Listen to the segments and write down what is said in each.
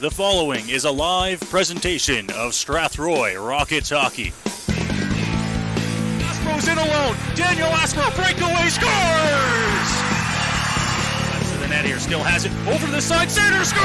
The following is a live presentation of Strathroy Rockets Hockey. Aspro's in alone. Daniel Aspro, breakaway, scores! That's to the net here, still has it. Over to the side, center, scores!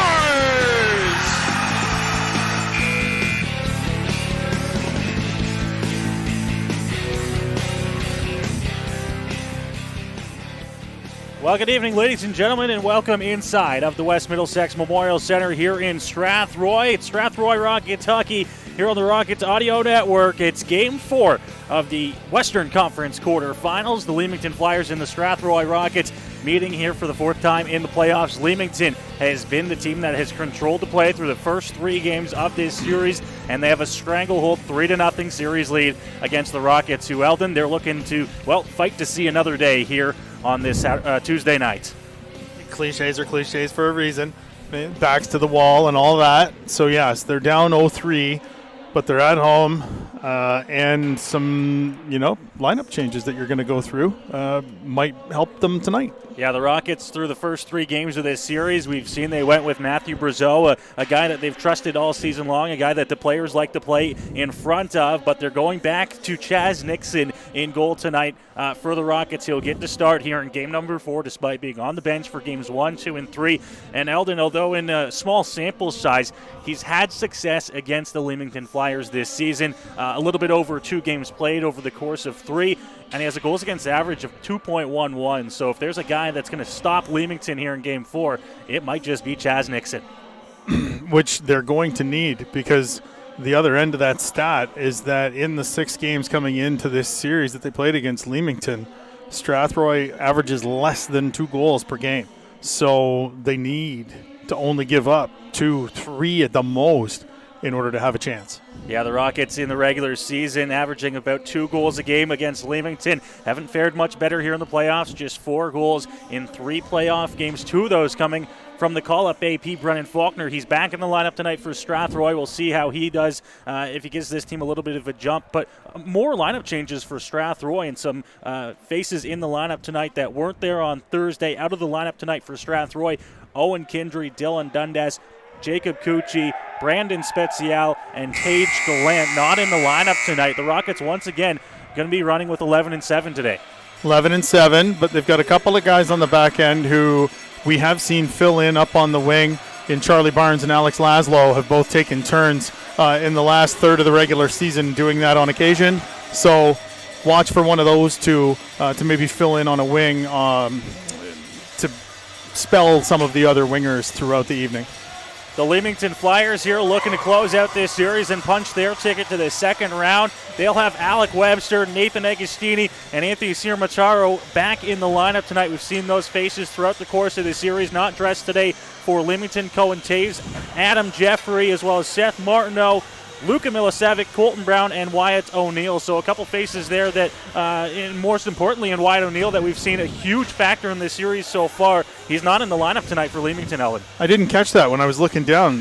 Well, good evening, ladies and gentlemen, and welcome inside of the West Middlesex Memorial Center here in Strathroy. It's Strathroy Rockets Hockey here on the Rockets Audio Network. It's Game 4 of the Western Conference quarterfinals. The Leamington Flyers and the Strathroy Rockets meeting here for the fourth time in the playoffs. Leamington has been the team that has controlled the play through the first 3 games of this series, and they have a stranglehold 3-0 series lead against the Rockets, who, Eldon, they're looking to, well, fight to see another day here on this Tuesday night. Cliches are cliches for a reason. Backs to the wall and all that. So, yes, they're down 0-3, but they're at home. And some, lineup changes that you're going to go through might help them tonight. Yeah, the Rockets, through the first 3 games of this series, we've seen they went with Matthew Brazeau, a guy that they've trusted all season long, a guy that the players like to play in front of, but they're going back to Chaz Nixon in goal tonight for the Rockets. He'll get to start here in game number 4, despite being on the bench for games 1, 2, and 3. And Eldon, although in a small sample size, he's had success against the Leamington Flyers this season, a little bit over 2 games played over the course of 3. And he has a goals against average of 2.11. So if there's a guy that's going to stop Leamington here in Game 4, it might just be Chaz Nixon. Which they're going to need, because the other end of that stat is that in the 6 games coming into this series that they played against Leamington, Strathroy averages less than 2 goals per game. So they need to only give up 2, 3 at the most in order to have a chance. Yeah, the Rockets in the regular season averaging about 2 goals a game against Leamington. Haven't fared much better here in the playoffs, just 4 goals in 3 playoff games, 2 of those coming from the call-up AP, Brennan Faulkner. He's back in the lineup tonight for Strathroy. We'll see how he does if he gives this team a little bit of a jump. But more lineup changes for Strathroy, and some faces in the lineup tonight that weren't there on Thursday. Out of the lineup tonight for Strathroy, Owen Kindry, Dylan Dundas, Jacob Cucci, Brandon Spezial, and Tage Gallant not in the lineup tonight. The Rockets once again going to be running with 11-7 today. 11-7, but they've got a couple of guys on the back end who we have seen fill in up on the wing. In Charlie Barnes and Alex Laszlo have both taken turns in the last third of the regular season doing that on occasion. So watch for one of those two to maybe fill in on a wing to spell some of the other wingers throughout the evening. The Leamington Flyers here looking to close out this series and punch their ticket to the second round. They'll have Alec Webster, Nathan Agostini, and Anthony Sirmacharo back in the lineup tonight. We've seen those faces throughout the course of the series. Not dressed today for Leamington: Cohen Taves, Adam Jeffrey, as well as Seth Martineau, Luka Milicevic, Colton Brown, and Wyatt O'Neill. So a couple faces there that, and most importantly in Wyatt O'Neill, that we've seen a huge factor in this series so far. He's not in the lineup tonight for Leamington, Ellen. I didn't catch that when I was looking down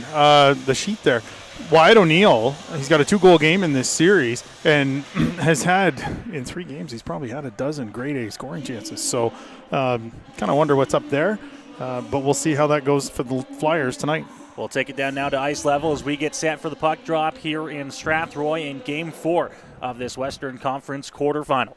the sheet there. Wyatt O'Neill, he's got a 2-goal game in this series and has had, in 3 games, he's probably had a dozen grade A scoring chances. So kind of wonder what's up there, but we'll see how that goes for the Flyers tonight. We'll take it down now to ice level as we get set for the puck drop here in Strathroy in Game 4 of this Western Conference quarterfinal.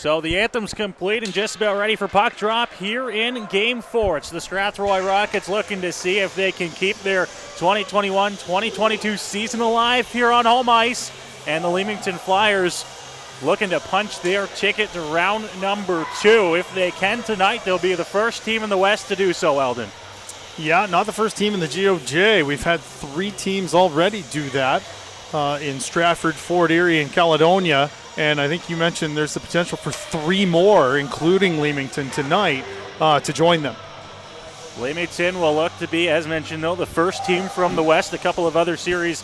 So the anthem's complete and just about ready for puck drop here in Game 4. It's the Strathroy Rockets looking to see if they can keep their 2021-2022 season alive here on home ice. And the Leamington Flyers looking to punch their ticket to round number 2. If they can tonight, they'll be the first team in the West to do so, Eldon. Yeah, not the first team in the GOJ. We've had 3 teams already do that in Stratford, Fort Erie, and Caledonia. And I think you mentioned there's the potential for 3 more, including Leamington, tonight to join them. Leamington will look to be, as mentioned, though, the first team from the West. A couple of other series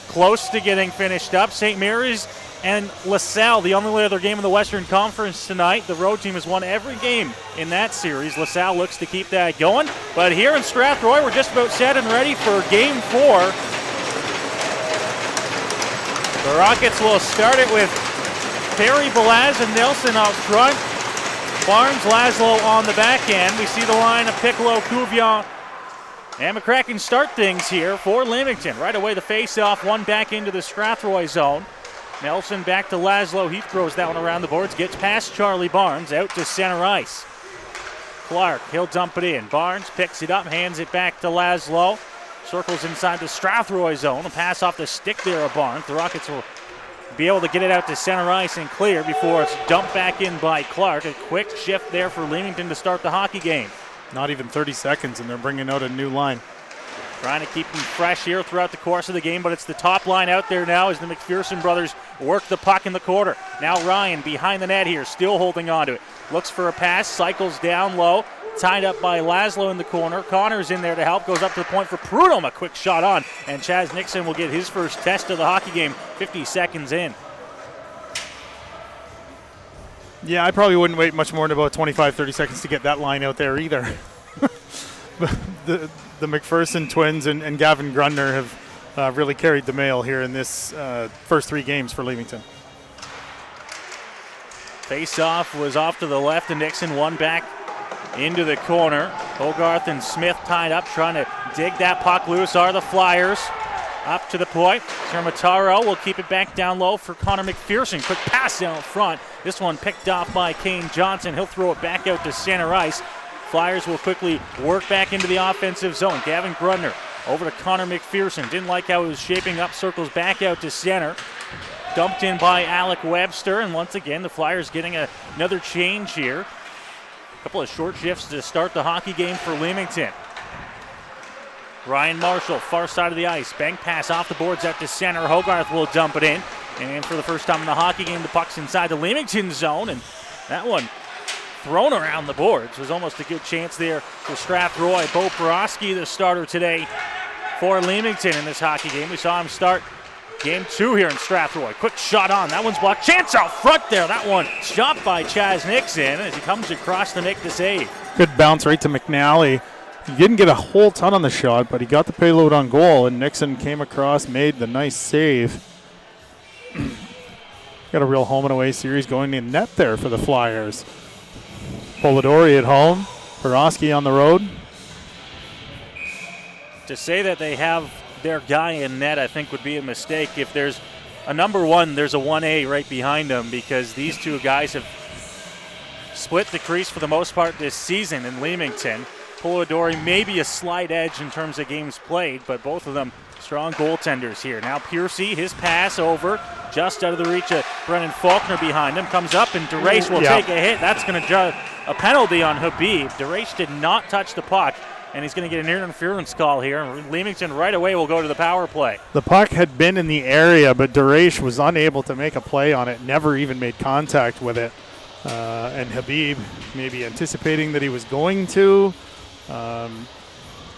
close to getting finished up. St. Mary's and LaSalle, the only other game in the Western Conference tonight. The road team has won every game in that series. LaSalle looks to keep that going. But here in Strathroy, we're just about set and ready for Game 4. The Rockets will start it with Perry, Balaz, and Nelson out front. Barnes, Laszlo on the back end. We see the line of Piccolo, Cuvion, and McCracken start things here for Leamington. Right away the face-off, one back into the Strathroy zone. Nelson back to Laszlo. He throws that one around the boards, gets past Charlie Barnes, out to center ice. Clark, he'll dump it in. Barnes picks it up, hands it back to Laszlo. Circles inside the Strathroy zone. A pass off the stick there of Barnes. The Rockets will be able to get it out to center ice and clear before it's dumped back in by Clark. A quick shift there for Leamington to start the hockey game. Not even 30 seconds, and they're bringing out a new line. Trying to keep them fresh here throughout the course of the game, but it's the top line out there now as the McPherson brothers work the puck in the quarter. Now Ryan behind the net here, still holding on to it. Looks for a pass, cycles down low, tied up by Laszlo in the corner. Connor's in there to help, goes up to the point for Prudhomme. A quick shot on, and Chaz Nixon will get his first test of the hockey game 50 seconds in. Yeah, I probably wouldn't wait much more than about 25, 30 seconds to get that line out there either. The McPherson twins and Gavin Grundner have really carried the mail here in this first 3 games for Leamington. Face-off was off to the left, and Nixon one back into the corner. Hogarth and Smith tied up, trying to dig that puck loose are the Flyers. Up to the point. Termataro will keep it back down low for Connor McPherson. Quick pass down front. This one picked off by Kane Johnson. He'll throw it back out to center ice. Flyers will quickly work back into the offensive zone. Gavin Grundner over to Connor McPherson. Didn't like how it was shaping up. Circles back out to center. Dumped in by Alec Webster. And once again, the Flyers getting another change here. A couple of short shifts to start the hockey game for Leamington. Ryan Marshall, far side of the ice. Bank pass off the boards out to center. Hogarth will dump it in. And for the first time in the hockey game, the puck's inside the Leamington zone. And that one thrown around the boards. Was almost a good chance there for Strathroy. Bo Porosky, the starter today for Leamington in this hockey game. We saw him start Game 2 here in Strathroy. Quick shot on. That one's blocked. Chance out front there. That one stopped by Chaz Nixon as he comes across to make the save. Good bounce right to McNally. He didn't get a whole ton on the shot, but he got the payload on goal, and Nixon came across, made the nice save. Got a real home and away series going in net there for the Flyers. Polidori at home. Porosky on the road. To say that they have their guy in net, I think, would be a mistake. If there's a number 1, there's a 1A right behind them, because these two guys have split the crease for the most part this season in Leamington. Polidori maybe a slight edge in terms of games played, but both of them strong goaltenders here. Now Piercy, his pass over, just out of the reach of Brennan Faulkner behind him. Comes up, and DeRace will take a hit. That's going to draw a penalty on Habib. DeRace did not touch the puck, and he's going to get an interference call here. And Leamington right away will go to the power play. The puck had been in the area, but DeRace was unable to make a play on it, never even made contact with it. And Habib maybe anticipating that he was going to.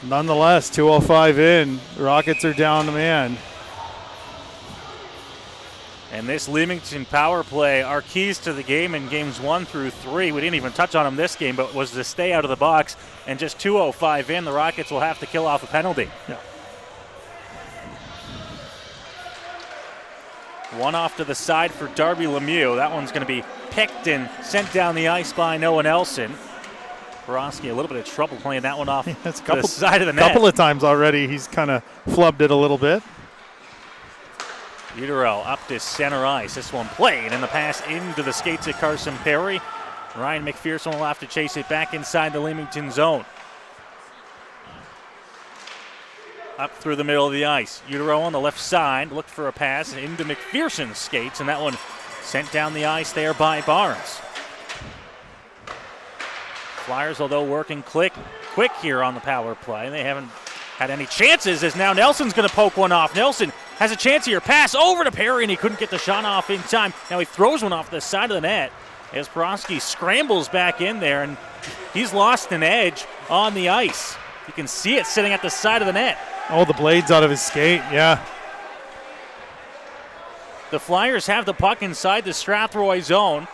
Nonetheless, 2:05 in, the Rockets are down a man. And this Leamington power play, our keys to the game in games 1 through 3, we didn't even touch on them this game, but was to stay out of the box. And just 2:05 in, the Rockets will have to kill off a penalty. Yeah. One off to the side for Darby Lemieux. That one's going to be picked and sent down the ice by Noah Nelson. Porosky a little bit of trouble playing that one off the side of the net. A couple of times already he's kind of flubbed it a little bit. Utero up to center ice. This one played, and the pass into the skates of Carson Perry. Ryan McPherson will have to chase it back inside the Leamington zone. Up through the middle of the ice. Utero on the left side looked for a pass into McPherson's skates, and that one sent down the ice there by Barnes. Flyers, although working quick here on the power play, they haven't had any chances, as now Nelson's going to poke one off. Nelson has a chance here. Pass over to Perry, and he couldn't get the shot off in time. Now he throws one off the side of the net as Porosky scrambles back in there, and he's lost an edge on the ice. You can see it sitting at the side of the net. Oh, the blade's out of his skate, yeah. The Flyers have the puck inside the Strathroy zone.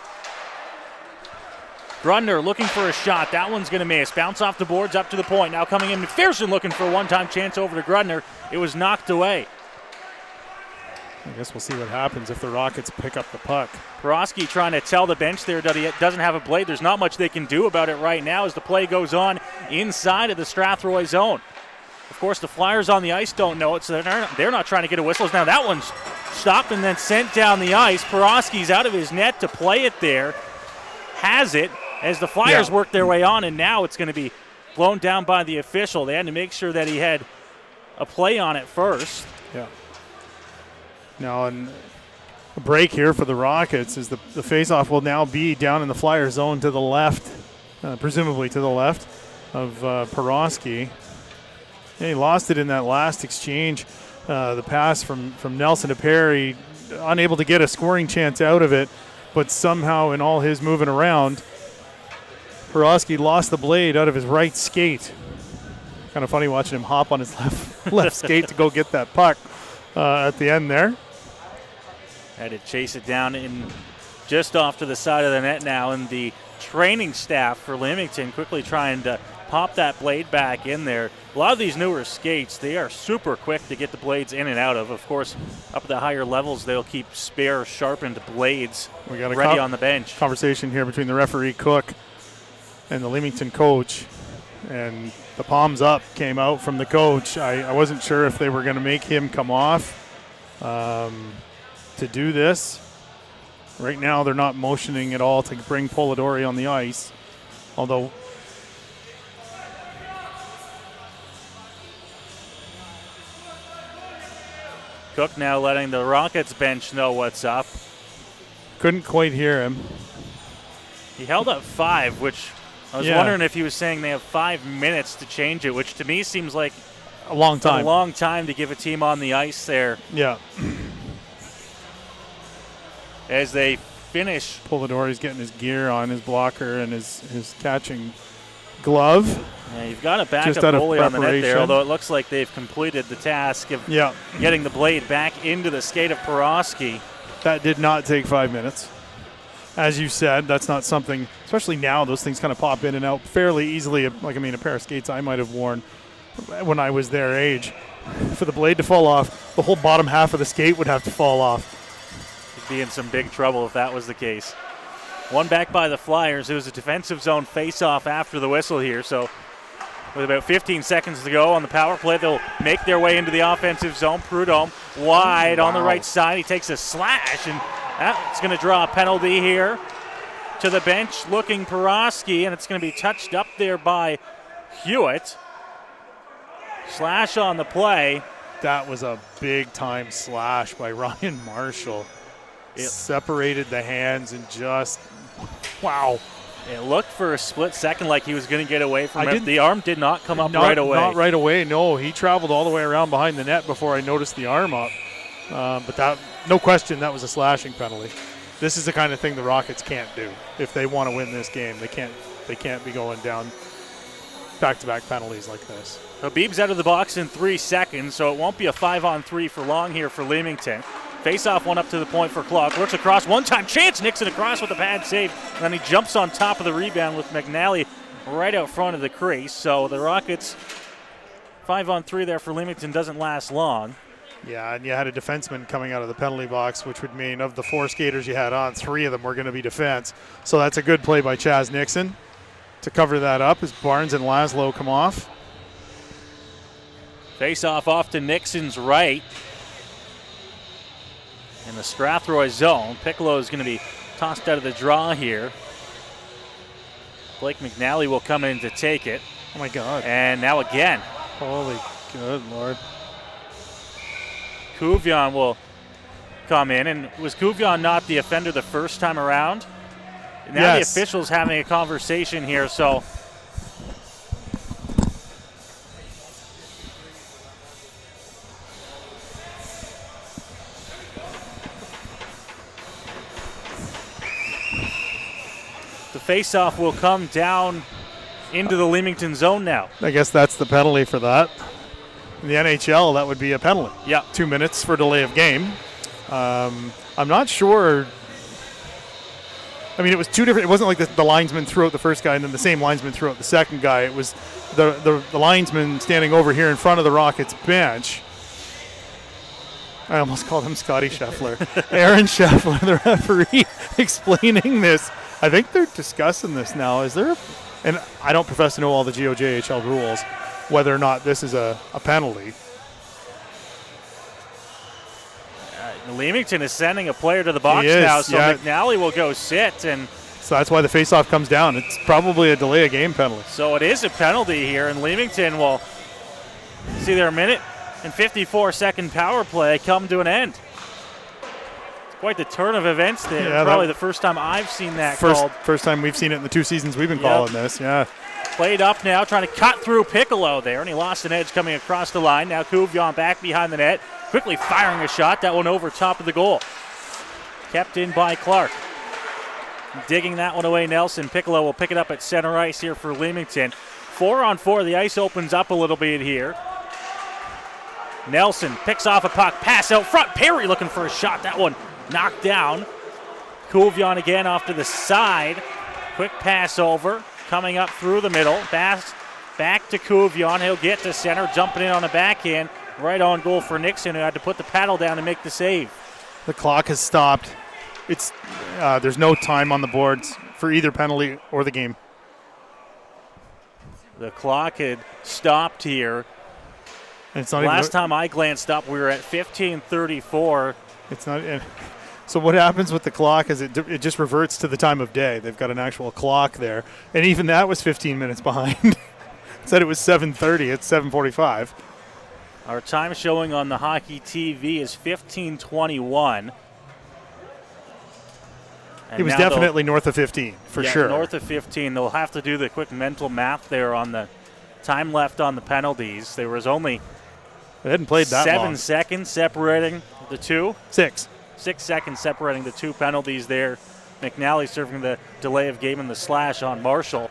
Grudner looking for a shot. That one's going to miss. Bounce off the boards up to the point. Now coming in, McPherson looking for a one-time chance over to Grudner. It was knocked away. I guess we'll see what happens if the Rockets pick up the puck. Porosky trying to tell the bench there that he doesn't have a blade. There's not much they can do about it right now as the play goes on inside of the Strathroy zone. Of course, the Flyers on the ice don't know it, so they're not trying to get a whistle. Now that one's stopped and then sent down the ice. Porosky's out of his net to play it there. Has it as the Flyers work their way on, and now it's going to be blown down by the official. They had to make sure that he had a play on it first. Yeah. Now, a break here for the Rockets is the faceoff will now be down in the Flyer zone to the left, presumably to the left of Porosky. Yeah, he lost it in that last exchange, the pass from Nelson to Perry, unable to get a scoring chance out of it, but somehow in all his moving around, Porosky lost the blade out of his right skate. Kind of funny watching him hop on his left skate to go get that puck at the end there. Had to chase it down in just off to the side of the net now, and the training staff for Leamington quickly trying to pop that blade back in there. A lot of these newer skates, they are super quick to get the blades in and out of. Of course, up at the higher levels, they'll keep spare, sharpened blades ready on the bench. Conversation here between the referee, Cook, and the Leamington coach, and the palms up came out from the coach. I wasn't sure if they were going to make him come off to do this. Right now, they're not motioning at all to bring Polidori on the ice, although Cook now letting the Rockets bench know what's up. Couldn't quite hear him. He held up 5, which I was wondering if he was saying they have 5 minutes to change it, which to me seems like a long time. A long time to give a team on the ice there. Yeah. As they finish. Polidori's getting his gear on, his blocker and his catching glove. Yeah, you've got a backup goalie on the net there, although it looks like they've completed the task of getting the blade back into the skate of Porosky. That did not take 5 minutes. As you said, that's not something, especially now, those things kind of pop in and out fairly easily. A pair of skates I might have worn when I was their age. For the blade to fall off, the whole bottom half of the skate would have to fall off. You'd be in some big trouble if that was the case. One back by the Flyers. It was a defensive zone face-off after the whistle here, so with about 15 seconds to go on the power play, they'll make their way into the offensive zone. Prudhomme wide on the right side. He takes a slash, and that's going to draw a penalty here to the bench looking Porosky, and it's going to be touched up there by Hewitt. Slash on the play. That was a big-time slash by Ryan Marshall. It separated the hands and just, wow. It looked for a split second like he was going to get away from it. The arm did not come up right away. Not right away, no. He traveled all the way around behind the net before I noticed the arm up. But that, no question, that was a slashing penalty. This is the kind of thing the Rockets can't do if they want to win this game. They can't be going down back-to-back penalties like this. Habib's out of the box in 3 seconds, so it won't be a 5-on-3 for long here for Leamington. Face-off one up to the point for Clark. Works across, one-time chance. Nixon across with a pad save. And then he jumps on top of the rebound with McNally right out front of the crease. So the Rockets, 5-on-3 there for Leamington doesn't last long. Yeah, and you had a defenseman coming out of the penalty box, which would mean of the 4 skaters you had on, 3 of them were going to be defense. So that's a good play by Chaz Nixon to cover that up as Barnes and Laszlo come off. Face-off off to Nixon's right. in the Strathroy zone. Piccolo is going to be tossed out of the draw here. Blake McNally will come in to take it. Oh my God. And now again. Holy good Lord. Kuvion will come in. And was Kuvion not the offender the first time around? Now Yes. the official's having a conversation here, so. The face-off will come down into the Leamington zone now. I guess that's the penalty for that. In the NHL, that would be a penalty. Yeah. 2 minutes for delay of game. I'm not sure. I mean, it was two different. It wasn't like the linesman threw out the first guy and then the same linesman threw out the second guy. It was the linesman standing over here in front of the Rockets bench. I almost called him Scotty Scheffler. Aaron Scheffler, the referee, explaining this. I think they're discussing this now. Is there, and I don't profess to know all the GOJHL rules, whether or not this is a penalty. Leamington is sending a player to the box He is, now, so yeah. McNally will go sit, and So that's why the faceoff comes down. It's probably a delay of game penalty. so it is a penalty here, and Leamington will see their minute and 54-second power play come to an end. It's quite the turn of events there. Yeah, Probably the first time I've seen that called. First time we've seen it in the 2 seasons we've been calling this. Yeah. Played up now, trying to cut through Piccolo there, and he lost an edge coming across the line. Now Kuvion back behind the net, quickly firing a shot. That one over top of the goal. Kept in by Clark. Digging that one away, Nelson. Piccolo will pick it up at center ice here for Leamington. 4-on-4, the ice opens up a little bit here. Nelson picks off a puck, pass out front. Perry looking for a shot. That one knocked down. Kuvion again off to the side. Quick pass over. Coming up through the middle. Pass back to Kuvion. He'll get to center, jumping in on the backhand. Right on goal for Nixon, who had to put the paddle down to make the save. The clock has stopped. It's there's no time on the boards for either penalty or the game. The clock had stopped here. And it's not Last time I glanced up, we were at 15:34. It's not. So what happens with the clock is it just reverts to the time of day. They've got an actual clock there, and even that was 15 minutes behind. It said it was 7:30. It's 7:45. Our time showing on the hockey TV is 15:21. It was definitely north of 15 for sure. North of 15. They'll have to do the quick mental math there on the time left on the penalties. There was only They hadn't played that 7 long. seconds separating the two. 6. 6 seconds separating the two penalties there. McNally serving the delay of game and the slash on Marshall.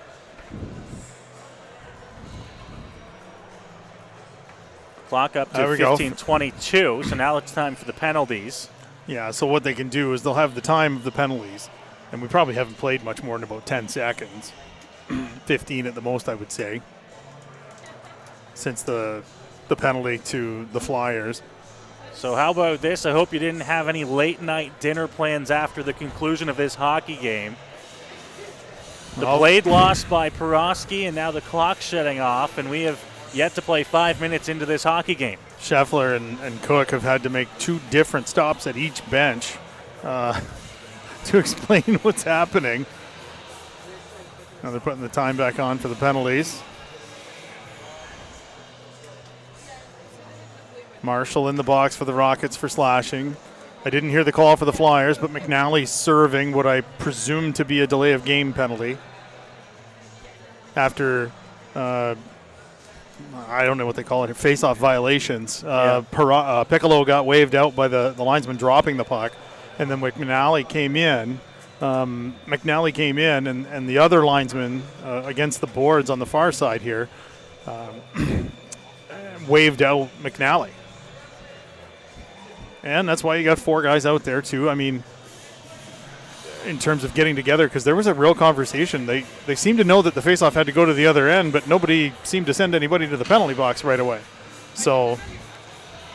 Clock up to 15:22, so now it's time for the penalties. Yeah, so what they can do is they'll have the time of the penalties, and we probably haven't played much more than about 10 seconds. 15 at the most, I would say, since the penalty to the Flyers. So how about this? I hope you didn't have any late-night dinner plans after the conclusion of this hockey game. The Blade lost by Peroski, and now the clock's shutting off, and we have yet to play 5 minutes into this hockey game. Scheffler and Cook have had to make 2 different stops at each bench to explain what's happening. Now they're putting the time back on for the penalties. Marshall in the box for the Rockets for slashing. I didn't hear the call for the Flyers, but McNally serving what I presume to be a delay of game penalty after I don't know what they call it, face-off violations. Piccolo got waved out by the linesman dropping the puck, and then McNally came in. And the other linesman against the boards on the far side here waved out McNally. And that's why you got 4 guys out there, too. I mean, in terms of getting together, because there was a real conversation. They seemed to know that the faceoff had to go to the other end, but nobody seemed to send anybody to the penalty box right away. So,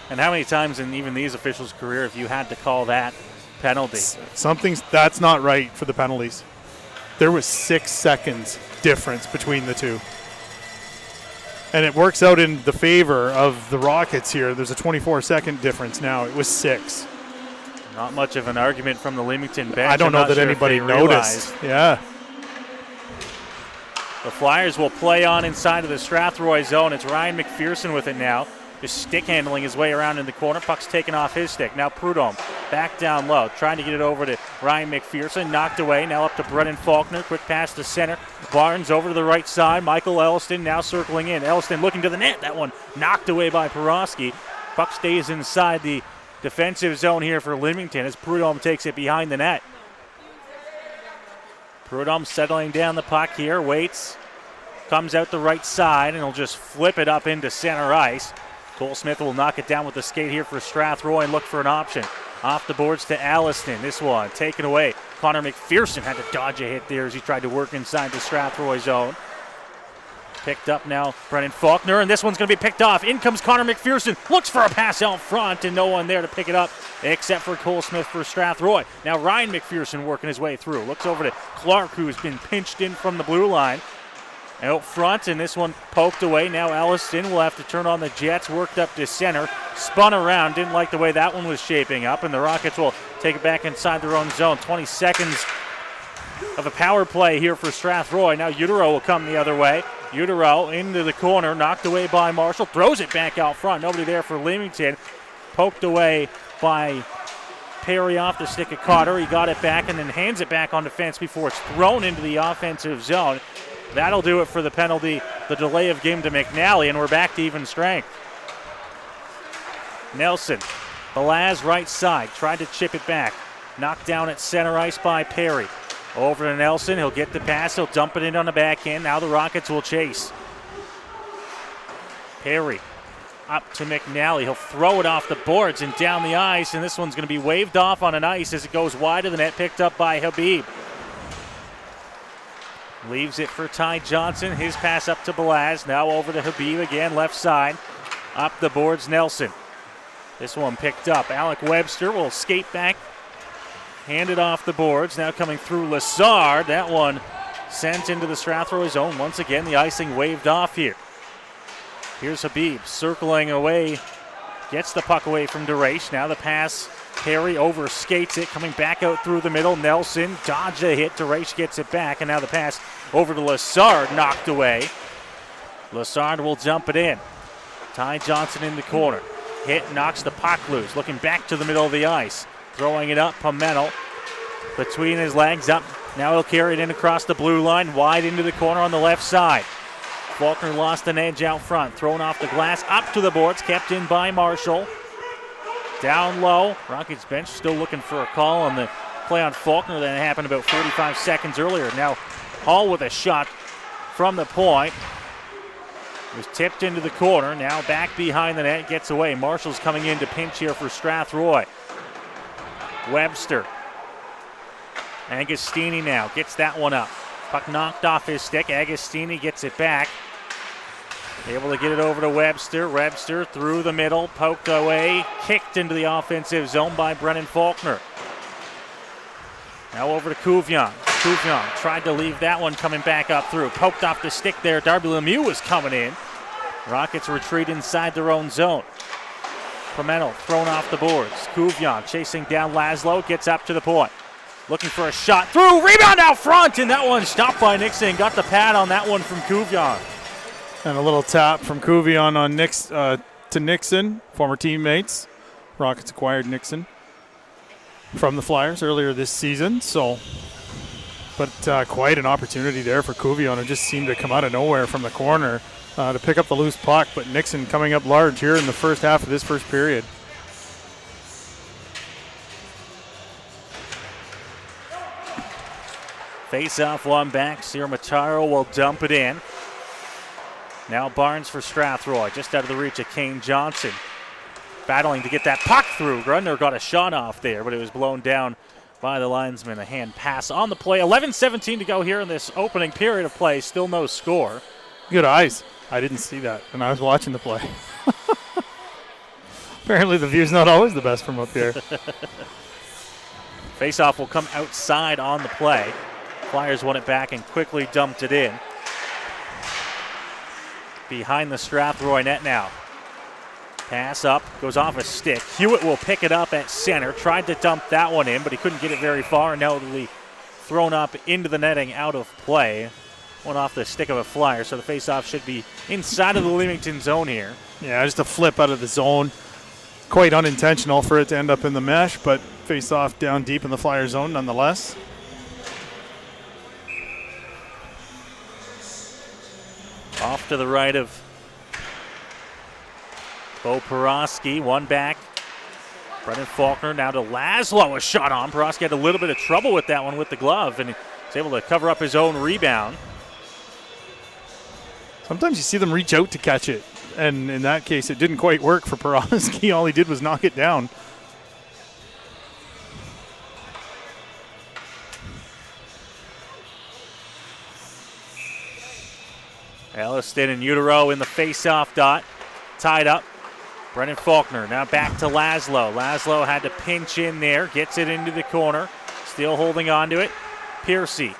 and how many times in even these officials' career have you had to call that penalty? That's not right for the penalties. There was 6 seconds difference between the two. And it works out in the favor of the Rockets here. There's a 24-second difference now. It was 6. Not much of an argument from the Leamington bench. I don't know that anybody noticed. Yeah. The Flyers will play on inside of the Strathroy zone. It's Ryan McPherson with it now. Just stick handling his way around in the corner. Puck's taken off his stick. Now Prudhomme back down low, trying to get it over to Ryan McPherson. Knocked away. Now up to Brennan Faulkner. Quick pass to center. Barnes over to the right side. Michael Elliston now circling in. Elliston looking to the net. That one knocked away by Porosky. Puck stays inside the defensive zone here for Leamington as Prudhomme takes it behind the net. Prudhomme settling down the puck here. Waits. Comes out the right side and he'll just flip it up into center ice. Cole Smith will knock it down with the skate here for Strathroy and look for an option. Off the boards to Alliston. This one taken away. Connor McPherson had to dodge a hit there as he tried to work inside the Strathroy zone. Picked up now Brennan Faulkner, and this one's going to be picked off. In comes Connor McPherson. Looks for a pass out front, and no one there to pick it up except for Cole Smith for Strathroy. Now Ryan McPherson working his way through. Looks over to Clark, who's been pinched in from the blue line. Out front, and this one poked away. Now Alliston will have to turn on the Jets. Worked up to center. Spun around. Didn't like the way that one was shaping up, and the Rockets will take it back inside their own zone. 20 seconds of a power play here for Strathroy. Now Utero will come the other way. Utero into the corner. Knocked away by Marshall. Throws it back out front. Nobody there for Leamington. Poked away by Perry off the stick of Cotter. He got it back and then hands it back on defense before it's thrown into the offensive zone. That'll do it for the penalty, the delay of game to McNally, and we're back to even strength. Nelson, Balaz right side, tried to chip it back. Knocked down at center ice by Perry. Over to Nelson, he'll get the pass, he'll dump it in on the back end. Now the Rockets will chase. Perry up to McNally, he'll throw it off the boards and down the ice, and this one's going to be waved off on an ice as it goes wide of the net, picked up by Habib. Leaves it for Ty Johnson. His pass up to Balaz. Now over to Habib again, left side. Up the boards, Nelson. This one picked up. Alec Webster will skate back. Hand it off the boards. Now coming through Lassard. That one sent into the Strathroy zone. Once again, the icing waved off here. Here's Habib circling away. Gets the puck away from DeRaiche. Now the pass. Perry over skates it, coming back out through the middle. Nelson dodged a hit. DeRaiche gets it back, and now the pass over to Lassard, knocked away. Lassard will jump it in. Ty Johnson in the corner. Hit, knocks the puck loose. Looking back to the middle of the ice. Throwing it up, Pimentel. Between his legs up. Now he'll carry it in across the blue line, wide into the corner on the left side. Faulkner lost an edge out front. Thrown off the glass, up to the boards, kept in by Marshall. Down low, Rockets bench still looking for a call on the play on Faulkner that happened about 45 seconds earlier. Now Hall with a shot from the point. It was tipped into the corner, now back behind the net, gets away. Marshall's coming in to pinch here for Strathroy. Webster. Agostini now gets that one up. Puck knocked off his stick, Agostini gets it back. Able to get it over to Webster. Webster through the middle, poked away, kicked into the offensive zone by Brennan Faulkner. Now over to Couvion. Couvion tried to leave that one, coming back up through. Poked off the stick there. Darby Lemieux was coming in. Rockets retreat inside their own zone. Pimentel thrown off the boards. Couvion chasing down Laszlo, gets up to the point. Looking for a shot through, rebound out front, and that one stopped by Nixon. Got the pad on that one from Couvion. And a little tap from Couvion on to Nixon, former teammates. Rockets acquired Nixon from the Flyers earlier this season. But quite an opportunity there for Couvion. It just seemed to come out of nowhere from the corner to pick up the loose puck. But Nixon coming up large here in the first half of this first period. Face off one back. Siermataro will dump it in. Now Barnes for Strathroy, just out of the reach of Kane Johnson. Battling to get that puck through. Grundner got a shot off there, but it was blown down by the linesman. A hand pass on the play. 11:17 to go here in this opening period of play. Still no score. Good eyes. I didn't see that when I was watching the play. Apparently the view's not always the best from up here. Face-off will come outside on the play. Flyers won it back and quickly dumped it in. Behind the Strathroy net now. Pass up, goes off a stick. Hewitt will pick it up at center. Tried to dump that one in, but he couldn't get it very far, and now it'll be thrown up into the netting, out of play. Went off the stick of a Flyer, so the faceoff should be inside of the Leamington zone here. Yeah, just a flip out of the zone. Quite unintentional for it to end up in the mesh, but face-off down deep in the Flyer zone nonetheless. Off to the right of Bo Porosky, one back. Brendan Faulkner now to Laszlo, a shot on. Porosky had a little bit of trouble with that one with the glove, and he's able to cover up his own rebound. Sometimes you see them reach out to catch it, and in that case, it didn't quite work for Porosky. All he did was knock it down. Elliston and Utero in the face-off dot, tied up. Brendan Faulkner now back to Laszlo. Laszlo had to pinch in there, gets it into the corner, still holding on to it. Piercy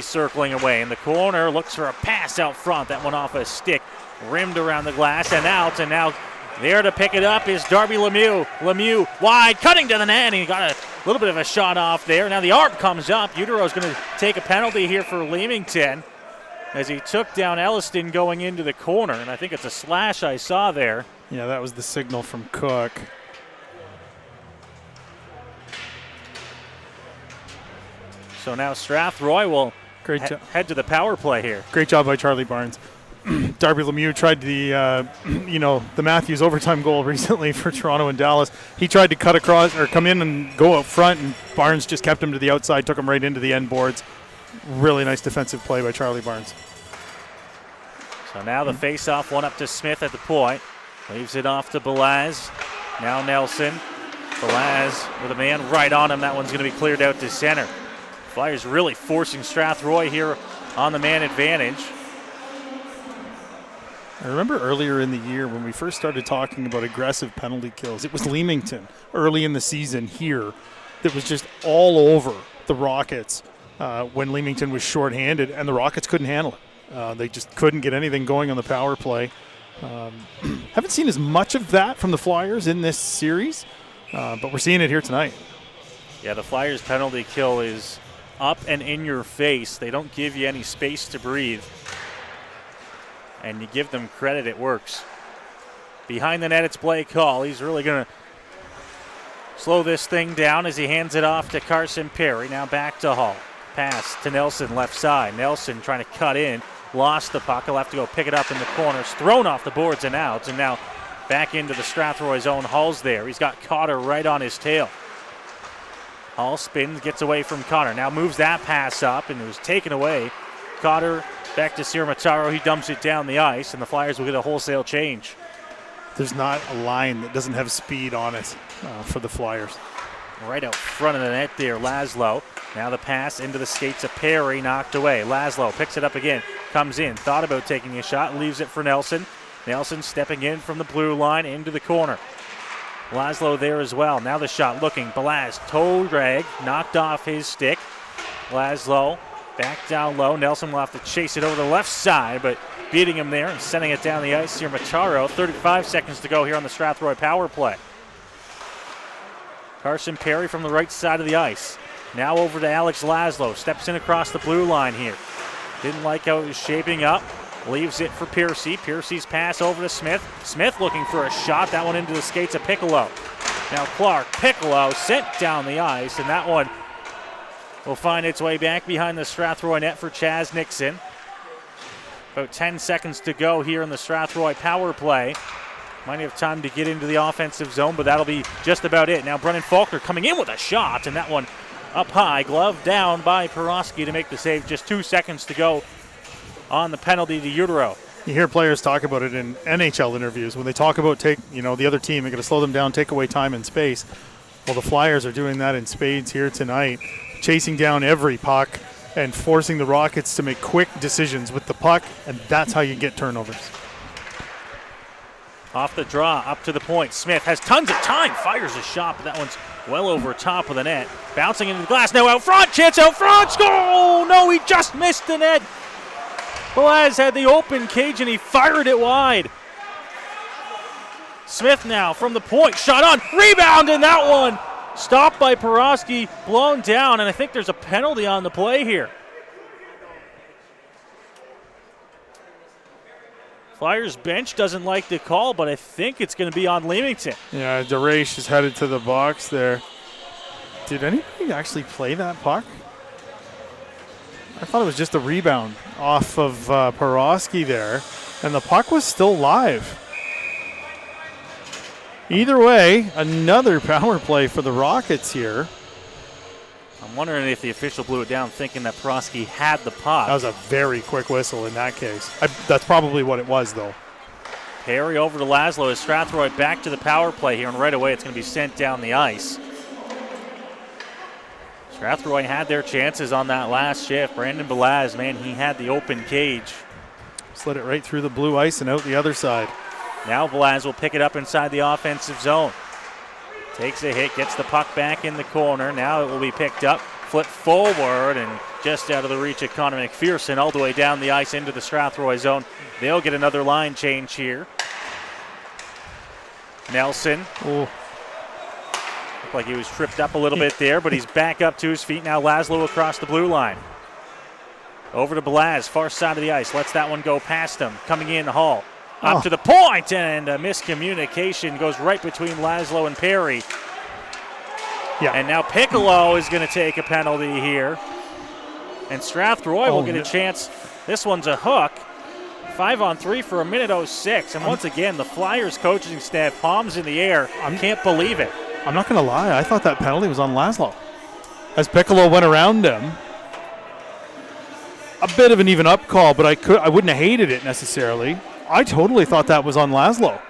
circling away in the corner, looks for a pass out front. That one off a stick, rimmed around the glass and out, and now there to pick it up is Darby Lemieux. Lemieux wide, cutting to the net, and he got a little bit of a shot off there. Now the arc comes up. Utero's going to take a penalty here for Leamington as he took down Elliston going into the corner, and I think it's a slash I saw there. Yeah, that was the signal from Cook. So now Strathroy will head to the power play here. Great job by Charlie Barnes. Darby Lemieux tried the Matthews overtime goal recently for Toronto and Dallas. He tried to cut across or come in and go up front, and Barnes just kept him to the outside, took him right into the end boards. Really nice defensive play by Charlie Barnes. So now the face-off, one up to Smith at the point. Leaves it off to Belaz. Now Nelson. Belaz with a man right on him. That one's going to be cleared out to center. Flyers really forcing Strathroy here on the man advantage. I remember earlier in the year when we first started talking about aggressive penalty kills, it was Leamington early in the season here that was just all over the Rockets when Leamington was shorthanded, and the Rockets couldn't handle it. They just couldn't get anything going on the power play. Haven't seen as much of that from the Flyers in this series, but we're seeing it here tonight. Yeah, the Flyers' penalty kill is up and in your face. They don't give you any space to breathe. And you give them credit, it works. Behind the net, it's Blake Hall. He's really going to slow this thing down as he hands it off to Carson Perry. Now back to Hall. Pass to Nelson, left side. Nelson trying to cut in. Lost the puck. He'll have to go pick it up in the corners. Thrown off the boards and out. And now back into the Strathroy zone. Hall's there. He's got Cotter right on his tail. Hall spins, gets away from Cotter. Now moves that pass up, and it was taken away. Cotter back to Sierra-Mataro. He dumps it down the ice, and the Flyers will get a wholesale change. There's not a line that doesn't have speed on it for the Flyers. Right out front of the net there, Laszlo. Now the pass into the skates of Perry, knocked away. Laszlo picks it up again, comes in, thought about taking a shot, leaves it for Nelson. Nelson stepping in from the blue line into the corner. Laszlo there as well. Now the shot looking. Belaz, toe drag, knocked off his stick. Laszlo back down low. Nelson will have to chase it over the left side, but beating him there and sending it down the ice here. Macharo, 35 seconds to go here on the Strathroy power play. Carson Perry from the right side of the ice. Now over to Alex Laszlo. Steps in across the blue line here. Didn't like how it was shaping up. Leaves it for Piercy. Piercy's pass over to Smith. Smith looking for a shot. That one into the skates of Piccolo. Now Clark, Piccolo sent down the ice, and that one will find its way back behind the Strathroy net for Chaz Nixon. About 10 seconds to go here in the Strathroy power play. Might have time to get into the offensive zone, but that'll be just about it. Now Brendan Faulkner coming in with a shot, and that one up high. Glove down by Porosky to make the save. Just 2 seconds to go on the penalty to Utero. You hear players talk about it in NHL interviews when they talk about the other team, they're going to slow them down, take away time and space. Well, the Flyers are doing that in spades here tonight, chasing down every puck and forcing the Rockets to make quick decisions with the puck, and that's how you get turnovers. Off the draw, up to the point. Smith has tons of time, fires a shot, but that one's well over top of the net. Bouncing into the glass, now out front, chance out front, score! Oh, no, he just missed the net. Belaz had the open cage and he fired it wide. Smith now from the point, shot on, rebound, and that one stopped by Porosky, blown down, and I think there's a penalty on the play here. Flyers bench doesn't like the call, but I think it's going to be on Leamington. Yeah, DeRaiche is headed to the box there. Did anybody actually play that puck? I thought it was just a rebound off of Porosky there, and the puck was still live. Either way, another power play for the Rockets here. I'm wondering if the official blew it down thinking that Porosky had the puck. That was a very quick whistle in that case. That's probably what it was, though. Perry over to Laszlo as Strathroy back to the power play here, and right away it's going to be sent down the ice. Strathroy had their chances on that last shift. Brandon Belaz, man, he had the open cage. Slid it right through the blue ice and out the other side. Now Belaz will pick it up inside the offensive zone. Takes a hit, gets the puck back in the corner. Now it will be picked up, flip forward, and just out of the reach of Connor McPherson all the way down the ice into the Strathroy zone. They'll get another line change here. Nelson. Ooh. Looked like he was tripped up a little bit there, but he's back up to his feet now. Laszlo across the blue line. Over to Belaz, far side of the ice. Lets that one go past him. Coming in the Hall. Up to the point, and a miscommunication goes right between Laszlo and Perry. Yeah. And now Piccolo is going to take a penalty here. And Strathroy will get a chance. This one's a hook. 5-on-3 for a minute 06. And once again, the Flyers coaching staff, palms in the air. Can't believe it. I'm not going to lie. I thought that penalty was on Laszlo. As Piccolo went around him. A bit of an even up call, but I wouldn't have hated it necessarily. I totally thought that was on Laszlo.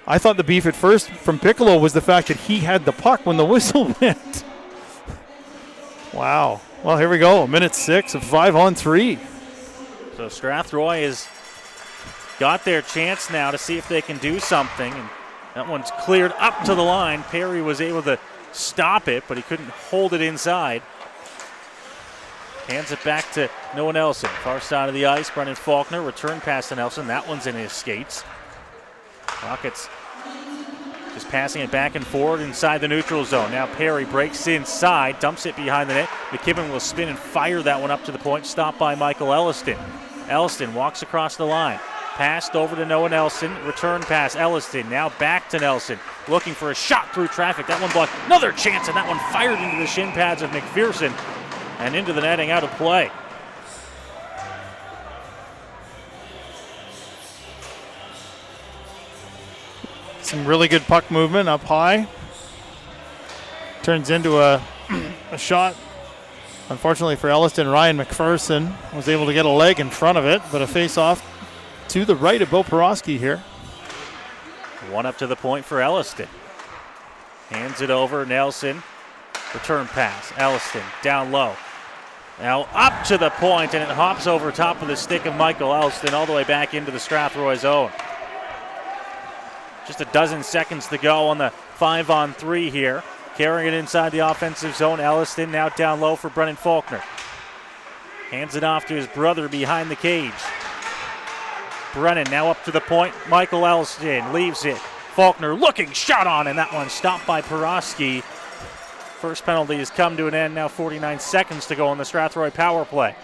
I thought the beef at first from Piccolo was the fact that he had the puck when the whistle went. Wow. Well, here we go. Minute 6 of 5-on-3. So Strathroy has got their chance now to see if they can do something. And that one's cleared up to the line. Perry was able to stop it, but he couldn't hold it inside. Hands it back to Noah Nelson. Far side of the ice, Brendan Faulkner. Return pass to Nelson. That one's in his skates. Rockets just passing it back and forward inside the neutral zone. Now Perry breaks inside, dumps it behind the net. McKibben will spin and fire that one up to the point. Stopped by Michael Elliston. Elliston walks across the line. Passed over to Noah Nelson. Return pass, Elliston. Now back to Nelson. Looking for a shot through traffic. That one blocked. Another chance, and that one fired into the shin pads of McPherson. And into the netting, out of play. Some really good puck movement up high. Turns into a shot. Unfortunately for Elliston, Ryan McPherson was able to get a leg in front of it, but a face-off to the right of Bo Porosky here. One up to the point for Elliston. Hands it over, Nelson. Return pass, Elliston down low. Now up to the point, and it hops over top of the stick of Michael Elliston all the way back into the Strathroy zone. Just a dozen seconds to go on the 5-on-3 here. Carrying it inside the offensive zone. Elliston now down low for Brendan Faulkner. Hands it off to his brother behind the cage. Brennan now up to the point. Michael Elliston leaves it. Faulkner looking, shot on, and that one stopped by Porosky. First penalty has come to an end. Now 49 seconds to go on the Strathroy power play.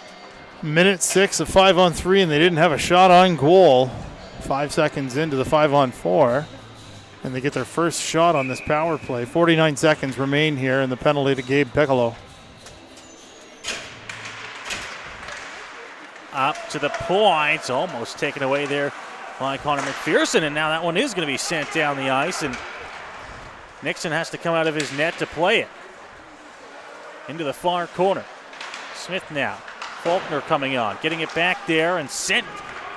Minute 6 of 5-on-3, and they didn't have a shot on goal. 5 seconds into the 5-on-4, and they get their first shot on this power play. 49 seconds remain here, and the penalty to Gabe Piccolo. Up to the point, almost taken away there by Connor McPherson, and now that one is going to be sent down the ice, and Nixon has to come out of his net to play it. Into the far corner. Smith now. Faulkner coming on, getting it back there and sent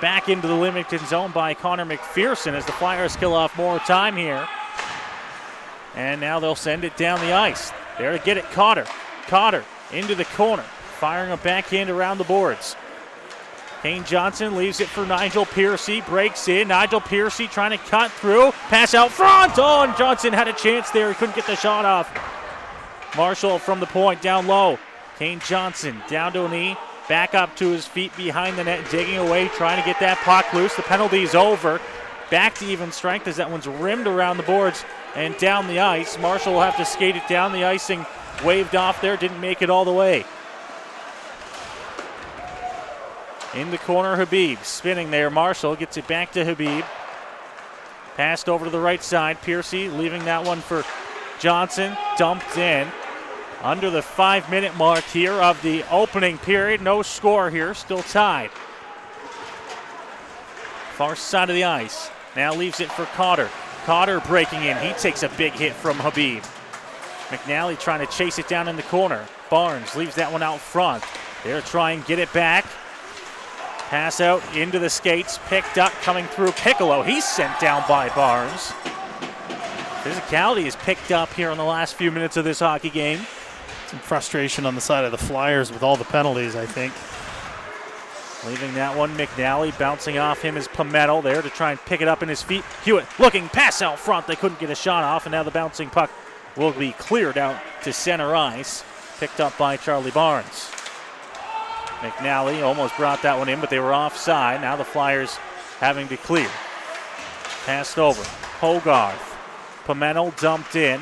back into the Leamington zone by Connor McPherson as the Flyers kill off more time here. And now they'll send it down the ice. There to get it, Cotter. Cotter into the corner, firing a backhand around the boards. Kane Johnson leaves it for Nigel Piercy, breaks in. Nigel Piercy trying to cut through, pass out front. Oh, and Johnson had a chance there. He couldn't get the shot off. Marshall from the point, down low. Kane Johnson down to a knee, back up to his feet behind the net, digging away, trying to get that puck loose. The penalty's over. back to even strength as that one's rimmed around the boards and down the ice. Marshall will have to skate it down. The icing waved off there, didn't make it all the way. In the corner, Habib spinning there. Marshall gets it back to Habib. Passed over to the right side. Piercy leaving that one for Johnson. Dumped in. Under the 5-minute mark here of the opening period. No score here. Still tied. Far side of the ice. Now leaves it for Cotter. Cotter breaking in. He takes a big hit from Habib. McNally trying to chase it down in the corner. Barnes leaves that one out front. They'll try and get it back. Pass out into the skates. Picked up coming through Piccolo. He's sent down by Barnes. Physicality is picked up here in the last few minutes of this hockey game. Some frustration on the side of the Flyers with all the penalties, I think. Leaving that one, McNally bouncing off him is Pimentel there to try and pick it up in his feet. Hewitt looking, pass out front. They couldn't get a shot off, and now the bouncing puck will be cleared out to center ice. Picked up by Charlie Barnes. McNally almost brought that one in, but they were offside. Now the Flyers having to clear. Passed over. Hogarth. Pimentel dumped in.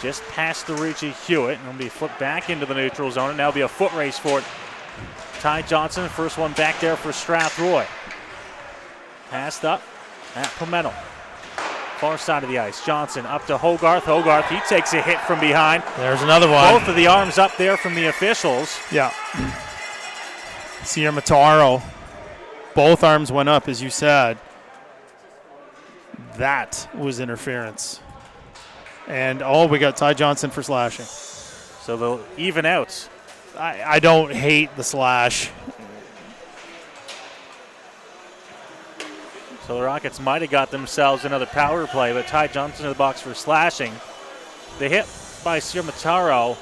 Just past the reach of Hewitt. And will be flipped back into the neutral zone. And now be a foot race for it. Ty Johnson, first one back there for Strathroy. Passed up at Pimentel. Far side of the ice. Johnson up to Hogarth. Hogarth, he takes a hit from behind. There's another one. Both of the arms up there from the officials. Yeah. Sierra Mataro. Both arms went up, as you said. That was interference. And, we got Ty Johnson for slashing. So they'll even out. I don't hate the slash. So the Rockets might have got themselves another power play, but Ty Johnson in the box for slashing. The hit by Sierra Mataro.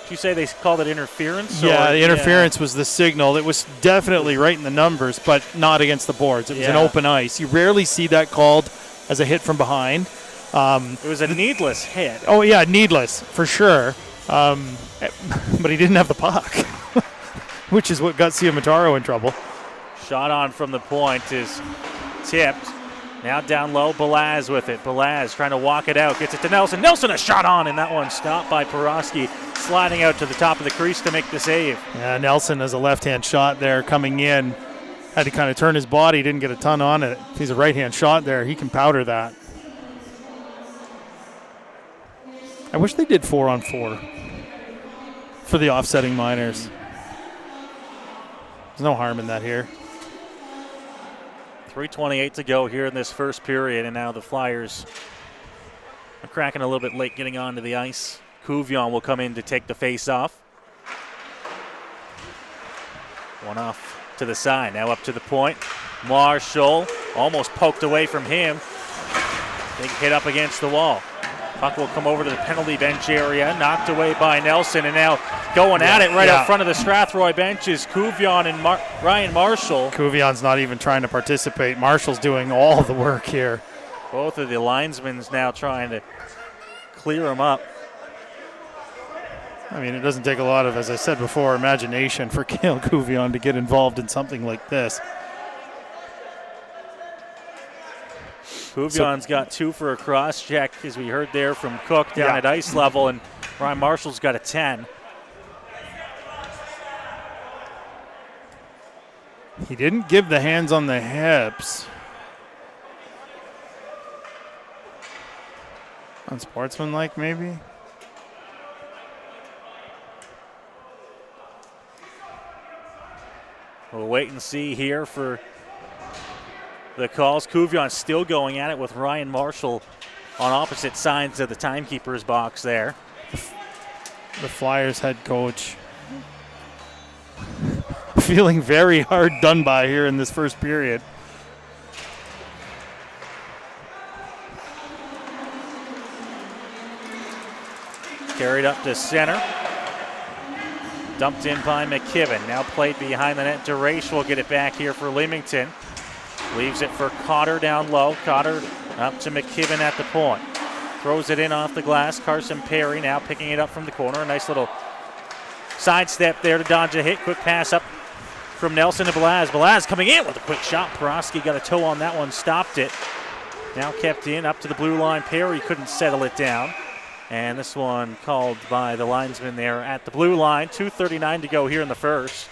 Did you say they called it interference? Yeah, the interference was the signal. It was definitely right in the numbers, but not against the boards. It was an open ice. You rarely see that called as a hit from behind. It was a needless hit. Oh, yeah, needless, for sure. But he didn't have the puck, which is what got Mataro in trouble. Shot on from the point is tipped. Now down low, Balaz with it. Balaz trying to walk it out. Gets it to Nelson. Nelson, a shot on, and that one stopped by Porosky, sliding out to the top of the crease to make the save. Yeah, Nelson has a left-hand shot there coming in. Had to kind of turn his body, didn't get a ton on it. If he's a right-hand shot there, he can powder that. I wish they did 4-on-4 for the offsetting minors. There's no harm in that here. 3:28 to go here in this first period, and now the Flyers are cracking a little bit late getting onto the ice. Couvion will come in to take the face off. One off to the side, now up to the point. Marshall almost poked away from him. Big hit up against the wall. Puck will come over to the penalty bench area, knocked away by Nelson, and now going at it right up front of the Strathroy bench is Couvion and Ryan Marshall. Couvion's not even trying to participate. Marshall's doing all the work here. Both of the linesmen now trying to clear him up. I mean, it doesn't take a lot of, as I said before, imagination for Cale Couvion to get involved in something like this. Couvion's got 2 for a cross check, as we heard there from Cook down at ice level, and Ryan Marshall's got a 10. He didn't give the hands on the hips. Unsportsmanlike, maybe? We'll wait and see here for the calls. Couvion still going at it with Ryan Marshall on opposite sides of the timekeeper's box there. The Flyers head coach feeling very hard done by here in this first period. Carried up to center. Dumped in by McKibben. Now played behind the net. DeRaiche will get it back here for Leamington. Leaves it for Cotter down low. Cotter up to McKibben at the point. Throws it in off the glass. Carson Perry now picking it up from the corner. A nice little sidestep there to dodge a hit. Quick pass up from Nelson to Blaz. Blaz coming in with a quick shot. Porosky got a toe on that one, stopped it. Now kept in, up to the blue line. Perry couldn't settle it down. And this one called by the linesman there at the blue line. 2:39 to go here in the first.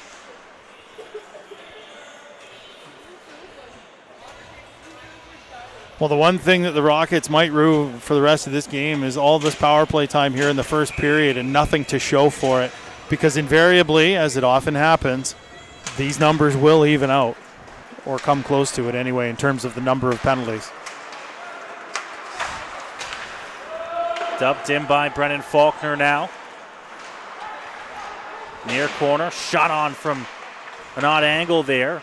Well, the one thing that the Rockets might rue for the rest of this game is all this power play time here in the first period and nothing to show for it. Because invariably, as it often happens, these numbers will even out or come close to it anyway in terms of the number of penalties. Dubbed in by Brennan Faulkner now. Near corner, shot on from an odd angle there.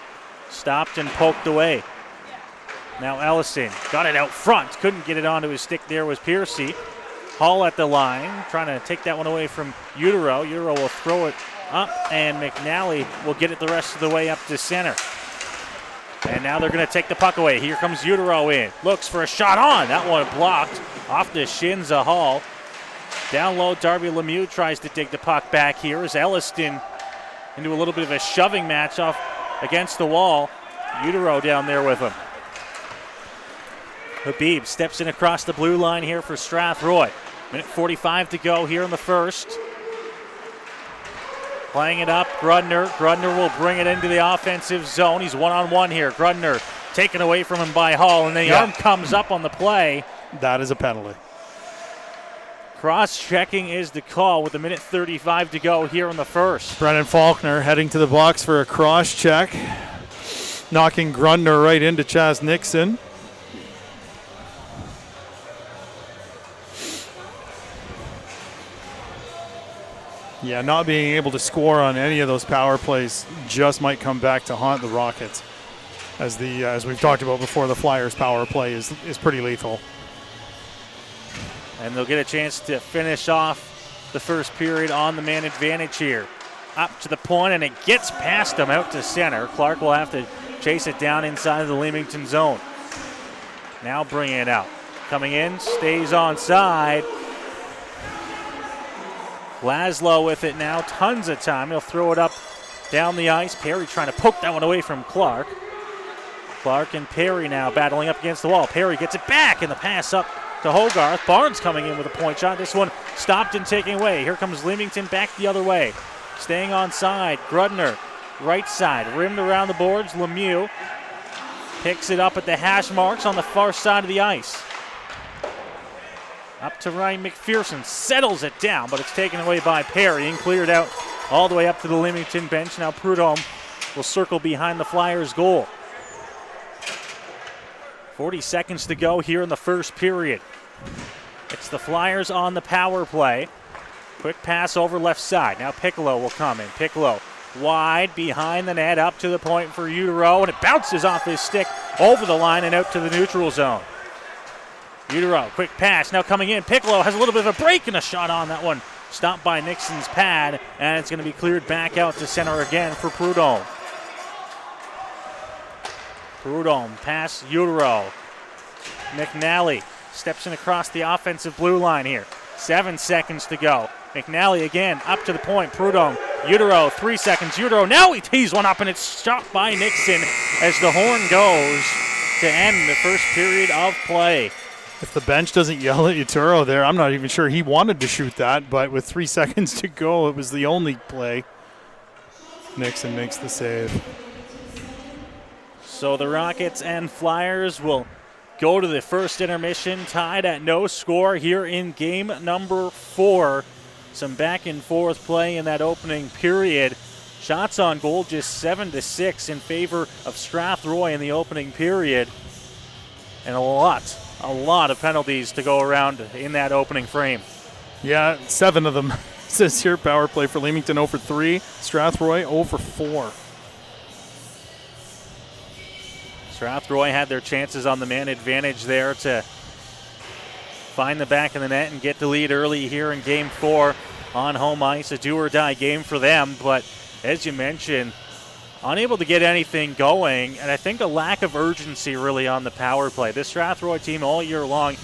Stopped and poked away. Now Ellison got it out front. Couldn't get it onto his stick there was Piercy. Hall at the line, trying to take that one away from Utero. Utero will throw it up, and McNally will get it the rest of the way up to center. And now they're going to take the puck away. Here comes Utero in. Looks for a shot on. That one blocked off the shins of Hall. Down low, Darby Lemieux tries to dig the puck back here as Elliston into a little bit of a shoving match off against the wall. Utero down there with him. Habib steps in across the blue line here for Strathroy. Minute 45 to go here in the first. Playing it up, Grudner. Grudner will bring it into the offensive zone. He's one-on-one here. Grudner taken away from him by Hall, and the arm comes up on the play. That is a penalty. Cross-checking is the call with a minute 35 to go here in the first. Brennan Faulkner heading to the box for a cross-check. Knocking Grudner right into Chaz Nixon. Yeah, not being able to score on any of those power plays just might come back to haunt the Rockets. As we've talked about before, the Flyers' power play is pretty lethal. And they'll get a chance to finish off the first period on the man advantage here. Up to the point, and it gets past him out to center. Clark will have to chase it down inside of the Leamington zone. Now bringing it out. Coming in, stays onside. Laszlo with it now, tons of time. He'll throw it up down the ice. Perry trying to poke that one away from Clark. Clark and Perry now battling up against the wall. Perry gets it back, and the pass up to Hogarth. Barnes coming in with a point shot. This one stopped and taken away. Here comes Leamington back the other way. Staying onside, Grudner, right side, rimmed around the boards. Lemieux picks it up at the hash marks on the far side of the ice. Up to Ryan McPherson, settles it down, but it's taken away by Perry and cleared out all the way up to the Leamington bench. Now Prudhomme will circle behind the Flyers' goal. 40 seconds to go here in the first period. It's the Flyers on the power play. Quick pass over left side. Now Piccolo will come in. Piccolo wide behind the net, up to the point for Utero, and it bounces off his stick over the line and out to the neutral zone. Utero, quick pass, now coming in. Piccolo has a little bit of a break and a shot on that one. Stopped by Nixon's pad, and it's going to be cleared back out to center again for Prudhomme. Prudhomme, pass Utero. McNally steps in across the offensive blue line here. 7 seconds to go. McNally again, up to the point. Prudhomme, Utero, 3 seconds. Utero, now he tees one up, and it's shot by Nixon as the horn goes to end the first period of play. If the bench doesn't yell at Utero there, I'm not even sure he wanted to shoot that, but with 3 seconds to go, it was the only play. Nixon makes the save. So the Rockets and Flyers will go to the first intermission, tied at no score here in game number 4. Some back and forth play in that opening period. Shots on goal just 7-6 in favor of Strathroy in the opening period. And a lot of penalties to go around in that opening frame. Yeah, 7 of them. It says here power play for Leamington 0 for 3, Strathroy 0 for 4. Strathroy had their chances on the man advantage there to find the back of the net and get the lead early here in game 4 on home ice. A do-or-die game for them, but as you mentioned, unable to get anything going, and I think a lack of urgency really on the power play. This Strathroy team all year long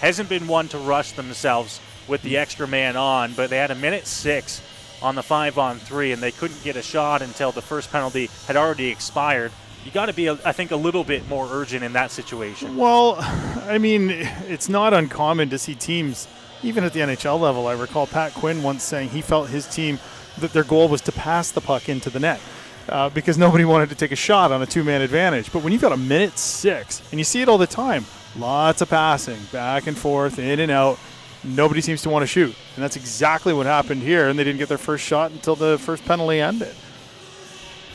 hasn't been one to rush themselves with the extra man on, but they had a minute 6 on the 5-on-3, and they couldn't get a shot until the first penalty had already expired. You got to be, I think, a little bit more urgent in that situation. Well, I mean, it's not uncommon to see teams, even at the NHL level. I recall Pat Quinn once saying he felt his team, that their goal was to pass the puck into the net because nobody wanted to take a shot on a two-man advantage. But when you've got a minute 6, and you see it all the time, lots of passing, back and forth, in and out, nobody seems to want to shoot. And that's exactly what happened here, and they didn't get their first shot until the first penalty ended.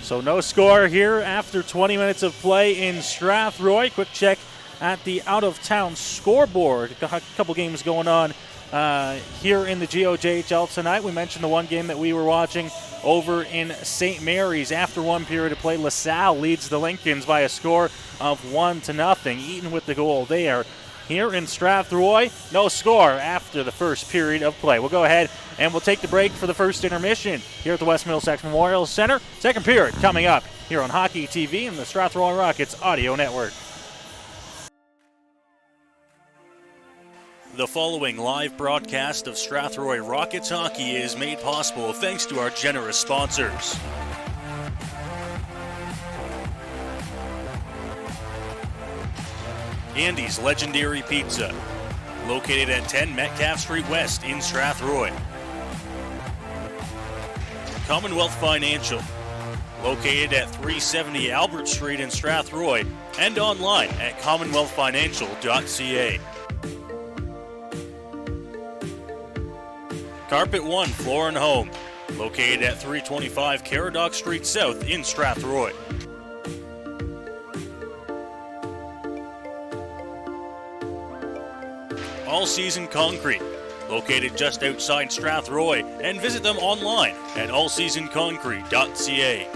So no score here after 20 minutes of play in Strathroy. Quick check at the out-of-town scoreboard. A couple games going on here in the GOJHL tonight. We mentioned the one game that we were watching over in St. Mary's. After one period of play, LaSalle leads the Lincolns by a score of 1-0. Eaton with the goal there. Here in Strathroy, no score after the first period of play. We'll go ahead and we'll take the break for the first intermission here at the West Middlesex Memorial Center. Second period coming up here on Hockey TV and the Strathroy Rockets Audio Network. The following live broadcast of Strathroy Rockets hockey is made possible thanks to our generous sponsors. Andy's Legendary Pizza, located at 10 Metcalf Street West in Strathroy. Commonwealth Financial, located at 370 Albert Street in Strathroy and online at commonwealthfinancial.ca. Carpet One Floor and Home, located at 325 Caradoc Street South in Strathroy. All Season Concrete, located just outside Strathroy, and visit them online at allseasonconcrete.ca.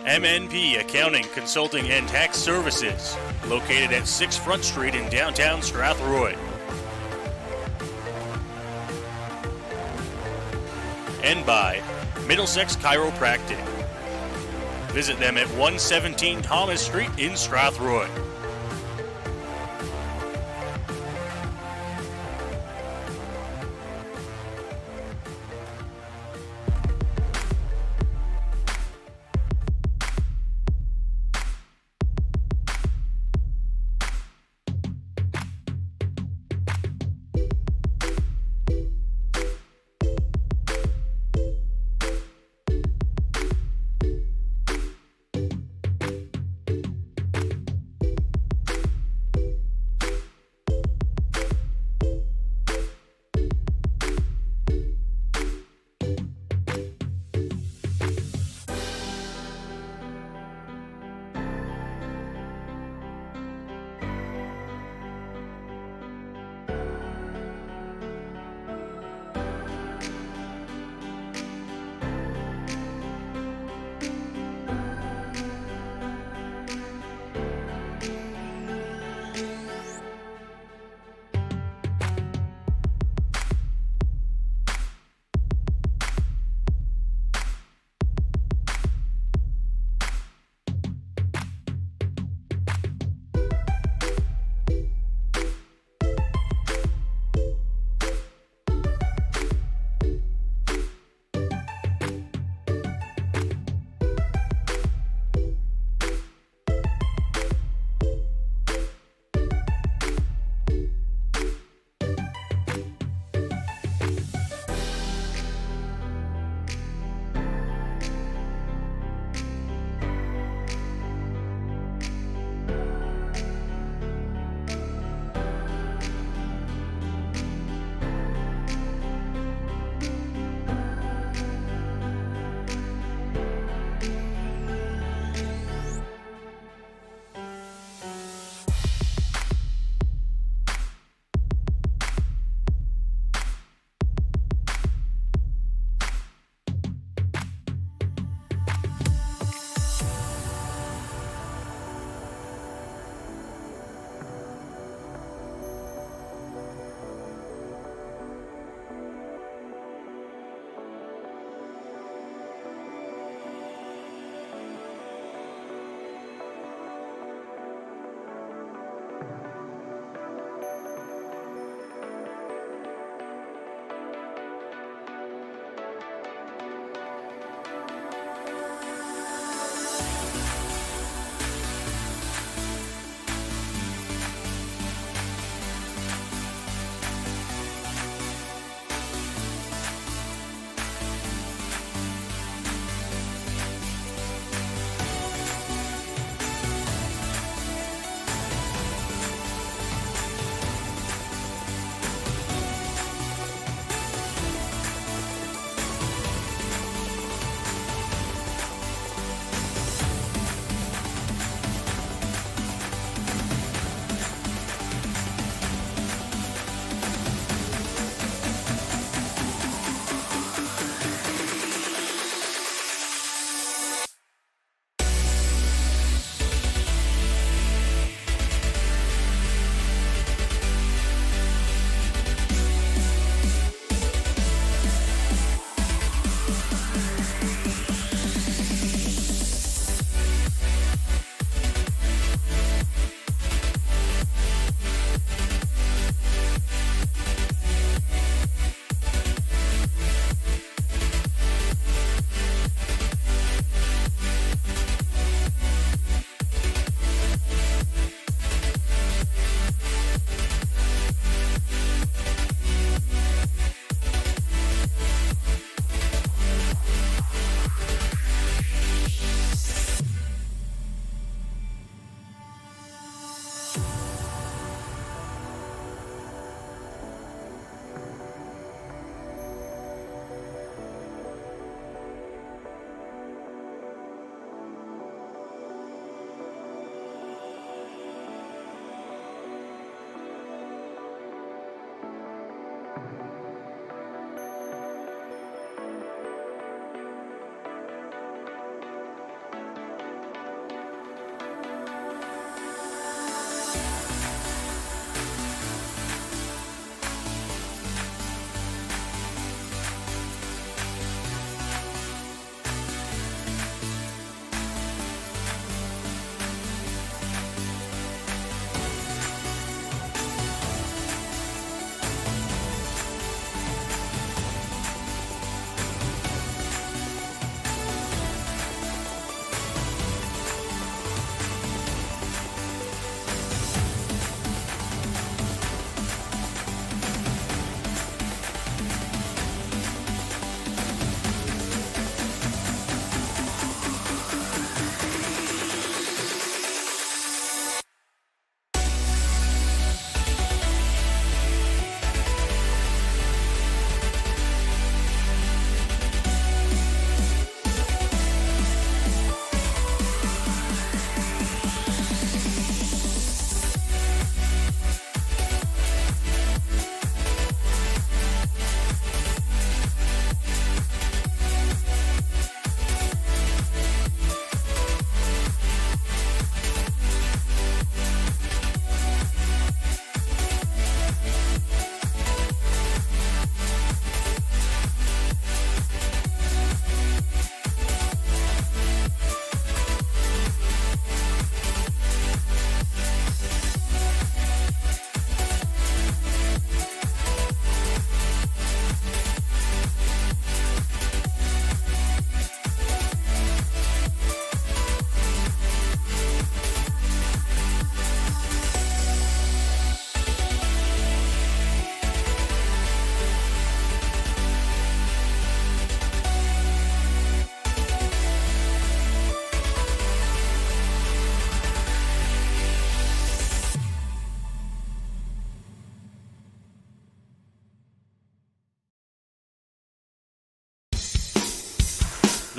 MNP Accounting, Consulting, and Tax Services, located at 6 Front Street in downtown Strathroy. And by Middlesex Chiropractic. Visit them at 117 Thomas Street in Strathroy.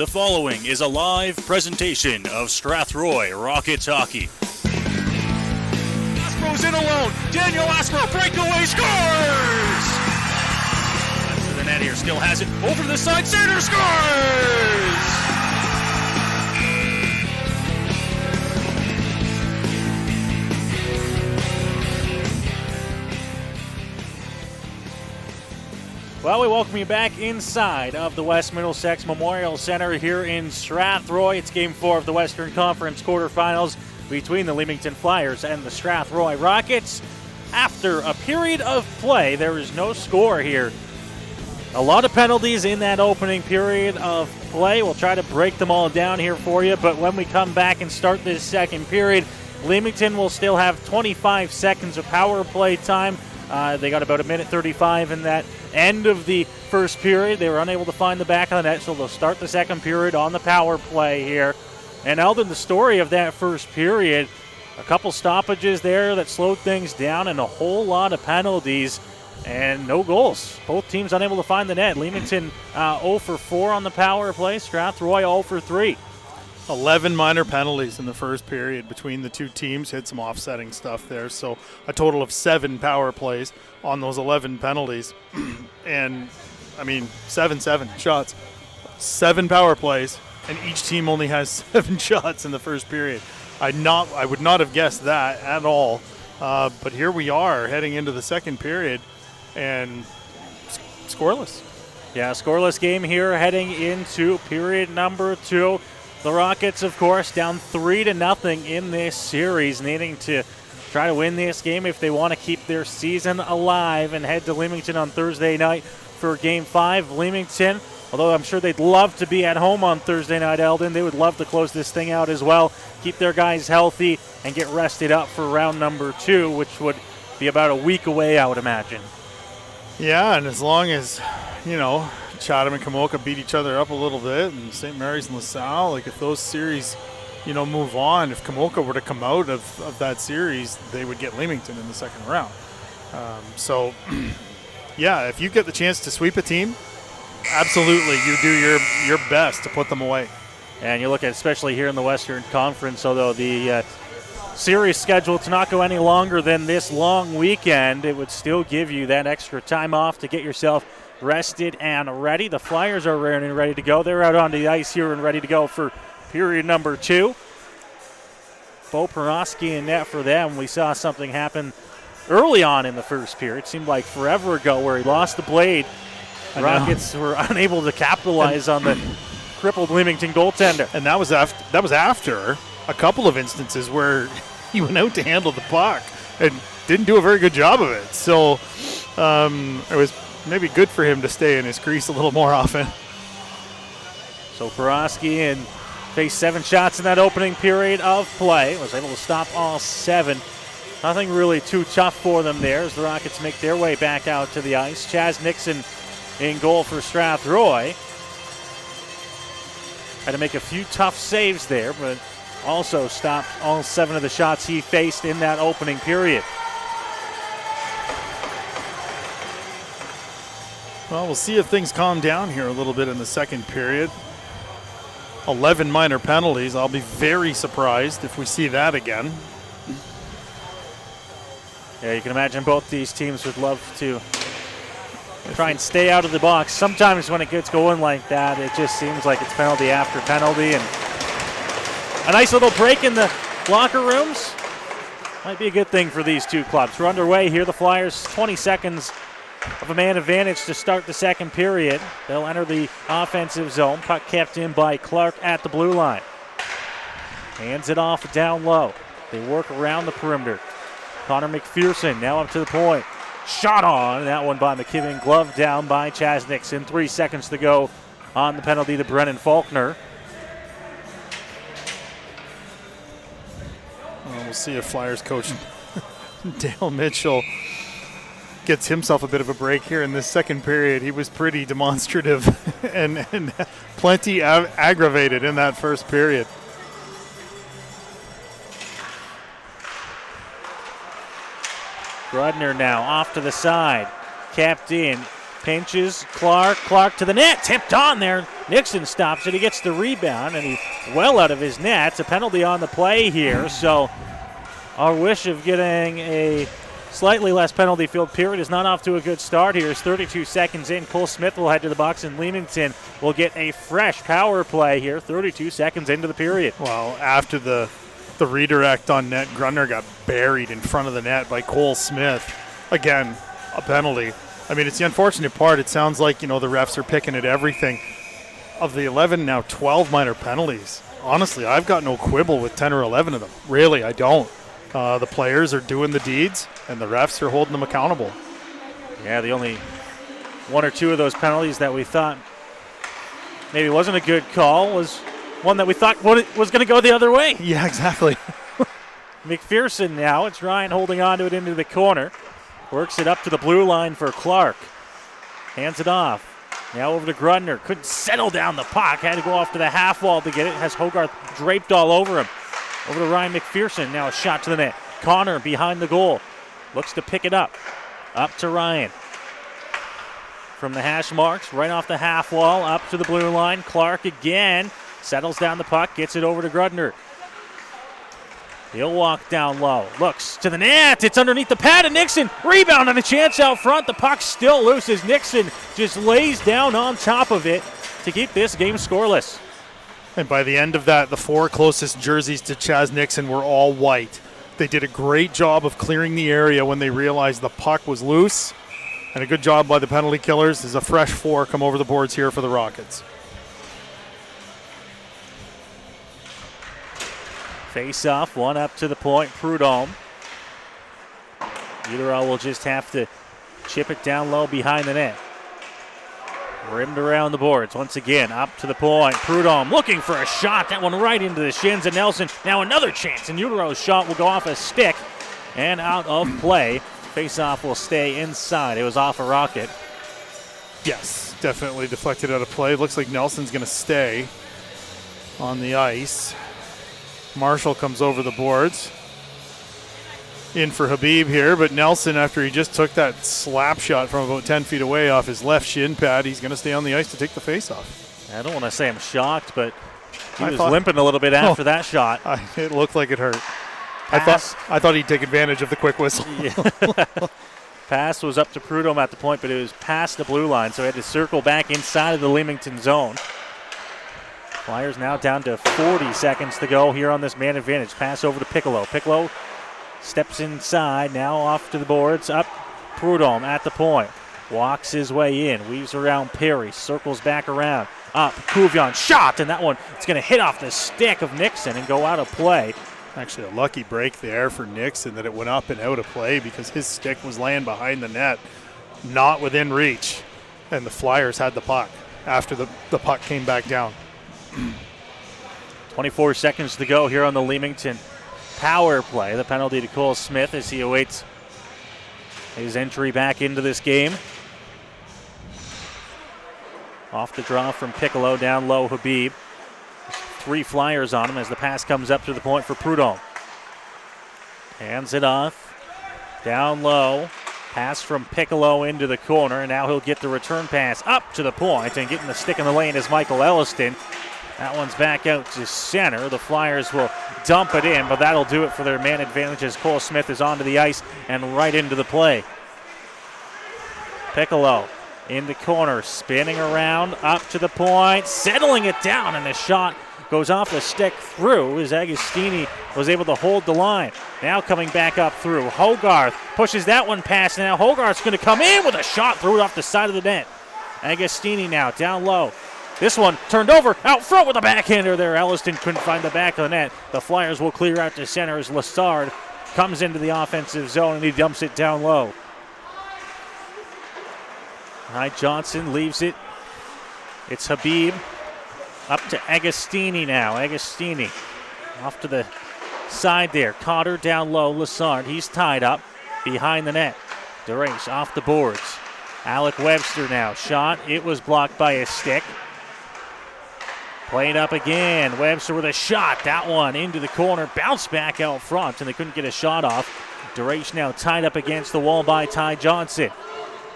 The following is a live presentation of Strathroy Rockets Hockey. Aspro's in alone. Daniel Aspro, breakaway, scores! To the net here, still has it. Over to the side, center, scores! Well, we welcome you back inside of the West Middlesex Memorial Center here in Strathroy. It's Game 4 of the Western Conference quarterfinals between the Leamington Flyers and the Strathroy Rockets. After a period of play, there is no score here. A lot of penalties in that opening period of play. We'll try to break them all down here for you, but when we come back and start this second period, Leamington will still have 25 seconds of power play time. They got about 1:35 in that end of the first period. They were unable to find the back of the net, so they'll start the second period on the power play here. And Eldon, the story of that first period, a couple stoppages there that slowed things down and a whole lot of penalties and no goals. Both teams unable to find the net. Leamington 0 for 4 on the power play. Strathroy 0 for 3. 11 minor penalties in the first period between the two teams. Had some offsetting stuff there, so a total of 7 power plays on those 11 penalties. And, I mean, 7 shots. 7 power plays, and each team only has 7 shots in the first period. I would not have guessed that at all. But here we are heading into the second period, and scoreless. Yeah, scoreless game here heading into period number 2. The Rockets, of course, down 3-0 in this series, needing to try to win this game if they want to keep their season alive and head to Leamington on Thursday night for Game 5. Leamington, although I'm sure they'd love to be at home on Thursday night, Eldon, they would love to close this thing out as well, keep their guys healthy, and get rested up for round number 2, which would be about a week away, I would imagine. Yeah, and as long as, Chatham and Kamoka beat each other up a little bit, and St. Mary's and LaSalle, if those series, move on, if Kamoka were to come out of that series, they would get Leamington in the second round. Yeah, if you get the chance to sweep a team, absolutely, you do your best to put them away. And you look at, especially here in the Western Conference, although the series scheduled to not go any longer than this long weekend, it would still give you that extra time off to get yourself rested and ready. The Flyers are ready to go. They're out onto the ice here and ready to go for period number 2. Bo Peroski in net for them. We saw something happen early on in the first period. It seemed like forever ago where he lost the blade. The Rockets were unable to capitalize on the crippled Leamington goaltender. And that was after a couple of instances where he went out to handle the puck and didn't do a very good job of it. So it was maybe good for him to stay in his crease a little more often. So Peroski faced 7 shots in that opening period of play. Was able to stop all 7. Nothing really too tough for them there as the Rockets make their way back out to the ice. Chaz Nixon in goal for Strathroy. Had to make a few tough saves there, but also stopped all 7 of the shots he faced in that opening period. Well, we'll see if things calm down here a little bit in the second period. 11 minor penalties. I'll be very surprised if we see that again. Yeah, you can imagine both these teams would love to try and stay out of the box. Sometimes when it gets going like that, it just seems like it's penalty after penalty. And a nice little break in the locker rooms might be a good thing for these two clubs. We're underway here. The Flyers, 20 seconds of a man advantage to start the second period. They'll enter the offensive zone. Puck kept in by Clark at the blue line. Hands it off down low. They work around the perimeter. Connor McPherson now up to the point. Shot on. That one by McKibben. Glove down by Chaz Nixon. 3 seconds to go on the penalty to Brennan Faulkner. Well, we'll see if Flyers coach Dale Mitchell gets himself a bit of a break here in this second period. He was pretty demonstrative and plenty aggravated in that first period. Grudner now off to the side. Capped in. Pinches. Clark to the net. Tipped on there. Nixon stops it. He gets the rebound, and he's well out of his net. It's a penalty on the play here, so our wish of getting a slightly less penalty filled period is not off to a good start here. It's 32 seconds in. Cole Smith will head to the box, and Leamington will get a fresh power play here 32 seconds into the period. Well, after the redirect on net, Grunner got buried in front of the net by Cole Smith. Again, a penalty. I mean, it's the unfortunate part. It sounds like, the refs are picking at everything. Of the 11, now 12 minor penalties. Honestly, I've got no quibble with 10 or 11 of them. Really, I don't. The players are doing the deeds, and the refs are holding them accountable. Yeah, the only one or two of those penalties that we thought maybe wasn't a good call was one that we thought was going to go the other way. Yeah, exactly. McPherson now. It's Ryan holding on to it into the corner. Works it up to the blue line for Clark. Hands it off. Now over to Grudner. Couldn't settle down the puck. Had to go off to the half wall to get it. Has Hogarth draped all over him. Over to Ryan McPherson. Now a shot to the net. Connor behind the goal. Looks to pick it up. Up to Ryan. From the hash marks, right off the half wall, up to the blue line. Clark again. Settles down the puck. Gets it over to Grudner. He'll walk down low. Looks to the net. It's underneath the pad of Nixon. Rebound and a chance out front. The puck's still loose as Nixon just lays down on top of it to keep this game scoreless. And by the end of that, the four closest jerseys to Chaz Nixon were all white. They did a great job of clearing the area when they realized the puck was loose. And a good job by the penalty killers. There's a fresh four come over the boards here for the Rockets. Face off, one up to the point, Prudhomme. Uterell will just have to chip it down low behind the net. Rimmed around the boards once again, up to the point. Prudhomme looking for a shot. That one right into the shins of Nelson. Now another chance, and Uterell's shot will go off a stick and out of play. Face-off will stay inside. It was off a Rocket. Yes, definitely deflected out of play. Looks like Nelson's going to stay on the ice. Marshall comes over the boards. In for Habib here, but Nelson, after he just took that slap shot from about 10 feet away off his left shin pad, he's going to stay on the ice to take the face-off. I don't want to say I'm shocked, but he was limping a little bit after that shot. It looked like it hurt. I thought he'd take advantage of the quick whistle. Yeah. Pass was up to Prudhomme at the point, but it was past the blue line, so he had to circle back inside of the Leamington zone. Flyers now down to 40 seconds to go here on this man advantage. Pass over to Piccolo. Piccolo steps inside, now off to the boards. Up Prudhomme at the point. Walks his way in, weaves around Perry, circles back around. Up, Kuvion, shot, and that one is going to hit off the stick of Nixon and go out of play. Actually, a lucky break there for Nixon that it went up and out of play because his stick was laying behind the net, not within reach. And the Flyers had the puck after the puck came back down. 24 seconds to go here on the Leamington power play. The penalty to Cole Smith as he awaits his entry back into this game. Off the draw from Piccolo, down low Habib. Three Flyers on him as the pass comes up to the point for Prudhomme. Hands it off. Down low. Pass from Piccolo into the corner, and now he'll get the return pass up to the point, and getting the stick in the lane is Michael Elliston. That one's back out to center. The Flyers will dump it in, but that'll do it for their man advantage as Cole Smith is onto the ice and right into the play. Piccolo in the corner, spinning around, up to the point, settling it down, and the shot goes off the stick through as Agostini was able to hold the line. Now coming back up through. Hogarth pushes that one past, and now Hogarth's going to come in with a shot, threw it off the side of the net. Agostini now down low. This one turned over, out front with a backhander there. Elliston couldn't find the back of the net. The Flyers will clear out to center as Lassard comes into the offensive zone and he dumps it down low. Ty Johnson leaves it. It's Habib up to Agostini now. Agostini off to the side there. Cotter down low. Lassard, he's tied up behind the net. DeRace off the boards. Alec Webster now. Shot. It was blocked by a stick. Played up again. Webster with a shot. That one into the corner. Bounced back out front, and they couldn't get a shot off. DeRace now tied up against the wall by Ty Johnson.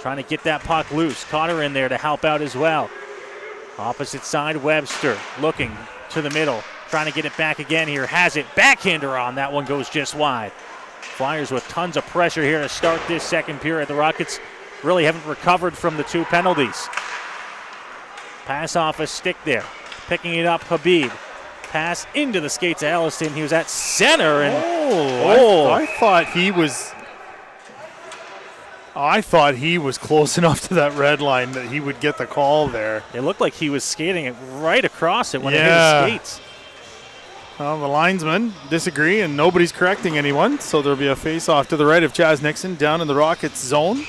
Trying to get that puck loose. Cotter in there to help out as well. Opposite side, Webster looking to the middle, trying to get it back again here. Has it, backhander on, that one goes just wide. Flyers with tons of pressure here to start this second period. The Rockets really haven't recovered from the 2 penalties. Pass off a stick there. Picking it up, Habib. Pass into the skates of Elliston. He was at center. And I thought he was... I thought he was close enough to that red line that he would get the call there. It looked like he was skating it right across it when it hit his skates. Well, the linesmen disagree, and nobody's correcting anyone, so there'll be a face-off to the right of Chaz Nixon down in the Rockets zone.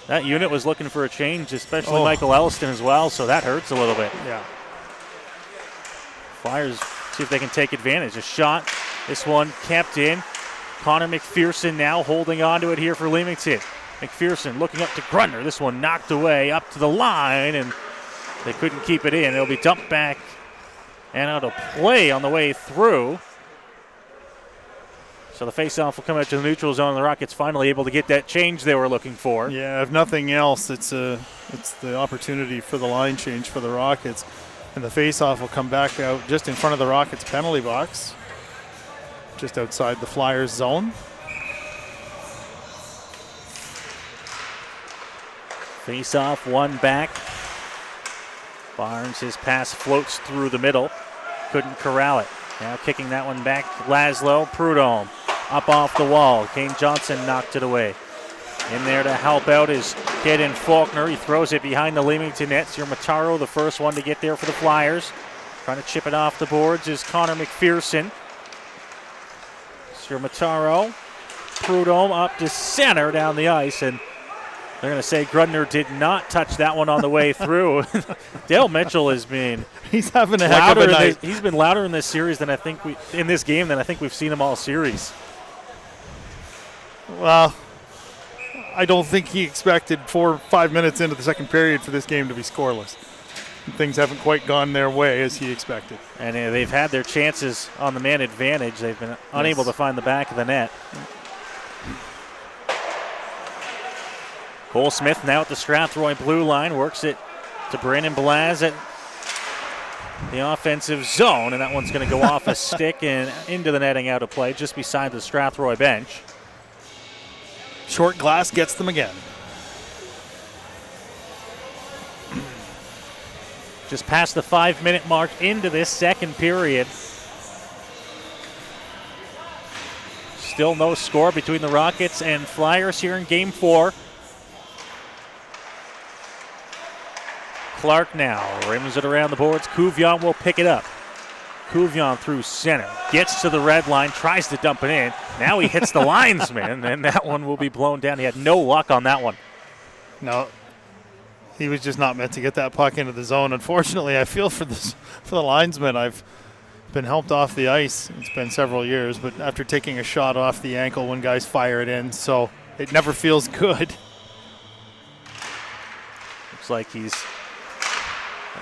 That unit was looking for a change, especially Michael Elliston as well, so that hurts a little bit. Yeah. Flyers see if they can take advantage. A shot, this one kept in. Connor McPherson now holding on to it here for Leamington. McPherson looking up to Grundner. This one knocked away up to the line, and they couldn't keep it in. It'll be dumped back and out of play on the way through. So the faceoff will come out to the neutral zone, and the Rockets finally able to get that change they were looking for. Yeah, if nothing else, it's the opportunity for the line change for the Rockets. And the faceoff will come back out just in front of the Rockets penalty box, just outside the Flyers zone. Face-off, one back. Barnes, his pass floats through the middle. Couldn't corral it. Now kicking that one back, Laszlo. Prudhomme up off the wall. Kane Johnson knocked it away. In there to help out is Kaden Faulkner. He throws it behind the Leamington net. Sir Mataro, the first one to get there for the Flyers. Trying to chip it off the boards is Connor McPherson. Sir Mataro. Prudhomme up to center down the ice, and they're going to say Grundner did not touch that one on the way through. Dale Mitchell has been he's having a heck of a night. He's been louder in this series than I think in this game than I think we've seen him all series. Well, I don't think he expected 4 or 5 minutes into the second period for this game to be scoreless. Things haven't quite gone their way as he expected. And they've had their chances on the man advantage. They've been unable to find the back of the net. Cole Smith now at the Strathroy blue line, works it to Brandon Blaz at the offensive zone, and that one's going to go off a stick and into the netting out of play just beside the Strathroy bench. Short glass gets them again. Just past the 5-minute mark into this second period. Still no score between the Rockets and Flyers here in Game 4. Clark now rims it around the boards. Kuvion will pick it up. Kuvion through center. Gets to the red line, tries to dump it in. Now he hits the linesman, and that one will be blown down. He had no luck on that one. No, he was just not meant to get that puck into the zone. Unfortunately, I feel for the linesman. I've been helped off the ice. It's been several years, but after taking a shot off the ankle when guys fire it in, so it never feels good. Looks like he's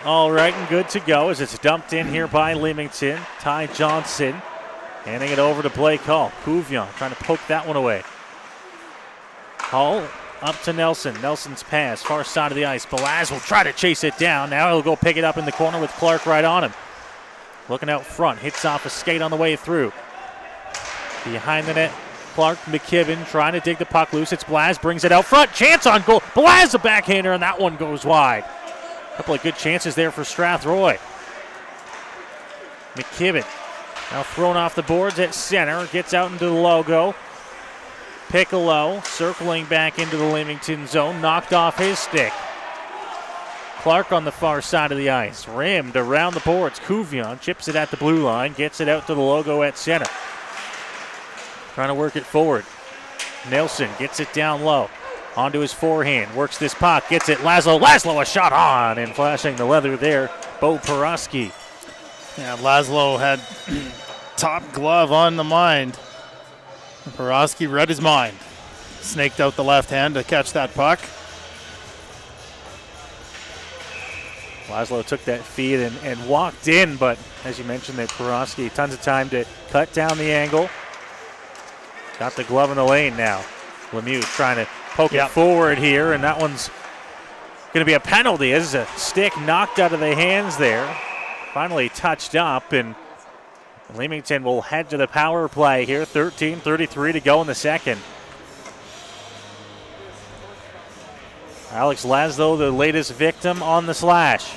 all right and good to go as it's dumped in here by Leamington. Ty Johnson handing it over to play call. Kuvion trying to poke that one away. Hull up to Nelson. Nelson's pass, far side of the ice. Balaz will try to chase it down. Now he'll go pick it up in the corner with Clark right on him. Looking out front, hits off a skate on the way through. Behind the net, Clark McKibben trying to dig the puck loose. It's Blaz, brings it out front. Chance on goal. Blaz a backhander, and that one goes wide. A couple of good chances there for Strathroy. McKibben now thrown off the boards at center. Gets out into the logo. Piccolo circling back into the Leamington zone. Knocked off his stick. Clark on the far side of the ice. Rimmed around the boards. Kuvion chips it at the blue line. Gets it out to the logo at center. Trying to work it forward. Nelson gets it down low. Onto his forehand. Works this puck. Gets it. Laszlo a shot on. And flashing the leather there. Bo Porosky. Yeah, Laszlo had top glove on the mind. Porosky read his mind. Snaked out the left hand to catch that puck. Laszlo took that feed and walked in, but as you mentioned, that Porosky, tons of time to cut down the angle. Got the glove in the lane now. Lemieux trying to poke it forward here, and that one's going to be a penalty as a stick knocked out of the hands there. Finally touched up, and Leamington will head to the power play here. 13:33 to go in the second. Alex Laszlo, the latest victim on the slash.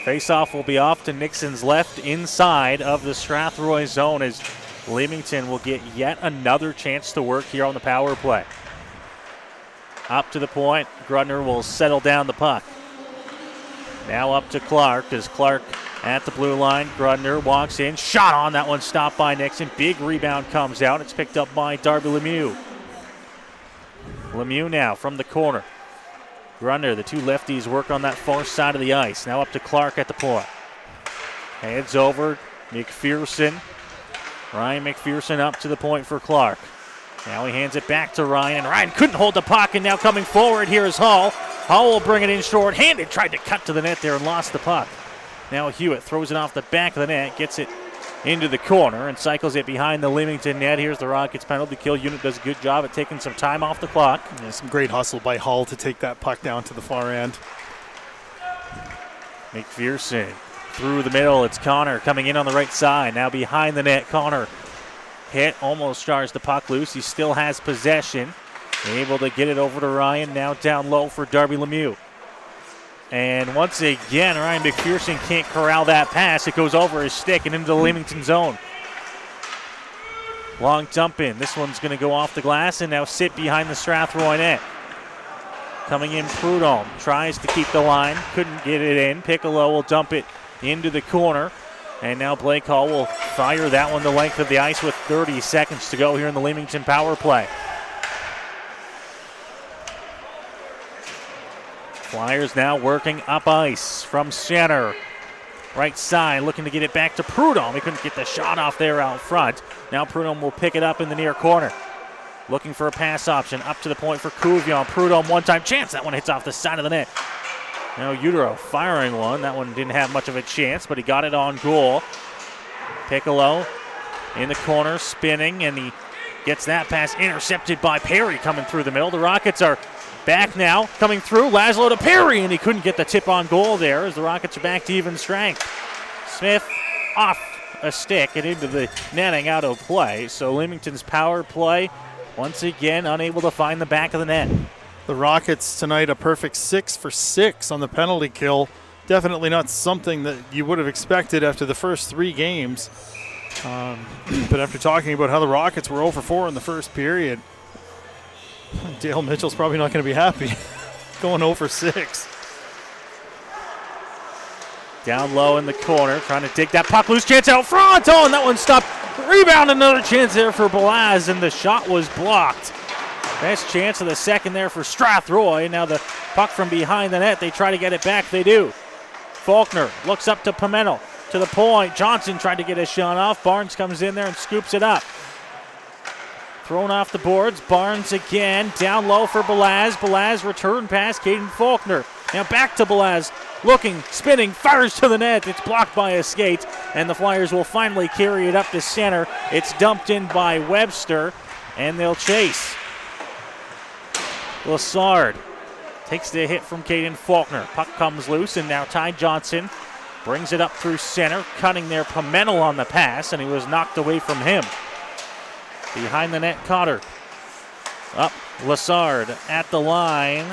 Faceoff will be off to Nixon's left inside of the Strathroy zone as Leamington will get yet another chance to work here on the power play. Up to the point, Grudner will settle down the puck. Now up to Clark as Clark at the blue line. Grudner walks in, shot on, that one stopped by Nixon. Big rebound comes out, it's picked up by Darby Lemieux. Lemieux now from the corner. Grudner, the two lefties work on that far side of the ice. Now up to Clark at the point. Heads over, McPherson. Ryan McPherson up to the point for Clark. Now he hands it back to Ryan, and Ryan couldn't hold the puck, and now coming forward here is Hall. Hall will bring it in short-handed, tried to cut to the net there and lost the puck. Now Hewitt throws it off the back of the net, gets it into the corner and cycles it behind the Leamington net. Here's the Rockets penalty kill unit, does a good job at taking some time off the clock. Yeah, some great hustle by Hull to take that puck down to the far end. McPherson through the middle. It's Connor coming in on the right side. Now behind the net, Connor hit, almost jars the puck loose. He still has possession. Able to get it over to Ryan. Now down low for Darby Lemieux. And once again, Ryan McPherson can't corral that pass. It goes over his stick and into the Leamington zone. Long dump in. This one's going to go off the glass and now sit behind the Strathroy net. Coming in, Prudhomme tries to keep the line. Couldn't get it in. Piccolo will dump it into the corner. And now Blake Hall will fire that one the length of the ice with 30 seconds to go here in the Leamington power play. Flyers now working up ice from center. Right side, looking to get it back to Prudhomme. He couldn't get the shot off there out front. Now Prudhomme will pick it up in the near corner. Looking for a pass option. Up to the point for Couvion. Prudhomme one-time chance. That one hits off the side of the net. Now Utero firing one. That one didn't have much of a chance, but he got it on goal. Piccolo in the corner, spinning, and he gets that pass intercepted by Perry coming through the middle. The Rockets are back now, coming through. Laszlo to Perry, and he couldn't get the tip on goal there as the Rockets are back to even strength. Smith off a stick and into the netting, out of play. So Leamington's power play, once again, unable to find the back of the net. The Rockets tonight a perfect 6 for 6 on the penalty kill. Definitely not something that you would have expected after the first 3 games. But after talking about how the Rockets were 0 for 4 in the first period, Dale Mitchell's probably not going to be happy going 0 for 6. Down low in the corner, trying to dig that puck loose. Chance out front. Oh, and that one stopped. Rebound, another chance there for Balaz, and the shot was blocked. Best chance of the second there for Strathroy. Now the puck from behind the net. They try to get it back. They do. Faulkner looks up to Pimentel. To the point. Johnson tried to get a shot off. Barnes comes in there and scoops it up. Thrown off the boards. Barnes again. Down low for Balaz. Balaz return pass. Caden Faulkner. Now back to Balaz. Looking, spinning, fires to the net. It's blocked by a skate, and the Flyers will finally carry it up to center. It's dumped in by Webster, and they'll chase. Lassard takes the hit from Caden Faulkner. Puck comes loose, and now Ty Johnson brings it up through center, cutting there Pimentel on the pass, and he was knocked away from him. Behind the net, Cotter. Up, Lassard at the line.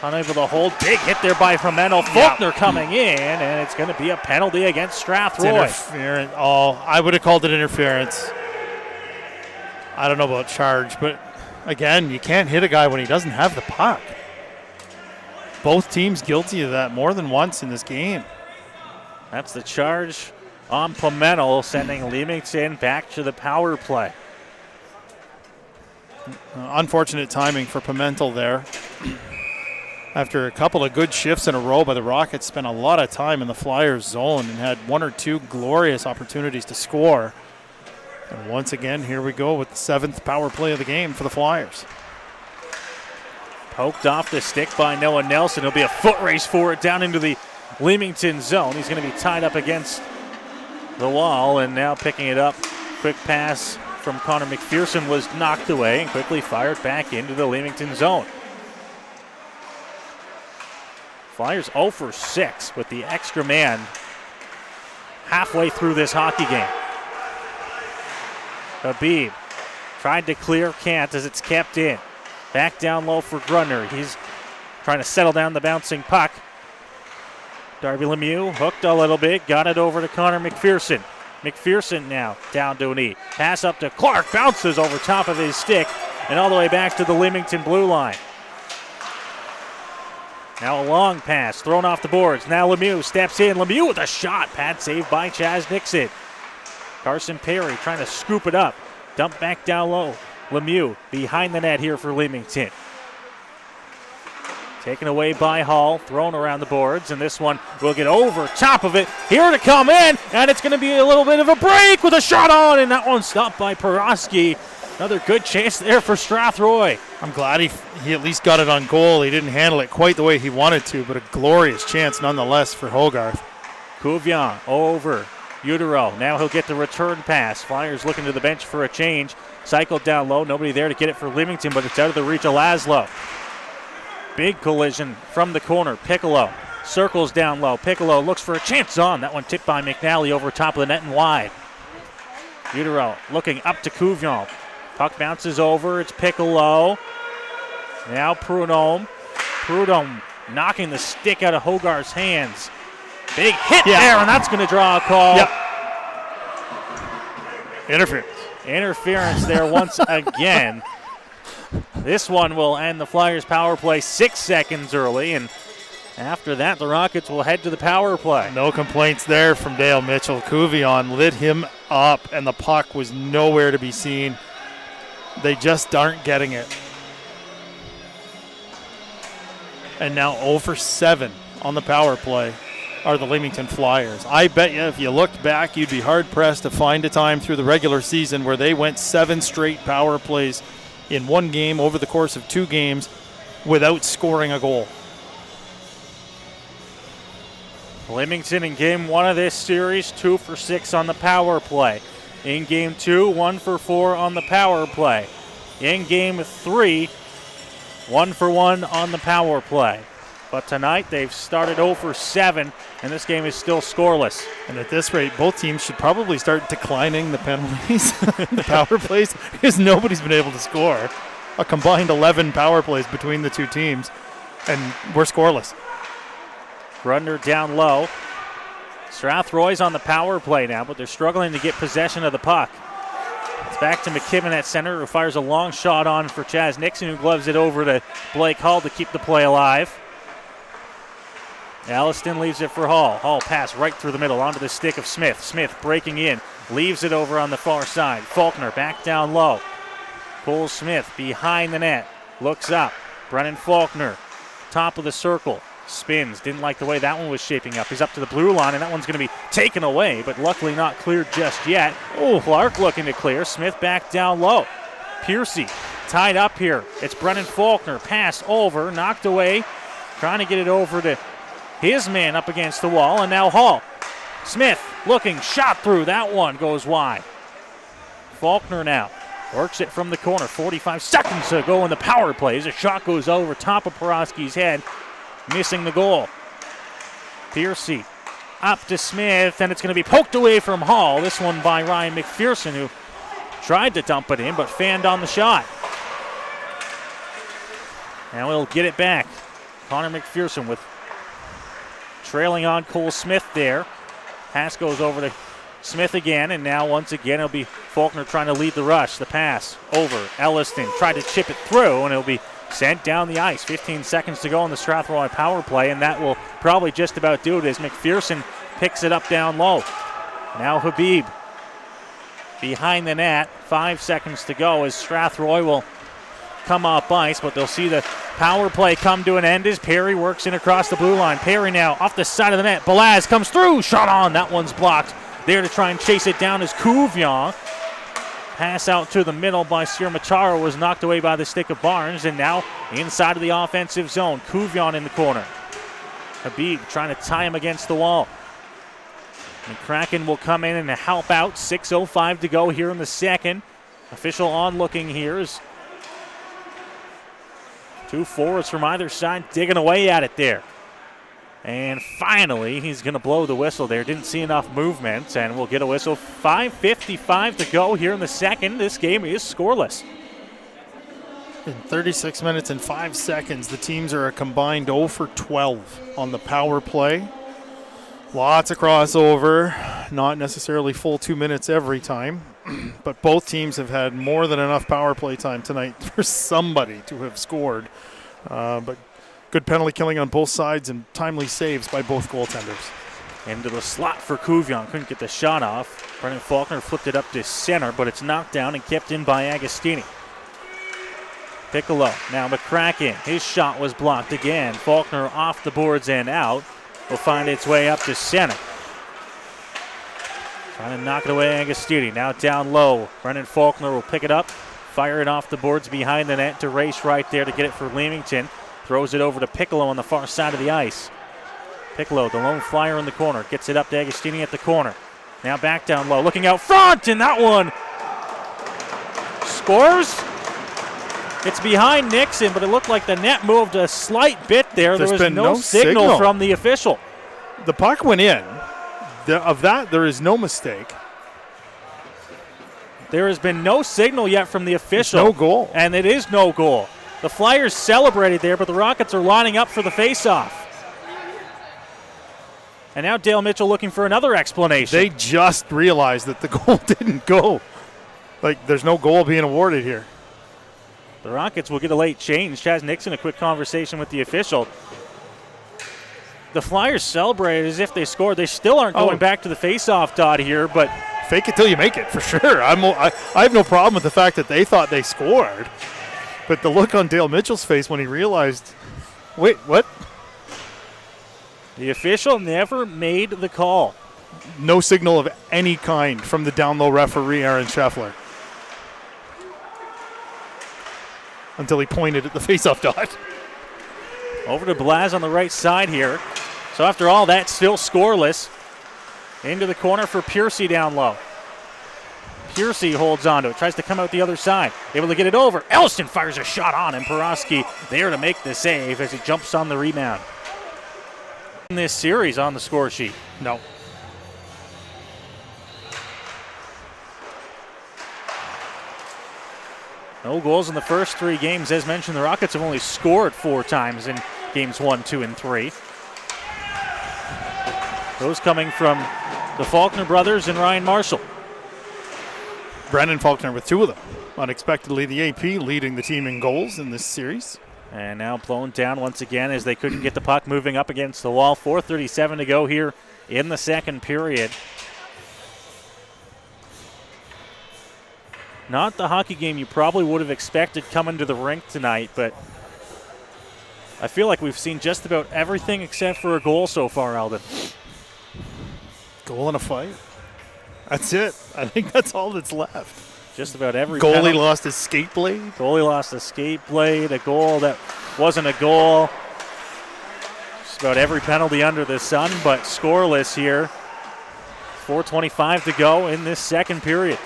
Unable to hold. Big hit there by Pimentel. Faulkner coming in, and it's going to be a penalty against Strathroy. Interference. Oh, I would have called it interference. I don't know about charge, but again, you can't hit a guy when he doesn't have the puck. Both teams guilty of that more than once in this game. That's the charge on Pimentel, sending Leamington back to the power play. Unfortunate timing for Pimentel there. After a couple of good shifts in a row by the Rockets, spent a lot of time in the Flyers zone and had 1 or 2 glorious opportunities to score. And once again, here we go with the 7th power play of the game for the Flyers. Poked off the stick by Noah Nelson. It'll be a foot race for it down into the Leamington zone. He's going to be tied up against the wall, and now picking it up. Quick pass from Connor McPherson was knocked away and quickly fired back into the Leamington zone. Flyers 0 for 6 with the extra man halfway through this hockey game. Habib tried to clear, can't as it's kept in. Back down low for Grunner. He's trying to settle down the bouncing puck. Darby Lemieux hooked a little bit, got it over to Connor McPherson. McPherson now down to a knee. Pass up to Clark, bounces over top of his stick and all the way back to the Leamington blue line. Now a long pass thrown off the boards. Now Lemieux steps in. Lemieux with a shot. Pad saved by Chaz Nixon. Carson Perry trying to scoop it up. Dump back down low. Lemieux behind the net here for Leamington. Taken away by Hall, thrown around the boards, and this one will get over top of it. Here to come in, and it's going to be a little bit of a break with a shot on, and that one stopped by Porosky. Another good chance there for Strathroy. I'm glad he at least got it on goal. He didn't handle it quite the way he wanted to, but a glorious chance nonetheless for Hogarth. Couvion over Utero. Now he'll get the return pass. Flyers looking to the bench for a change. Cycled down low. Nobody there to get it for Leamington, but it's out of the reach of Laszlo. Big collision from the corner. Piccolo circles down low. Piccolo looks for a chance on. That one tipped by McNally over top of the net and wide. Utero looking up to Couvion. Puck bounces over. It's Piccolo. Now Prudhomme. Prudhomme knocking the stick out of Hogarth's hands. Big hit there, and that's going to draw a call. Yep. Interference. Interference there once again. This one will end the Flyers' power play 6 seconds early, and after that, the Rockets will head to the power play. No complaints there from Dale Mitchell. Couvion lit him up, and the puck was nowhere to be seen. They just aren't getting it. And now 0 for 7 on the power play are the Leamington Flyers. I bet you if you looked back, you'd be hard-pressed to find a time through the regular season where they went 7 straight power plays in one game over the course of 2 games without scoring a goal. Leamington in game 1 of this series, 2 for 6 on the power play. In game 2, 1 for 4 on the power play. In game 3, 1 for 1 on the power play. But tonight they've started 0 for 7, and this game is still scoreless. And at this rate, both teams should probably start declining the penalties, the power plays, because nobody's been able to score. A combined 11 power plays between the two teams, and we're scoreless. Grundner down low. Strathroy's on the power play now, but they're struggling to get possession of the puck. It's back to McKibben at center, who fires a long shot on for Chaz Nixon, who gloves it over to Blake Hall to keep the play alive. Alliston leaves it for Hall. Hall pass right through the middle onto the stick of Smith. Smith breaking in, leaves it over on the far side. Faulkner back down low. Cole Smith behind the net, looks up. Brennan Faulkner, top of the circle. Spins, didn't like the way that one was shaping up. He's up to the blue line, and that one's going to be taken away, but luckily not cleared just yet. Oh, Clark looking to clear. Smith back down low. Piercy tied up here. It's Brennan Faulkner. Pass over, knocked away. Trying to get it over to his man up against the wall, and now Hall. Smith looking, shot through. That one goes wide. Faulkner now works it from the corner. 45 seconds to go in the power play. As a shot goes over top of Porosky's head. Missing the goal. Piercy up to Smith, and it's going to be poked away from Hall. This one by Ryan McPherson, who tried to dump it in, but fanned on the shot. Now he'll get it back. Connor McPherson with trailing on Cole Smith there. Pass goes over to Smith again, and now once again it'll be Faulkner trying to lead the rush. The pass over. Elliston tried to chip it through, and it'll be sent down the ice. 15 seconds to go in the Strathroy power play, and that will probably just about do it as McPherson picks it up down low. Now Habib behind the net. 5 seconds to go as Strathroy will come off ice, but they'll see the power play come to an end as Perry works in across the blue line. Perry now off the side of the net. Balaz comes through. Shot on. That one's blocked. There to try and chase it down is Couvion. Pass out to the middle by Sir Macharo was knocked away by the stick of Barnes, and now inside of the offensive zone. Couvion in the corner. Habib trying to tie him against the wall. And Kraken will come in and help out. 6:05 to go here in the second. Official on looking here as two forwards from either side digging away at it there. And finally, he's going to blow the whistle there. Didn't see enough movement, and we'll get a whistle. 5:55 to go here in the second. This game is scoreless. In 36 minutes and 5 seconds, the teams are a combined 0 for 12 on the power play. Lots of crossover, not necessarily full 2 minutes every time, but both teams have had more than enough power play time tonight for somebody to have scored. But good penalty killing on both sides and timely saves by both goaltenders. Into the slot for Kuvion. Couldn't get the shot off. Brendan Faulkner flipped it up to center, but it's knocked down and kept in by Agostini. Piccolo, now McCracken. His shot was blocked again. Faulkner off the boards and out. Will find its way up to center. Trying to knock it away, Agostini. Now down low. Brendan Faulkner will pick it up, fire it off the boards behind the net to race right there to get it for Leamington. Throws it over to Piccolo on the far side of the ice. Piccolo, the lone flyer in the corner, gets it up to Agostini at the corner. Now back down low, looking out front, and that one scores. It's behind Nixon, but it looked like the net moved a slight bit there. There was no signal from the official. The puck went in. Of that, there is no mistake. There has been no signal yet from the official. It's no goal. And it is no goal. The Flyers celebrated there, but the Rockets are lining up for the faceoff. And now Dale Mitchell looking for another explanation. They just realized that the goal didn't go. Like, there's no goal being awarded here. The Rockets will get a late change. Chaz Nixon, a quick conversation with the official. The Flyers celebrated as if they scored. They still aren't going back to the faceoff dot here, but fake it till you make it, for sure. I have no problem with the fact that they thought they scored. But the look on Dale Mitchell's face when he realized, wait, what? The official never made the call. No signal of any kind from the down low referee, Aaron Scheffler. Until he pointed at the faceoff dot. Over to Blaz on the right side here. So after all that, still scoreless. Into the corner for Piercy down low. Piercy holds on to it, tries to come out the other side. Able to get it over. Elston fires a shot on him. Porosky there to make the save as he jumps on the rebound. In this series on the score sheet. No. No goals in the first 3 games. As mentioned, the Rockets have only scored 4 times in games 1, 2, and 3. Those coming from the Faulkner brothers and Ryan Marshall. Brendan Faulkner with 2 of them. Unexpectedly, the AP leading the team in goals in this series. And now blown down once again as they couldn't get the puck moving up against the wall. 4:37 to go here in the second period. Not the hockey game you probably would have expected coming to the rink tonight, but I feel like we've seen just about everything except for a goal so far, Alden. Goal and a fight. That's it. I think that's all that's left. Just about every goalie penalty. lost his skate blade. Goalie lost a skate blade, a goal that wasn't a goal. Just about every penalty under the sun, but scoreless here. 4:25 to go in this second period.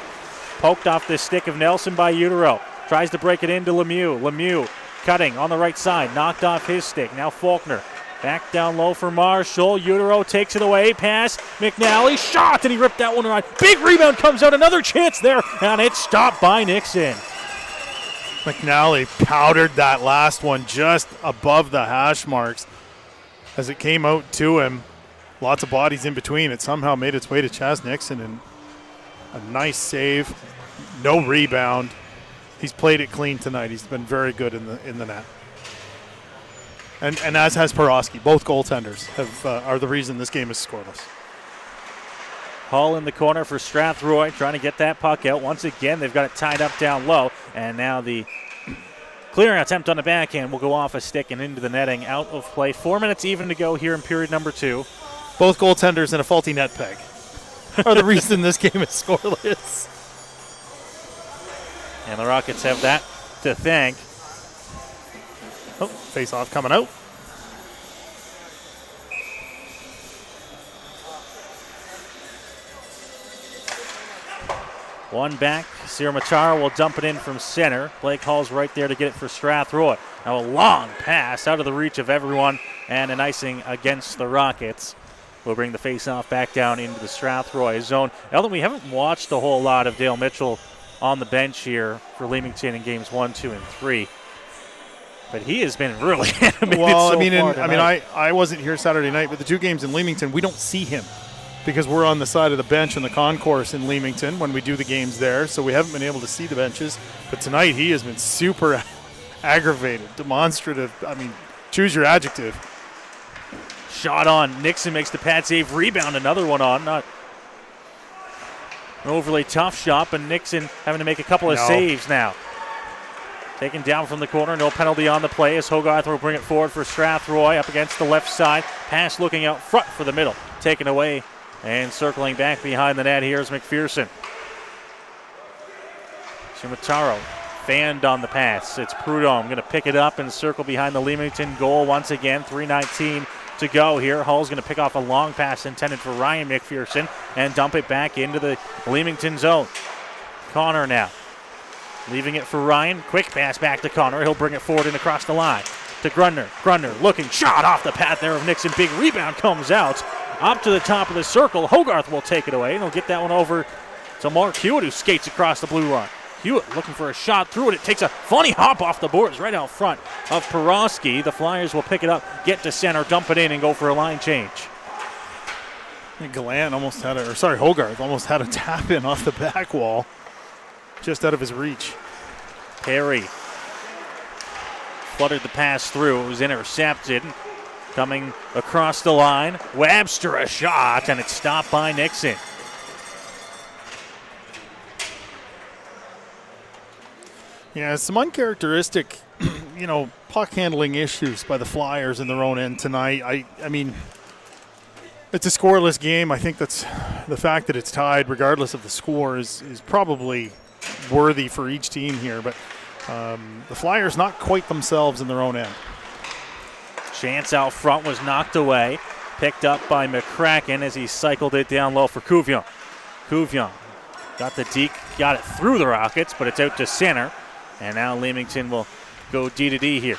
Poked off the stick of Nelson by Utero. Tries to break it into Lemieux. Lemieux cutting on the right side. Knocked off his stick. Now Faulkner. Back down low for Marshall. Utero takes it away. Pass. McNally. Shot. And he ripped that one around. Big rebound comes out. Another chance there. And it's stopped by Nixon. McNally powdered that last one just above the hash marks. As it came out to him, lots of bodies in between. It somehow made its way to Chaz Nixon. And a nice save. No rebound. He's played it clean tonight. He's been very good in the net. And as has Porosky. Both goaltenders are the reason this game is scoreless. Hall in the corner for Strathroy, trying to get that puck out. Once again, they've got it tied up down low. And now the clearing attempt on the backhand will go off a stick and into the netting. Out of play. 4 minutes even to go here in period number 2. Both goaltenders and a faulty net peg are the reason this game is scoreless. And the Rockets have that to thank. Oh, face-off coming out. One back. Sirmataro will dump it in from center. Blake Hall's right there to get it for Strathroy. Now a long pass out of the reach of everyone and an icing against the Rockets. We'll bring the face-off back down into the Strathroy zone. Eldon, we haven't watched a whole lot of Dale Mitchell on the bench here for Leamington in games 1, 2, and 3. But he has been really animated Well, so far tonight. I wasn't here Saturday night, but the 2 games in Leamington, we don't see him because we're on the side of the bench in the concourse in Leamington when we do the games there, so we haven't been able to see the benches. But tonight he has been super aggravated, demonstrative. I mean, choose your adjective. Shot on. Nixon makes the pad save. Rebound, another one on. Not an overly tough shot, but Nixon having to make a couple of saves now. Taken down from the corner. No penalty on the play as Hogarth will bring it forward for Strathroy up against the left side. Pass looking out front for the middle. Taken away and circling back behind the net. Here's McPherson. Shimataro fanned on the pass. It's Prudhomme going to pick it up and circle behind the Leamington goal once again. 3:19 to go here. Hull's going to pick off a long pass intended for Ryan McPherson and dump it back into the Leamington zone. Connor now. Leaving it for Ryan. Quick pass back to Connor. He'll bring it forward and across the line to Grundner. Grundner looking. Shot off the path there of Nixon. Big rebound comes out. Up to the top of the circle. Hogarth will take it away, and he'll get that one over to Mark Hewitt, who skates across the blue line. Hewitt looking for a shot through it. It takes a funny hop off the boards right out front of Peroski. The Flyers will pick it up, get to center, dump it in, and go for a line change. I think Hogarth almost had a tap in off the back wall. Just out of his reach. Perry fluttered the pass through. It was intercepted. Coming across the line. Webster a shot, and it's stopped by Nixon. Yeah, some uncharacteristic, puck handling issues by the Flyers in their own end tonight. I mean, it's a scoreless game. I think that's the fact that it's tied, regardless of the score, is probably worthy for each team here, but the Flyers not quite themselves in their own end. Chance out front was knocked away, picked up by McCracken as he cycled it down low for Couvion. Couvion got the deke, got it through the Rockets, but it's out to center, and now Leamington will go D-to-D here.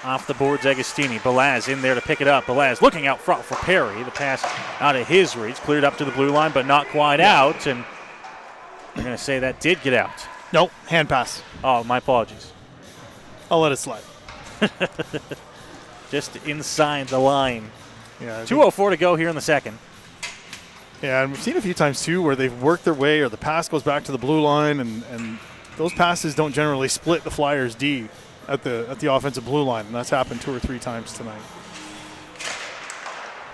Off the boards, Agostini. Balaz in there to pick it up. Balaz looking out front for Perry. The pass out of his reach, cleared up to the blue line, but not quite out, and they're going to say that did get out. Nope, hand pass. Oh, my apologies. I'll let it slide. Just inside the line. Yeah, 2:04 to go here in the second. Yeah, and we've seen a few times too where they've worked their way or the pass goes back to the blue line, and those passes don't generally split the Flyers D at the offensive blue line, and that's happened 2 or 3 times tonight.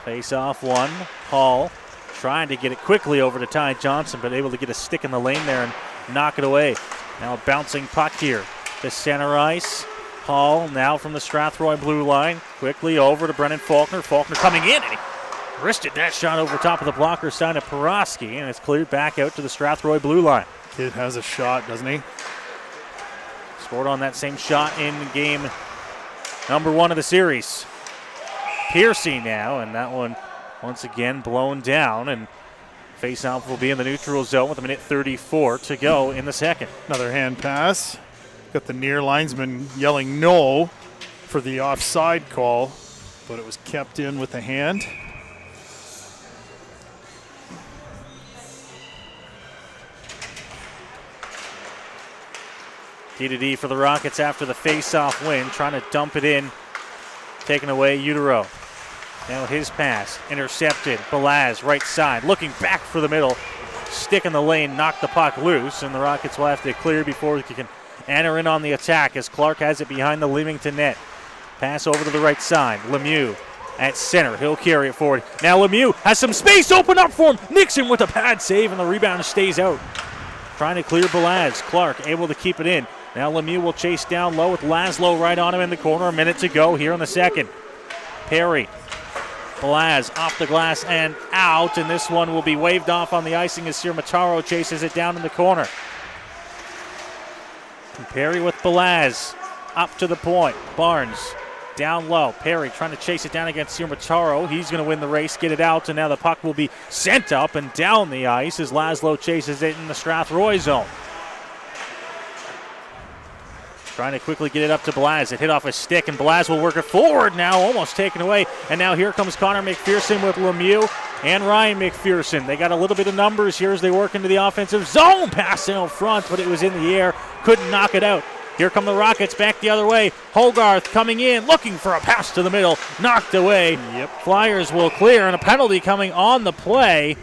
Face off one. Hall trying to get it quickly over to Ty Johnson, but able to get a stick in the lane there and knock it away. Now a bouncing puck here to center ice. Hall now from the Strathroy blue line. Quickly over to Brennan Faulkner. Faulkner coming in, and he wristed that shot over top of the blocker side of Peroski, and it's cleared back out to the Strathroy blue line. Kid has a shot, doesn't he? Scored on that same shot in game number 1 of the series. Piercy now, and that one once again blown down, and face-off will be in the neutral zone with 1:34 to go in the second. Another hand pass. Got the near linesman yelling no for the offside call, but it was kept in with the hand. D-to-D for the Rockets after the face-off win, trying to dump it in, taken away Utero. Now his pass, intercepted. Balaz, right side, looking back for the middle. Stick in the lane, knocked the puck loose, and the Rockets will have to clear before he can enter in on the attack as Clark has it behind the Leamington net. Pass over to the right side. Lemieux at center. He'll carry it forward. Now Lemieux has some space open up for him. Nixon with a pad save, and the rebound stays out. Trying to clear Balaz. Clark able to keep it in. Now Lemieux will chase down low with Laszlo right on him in the corner. A minute to go here in the second. Perry. Balaz off the glass and out, and this one will be waved off on the icing as Sirmataro chases it down in the corner. And Perry with Balaz up to the point. Barnes down low. Perry trying to chase it down against Siermataro. He's going to win the race, get it out, and now the puck will be sent up and down the ice as Laszlo chases it in the Strathroy zone. Trying to quickly get it up to Blaz. It hit off a stick, and Blaz will work it forward now, almost taken away. And now here comes Connor McPherson with Lemieux and Ryan McPherson. They got a little bit of numbers here as they work into the offensive zone. Pass out front, but it was in the air. Couldn't knock it out. Here come the Rockets back the other way. Hogarth coming in, looking for a pass to the middle. Knocked away. Flyers will clear, and a penalty coming on the play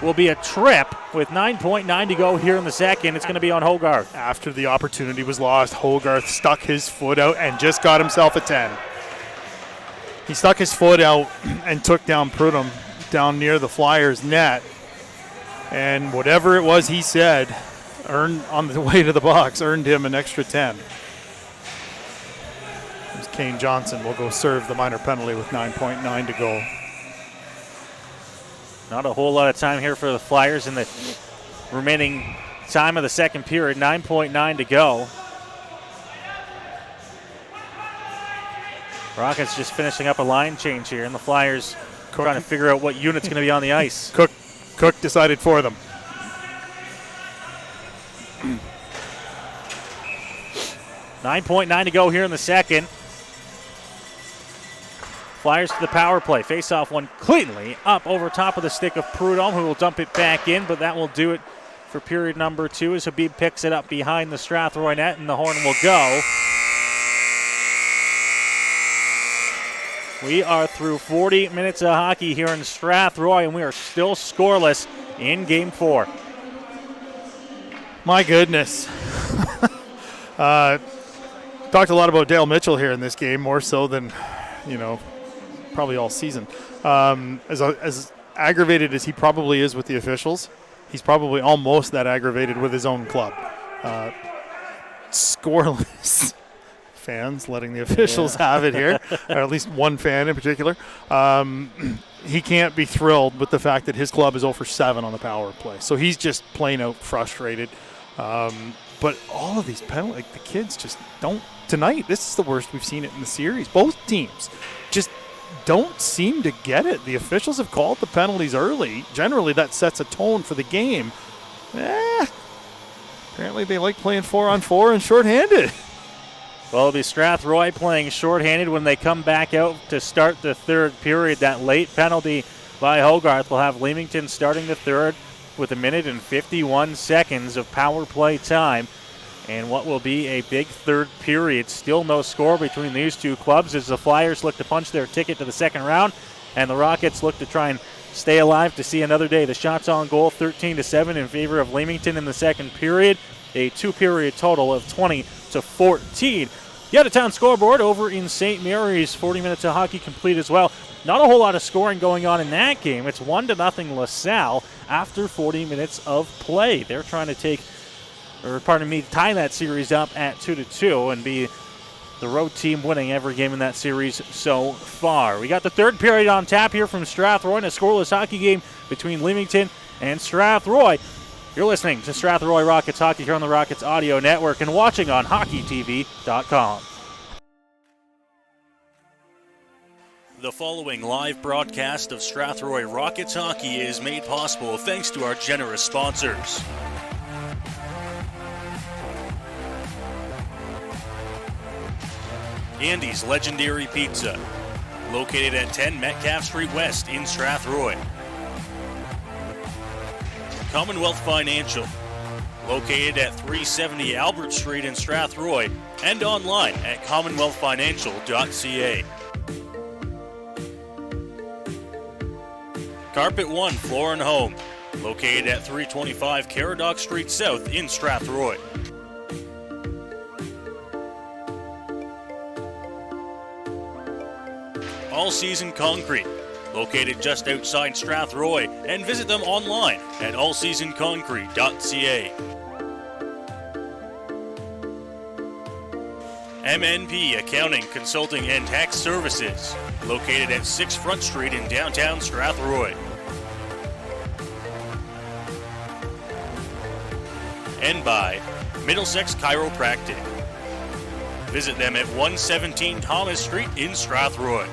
will be a trip with 9.9 to go here in the second. It's going to be on Hogarth. After the opportunity was lost, Hogarth stuck his foot out and just got himself a 10. He stuck his foot out and took down Prudhomme down near the Flyers' net. And whatever it was he said, earned on the way to the box, earned him an extra 10. Kane Johnson will go serve the minor penalty with 9.9 to go. Not a whole lot of time here for the Flyers in the remaining time of the second period. 9.9 to go. Rockets just finishing up a line change here, and the Flyers trying to figure out what unit's going to be on the ice. Cook decided for them. $9.9 to go here in the second. Flyers to the power play. Face-off one cleanly up over top of the stick of Prudhomme, who will dump it back in, but that will do it for period number 2 as Habib picks it up behind the Strathroy net, and the horn will go. We are through 40 minutes of hockey here in Strathroy, and we are still scoreless in Game 4. My goodness. Talked a lot about Dale Mitchell here in this game, more so than, probably all season. As aggravated as he probably is with the officials, he's probably almost that aggravated with his own club. Scoreless. Fans letting the officials have it here, or at least one fan in particular. He can't be thrilled with the fact that his club is 0 for 7 on the power play. So he's just plain out frustrated. But all of these penalties, the kids just don't. Tonight, this is the worst we've seen it in the series. Both teams just don't seem to get it. The officials have called the penalties early. Generally, that sets a tone for the game. Apparently, they like playing 4-on-4 and shorthanded. Well, it'll be Strathroy playing shorthanded when they come back out to start the third period. That late penalty by Hogarth will have Leamington starting the third with 1 minute and 51 seconds of power play time. And what will be a big third period. Still no score between these two clubs as the Flyers look to punch their ticket to the second round, and the Rockets look to try and stay alive to see another day. The shots on goal 13-7 in favor of Leamington in the second period. A 2-period total of 20-14. The out-of-town scoreboard over in St. Mary's. 40 minutes of hockey complete as well. Not a whole lot of scoring going on in that game. It's 1-0 LaSalle after 40 minutes of play. They're trying to tie that series up at 2-2 and be the road team winning every game in that series so far. We got the third period on tap here from Strathroy in a scoreless hockey game between Leamington and Strathroy. You're listening to Strathroy Rockets Hockey here on the Rockets Audio Network and watching on HockeyTV.com. The following live broadcast of Strathroy Rockets Hockey is made possible thanks to our generous sponsors. Andy's Legendary Pizza, located at 10 Metcalf Street West in Strathroy. Commonwealth Financial, located at 370 Albert Street in Strathroy and online at commonwealthfinancial.ca. Carpet One Floor and Home, located at 325 Caradoc Street South in Strathroy. All Season Concrete, located just outside Strathroy, and visit them online at allseasonconcrete.ca. MNP Accounting, Consulting, and Tax Services, located at 6 Front Street in downtown Strathroy. And by Middlesex Chiropractic. Visit them at 117 Thomas Street in Strathroy.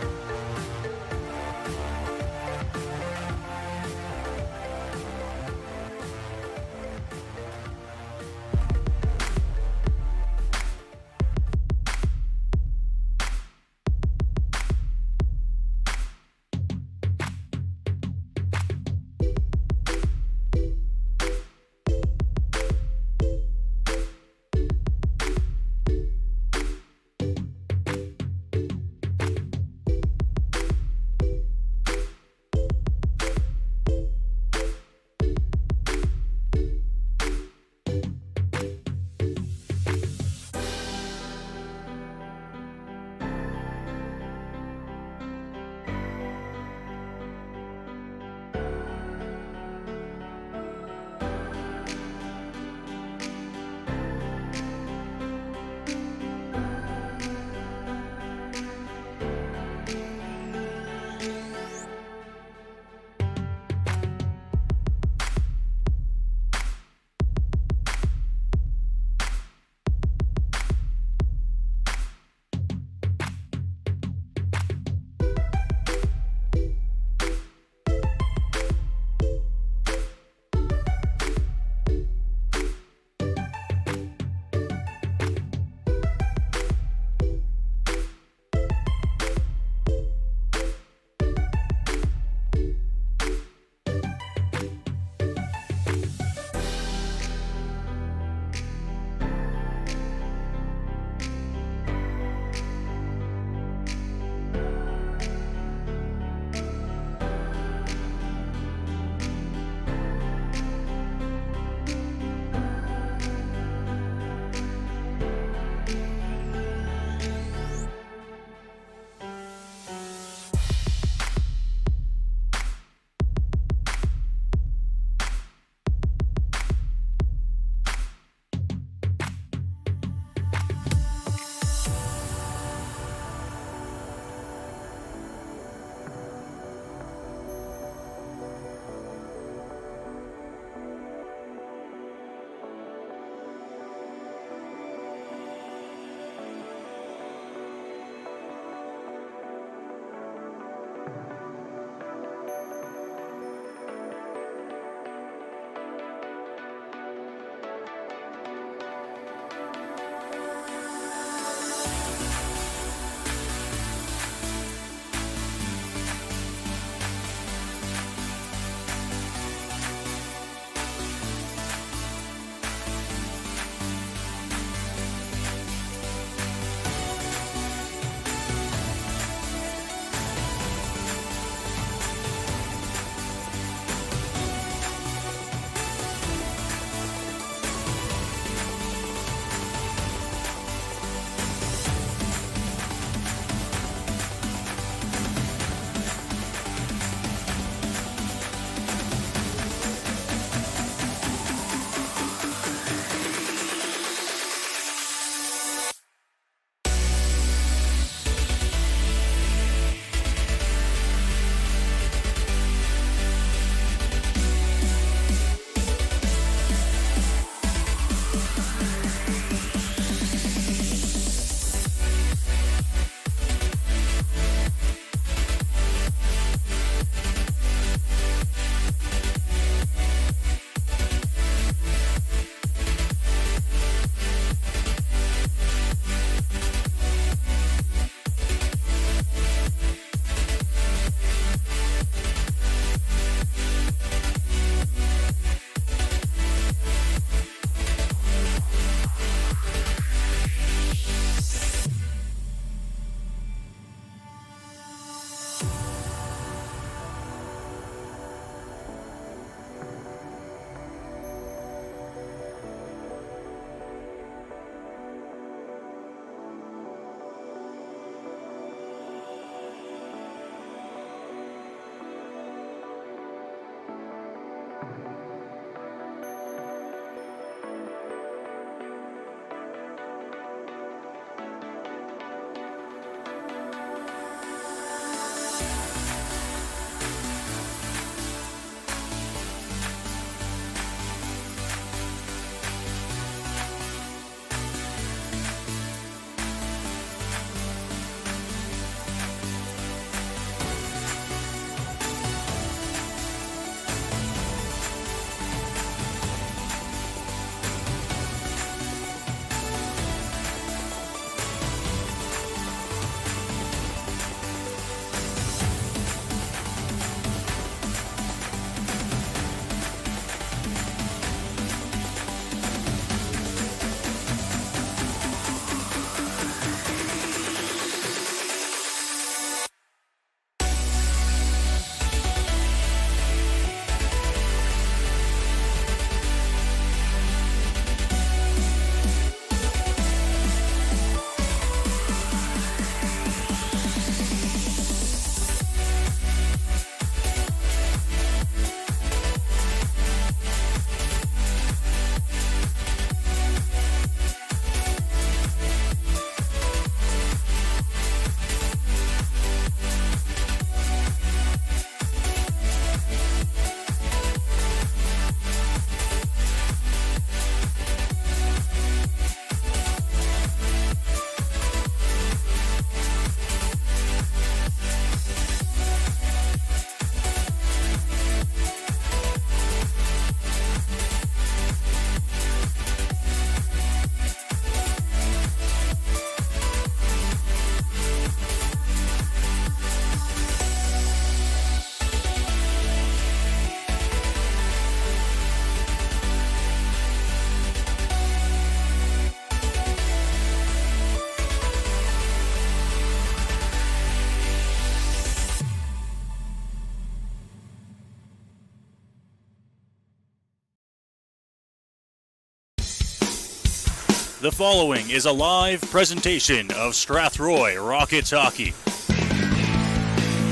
The following is a live presentation of Strathroy Rockets hockey.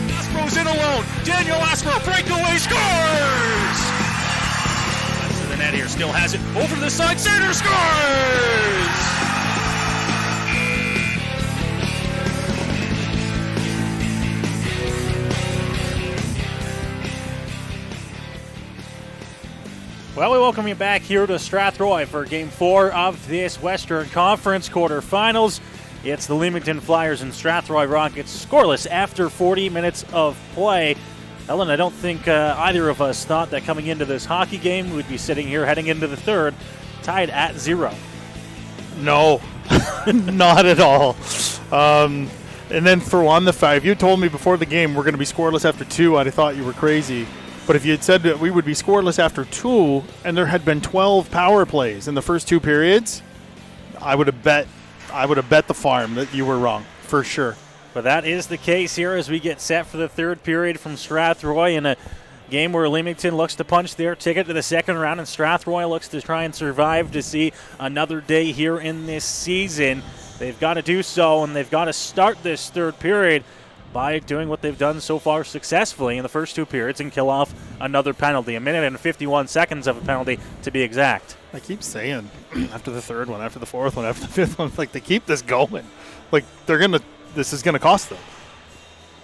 Aspro's in alone. Daniel Aspro, breakaway, scores! To the net here, still has it. Over to the side, center, scores! Well, we welcome you back here to Strathroy for Game 4 of this Western Conference quarterfinals. It's the Leamington Flyers and Strathroy Rockets scoreless after 40 minutes of play. Ellen, I don't think either of us thought that coming into this hockey game we'd be sitting here heading into the third tied at 0. No, not at all. And then throw on the fact, if you told me before the game we're going to be scoreless after 2, I'd have thought you were crazy. But if you had said that we would be scoreless after 2 and there had been 12 power plays in the first 2 periods, I would have bet the farm that you were wrong, for sure. But that is the case here as we get set for the third period from Strathroy in a game where Leamington looks to punch their ticket to the second round and Strathroy looks to try and survive to see another day here in this season. They've got to do so, and they've got to start this third period by doing what they've done so far successfully in the first 2 periods and kill off another penalty. 1 minute and 51 seconds of a penalty to be exact. I keep saying after the third one, after the fourth one, after the fifth one, like they keep this going. Like this is gonna cost them.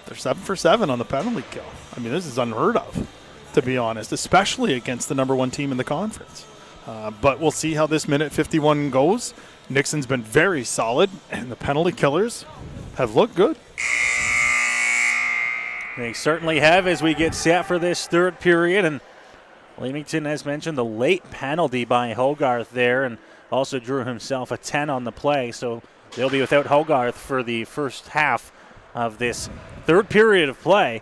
They're 7 for 7 on the penalty kill. I mean, this is unheard of, to be honest, especially against the number 1 team in the conference. But we'll see how this minute 51 goes. Nixon's been very solid, and the penalty killers have looked good. They certainly have as we get set for this third period. And Leamington, as mentioned, the late penalty by Hogarth there, and also drew himself a 10 on the play. So they'll be without Hogarth for the first half of this third period of play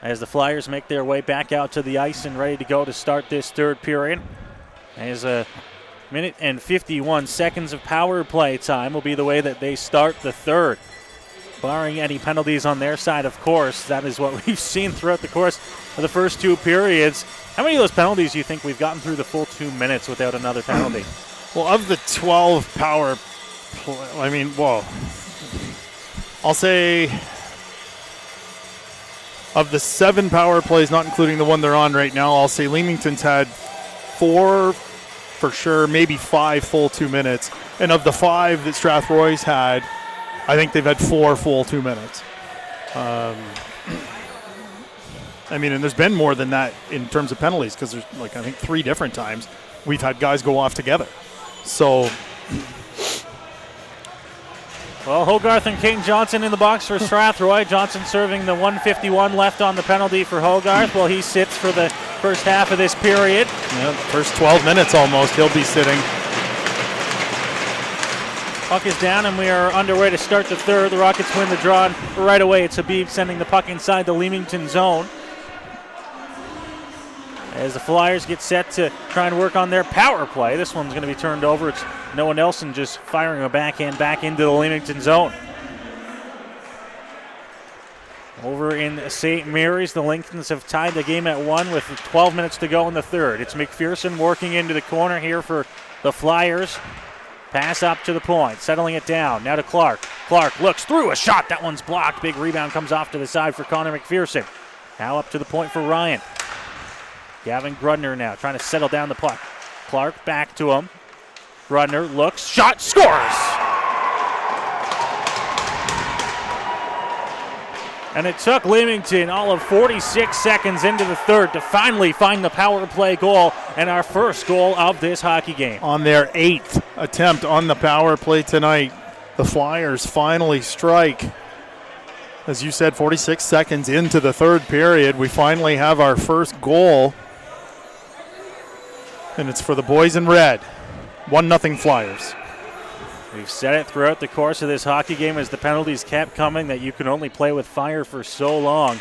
as the Flyers make their way back out to the ice and ready to go to start this third period. As a minute and 51 seconds of power play time will be the way that they start the third. Barring any penalties on their side, of course. That is what we've seen throughout the course of the first 2 periods. How many of those penalties do you think we've gotten through the full 2 minutes without another penalty? Well, of the 12 power I'll say of the 7 power plays, not including the one they're on right now, I'll say Leamington's had 4 for sure, maybe 5 full 2 minutes. And of the 5 that Strathroy's had, I think they've had 4 full 2 minutes. And there's been more than that in terms of penalties because there's, I think 3 different times we've had guys go off together. So, well, Hogarth and Kane Johnson in the box for Strathroy. Johnson serving the 151 left on the penalty for Hogarth while he sits for the first half of this period. Yeah, first 12 minutes almost, he'll be sitting. Puck is down, and we are underway to start the third. The Rockets win the draw, and right away it's Habib sending the puck inside the Leamington zone. As the Flyers get set to try and work on their power play. This one's going to be turned over. It's Noah Nelson just firing a backhand back into the Leamington zone. Over in St. Mary's, the Lincolns have tied the game at 1 with 12 minutes to go in the third. It's McPherson working into the corner here for the Flyers. Pass up to the point, settling it down. Now to Clark. Clark looks through a shot. That one's blocked. Big rebound comes off to the side for Connor McPherson. Now up to the point for Ryan. Gavin Grudner now trying to settle down the puck. Clark back to him. Grudner looks, shot, scores! And it took Leamington all of 46 seconds into the third to finally find the power play goal and our first goal of this hockey game. On their 8th attempt on the power play tonight, the Flyers finally strike. As you said, 46 seconds into the third period, we finally have our first goal. And it's for the boys in red. 1-0 Flyers. We've said it throughout the course of this hockey game as the penalties kept coming that you can only play with fire for so long.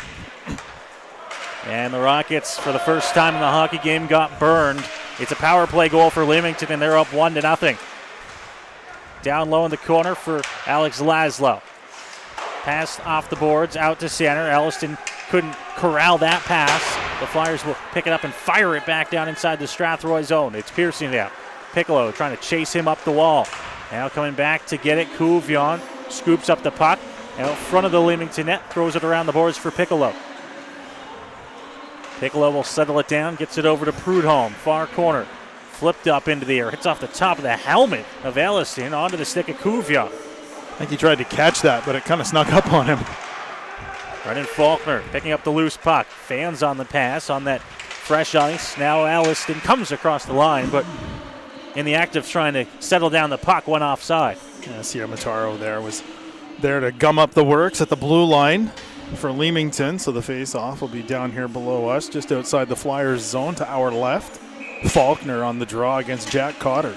And the Rockets, for the first time in the hockey game, got burned. It's a power play goal for Leamington, and they're up 1-0. Down low in the corner for Alex Laszlo. Pass off the boards, out to center. Elliston couldn't corral that pass. The Flyers will pick it up and fire it back down inside the Strathroy zone. It's Pearson now. Piccolo trying to chase him up the wall. Now coming back to get it, Kuvion scoops up the puck. Out front of the Leamington net, throws it around the boards for Piccolo. Piccolo will settle it down, gets it over to Prudhomme, far corner. Flipped up into the air, hits off the top of the helmet of Ellison onto the stick of Kuvion. I think he tried to catch that, but it kind of snuck up on him. Brendan Faulkner picking up the loose puck. Fans on the pass on that fresh ice. Now Alliston comes across the line, but in the act of trying to settle down the puck, went offside. Yeah, Sierra Mataro there was there to gum up the works at the blue line for Leamington, so the face-off will be down here below us, just outside the Flyers zone to our left. Faulkner on the draw against Jack Cotter,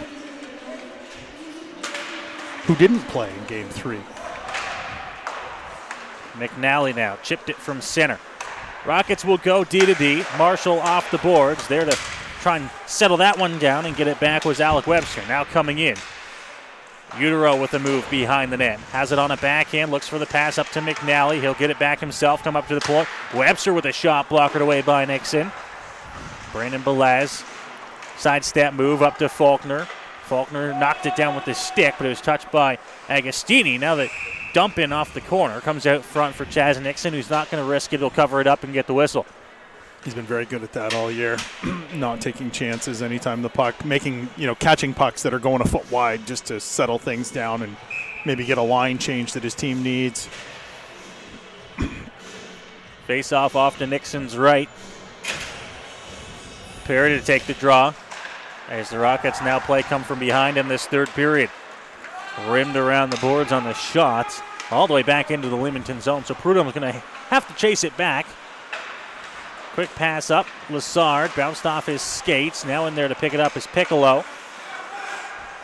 who didn't play in Game 3. McNally now chipped it from center. Rockets will go D to D. Marshall off the boards. There to try and settle that one down and get it back was Alec Webster. Now coming in. Utero with a move behind the net. Has it on a backhand. Looks for the pass up to McNally. He'll get it back himself. Come up to the point. Webster with a shot blockered away by Nixon. Brandon Belaz. Sidestep move up to Faulkner. Faulkner knocked it down with his stick, but it was touched by Agostini. Now the dump in off the corner comes out front for Chaz Nixon, who's not going to risk it. He'll cover it up and get the whistle. He's been very good at that all year, not taking chances anytime the puck, catching pucks that are going a foot wide just to settle things down and maybe get a line change that his team needs. Face off to Nixon's right. Perry to take the draw as the Rockets now play come from behind in this third period. Rimmed around the boards on the shots, all the way back into the Leamington zone. So Prudhomme is going to have to chase it back. Quick pass up. Lassard bounced off his skates. Now in there to pick it up is Piccolo.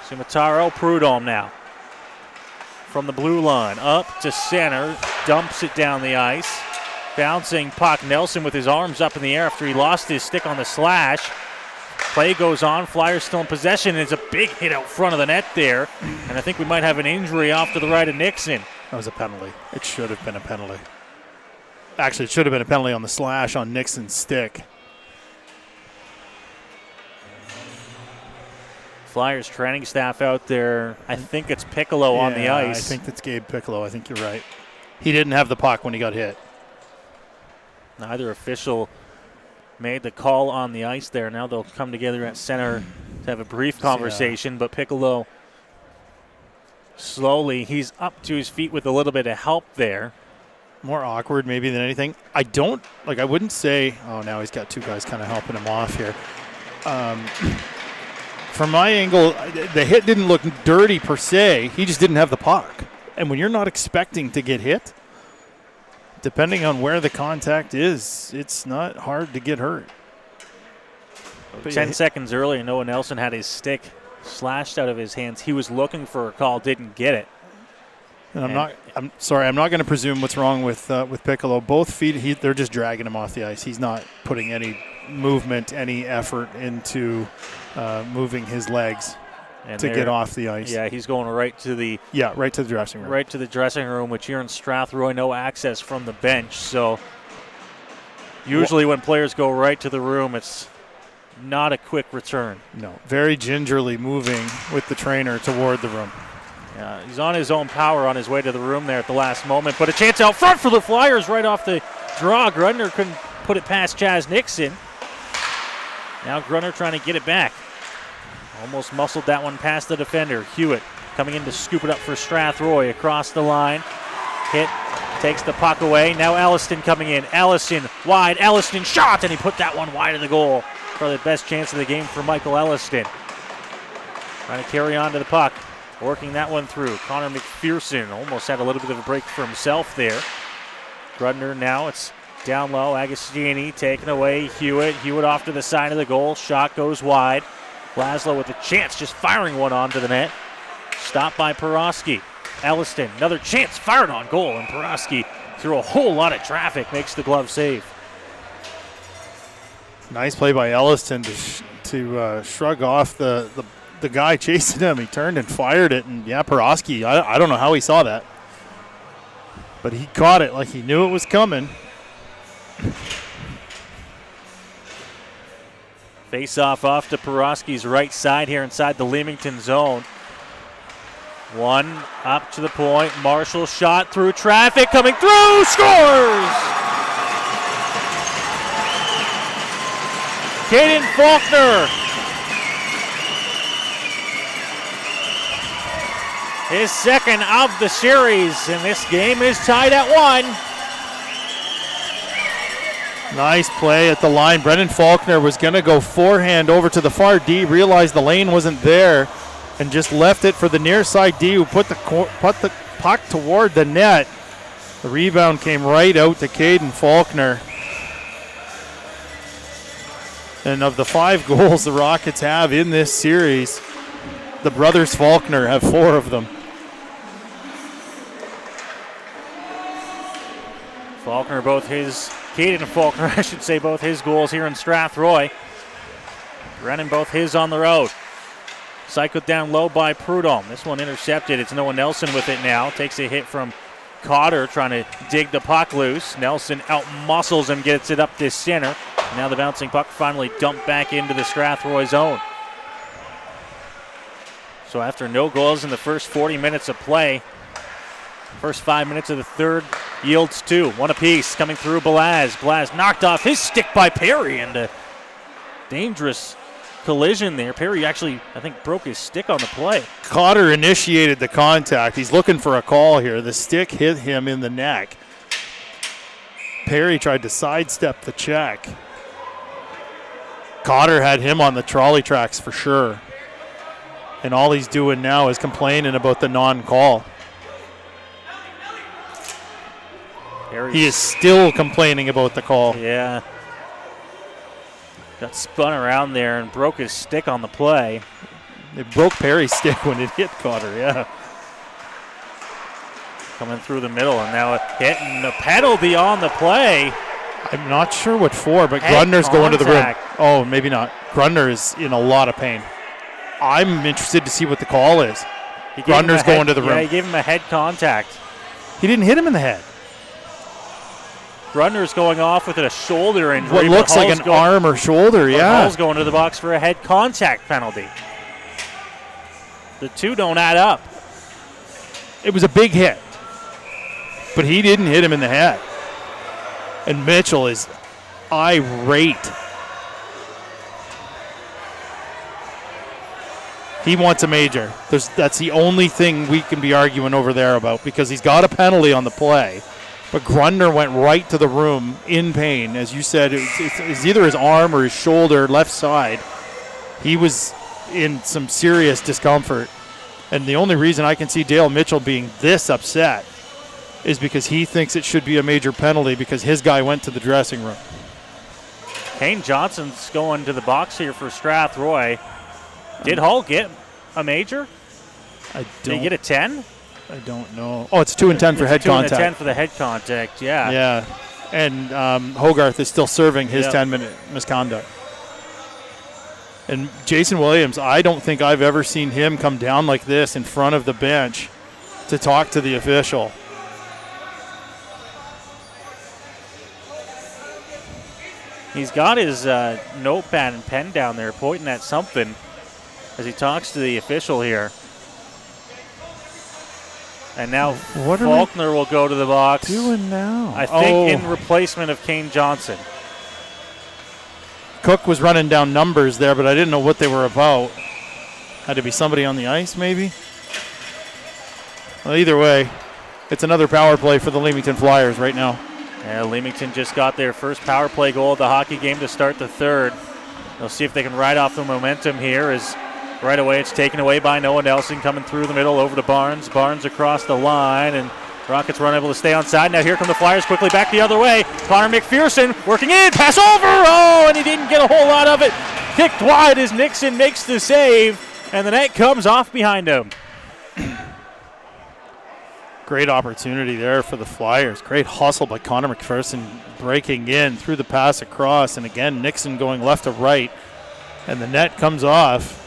Sumataro, Prudhomme now. From the blue line, up to center. Dumps it down the ice. Bouncing puck. Nelson with his arms up in the air after he lost his stick on the slash. Play goes on. Flyers still in possession. It's a big hit out front of the net there. And I think we might have an injury off to the right of Nixon. That was a penalty. It should have been a penalty. Actually, it should have been a penalty on the slash on Nixon's stick. Flyers training staff out there. I think it's Piccolo on the ice. I think that's Gabe Piccolo. I think you're right. He didn't have the puck when he got hit. Neither official made the call on the ice there. Now they'll come together at center to have a brief conversation, but Piccolo slowly, he's up to his feet with a little bit of help there. More awkward maybe than anything. I wouldn't say, now he's got two guys kind of helping him off here. From my angle, the hit didn't look dirty per se. He just didn't have the puck. And when you're not expecting to get hit, depending on where the contact is, it's not hard to get hurt. But 10 seconds earlier, Noah Nelson had his stick slashed out of his hands. He was looking for a call, didn't get it. And I'm not going to presume what's wrong with Piccolo. Both feet, they're just dragging him off the ice. He's not putting any movement, any effort into moving his legs to get off the ice. Yeah, he's going right to the dressing room. Right to the dressing room, which here in Strathroy, no access from the bench. So usually when players go right to the room, it's not a quick return. No, very gingerly moving with the trainer toward the room. Yeah, he's on his own power on his way to the room there at the last moment. But a chance out front for the Flyers right off the draw. Grunner couldn't put it past Chaz Nixon. Now Grunner trying to get it back. Almost muscled that one past the defender. Hewitt coming in to scoop it up for Strathroy across the line. Hit, takes the puck away. Now Alliston coming in. Allison wide. Alliston shot, and he put that one wide of the goal. Probably the best chance of the game for Michael Alliston. Trying to carry on to the puck. Working that one through. Connor McPherson almost had a little bit of a break for himself there. Grudner now, it's down low. Agostini taken away. Hewitt off to the side of the goal. Shot goes wide. Laszlo with a chance, just firing one onto the net. Stopped by Porosky. Alliston, another chance, fired on goal, and Porosky through a whole lot of traffic makes the glove save. Nice play by Alliston to shrug off the guy chasing him. He turned and fired it, and Porosky, I don't know how he saw that, but he caught it like he knew it was coming. Face off to Porosky's right side here inside the Leamington zone. One up to the point. Marshall shot through traffic, coming through, scores! Caden Faulkner. His second of the series, and this game is tied at 1. Nice play at the line. Brendan Faulkner was going to go forehand over to the far D, realized the lane wasn't there, and just left it for the near side D, who put the puck toward the net. The rebound came right out to Caden Faulkner. And of the 5 goals the Rockets have in this series, the brothers Faulkner have 4 of them. Caden Faulkner, I should say, both his goals here in Strathroy. Brennan, both his on the road. Cycled down low by Prudhomme. This one intercepted. It's Noah Nelson with it now. Takes a hit from Cotter trying to dig the puck loose. Nelson out-muscles him, gets it up to center. Now the bouncing puck finally dumped back into the Strathroy zone. So after no goals in the first 40 minutes of play, first 5 minutes of the third yields 2. One apiece coming through Balaz. Balaz knocked off his stick by Perry, and a dangerous collision there. Perry actually, I think, broke his stick on the play. Cotter initiated the contact. He's looking for a call here. The stick hit him in the neck. Perry tried to sidestep the check. Cotter had him on the trolley tracks for sure. And all he's doing now is complaining about the non-call. He is still complaining about the call. Yeah. Got spun around there and broke his stick on the play. It broke Perry's stick when it hit Cotter, yeah. Coming through the middle, and now hitting a penalty on the play. I'm not sure what for, but Head Grundner's going to the rim. contact. Oh, maybe not. Grundner is in a lot of pain. I'm interested to see what the call is. Grundner's going to the rim. Yeah, he gave him a head contact. He didn't hit him in the head. Grundner's going off with a shoulder injury. What looks like an arm or shoulder, yeah. Hall's going to the box for a head contact penalty. The two don't add up. It was a big hit, but he didn't hit him in the head. And Mitchell is irate. He wants a major. That's the only thing we can be arguing over there about, because he's got a penalty on the play. But Grundner went right to the room in pain. As you said, it's either his arm or his shoulder, left side. He was in some serious discomfort. And the only reason I can see Dale Mitchell being this upset is because he thinks it should be a major penalty because his guy went to the dressing room. Kane Johnson's going to the box here for Strathroy. Did Hull get a major? Did he get a 10? I don't know. Oh, it's 2 and 10 for head 2 contact. 2 and 10 for the head contact, yeah. Yeah, and Hogarth is still serving his 10-minute misconduct. And Jason Williams, I don't think I've ever seen him come down like this in front of the bench to talk to the official. He's got his notepad and pen down there pointing at something as he talks to the official here. And now Faulkner will go to the box. Doing now? I think in replacement of Kane Johnson. Cook was running down numbers there, but I didn't know what they were about. Had to be somebody on the ice, maybe? Well, either way, it's another power play for the Leamington Flyers right now. Yeah, Leamington just got their first power play goal of the hockey game to start the third. They'll see if they can ride off the momentum here as right away it's taken away by Noah Nelson coming through the middle over to Barnes. Barnes across the line, and Rockets were unable to stay on side. Now here come the Flyers quickly back the other way. Connor McPherson working in, pass over, and he didn't get a whole lot of it. Kicked wide as Nixon makes the save, and the net comes off behind him. Great opportunity there for the Flyers. Great hustle by Connor McPherson breaking in through the pass across, and again Nixon going left to right, and the net comes off.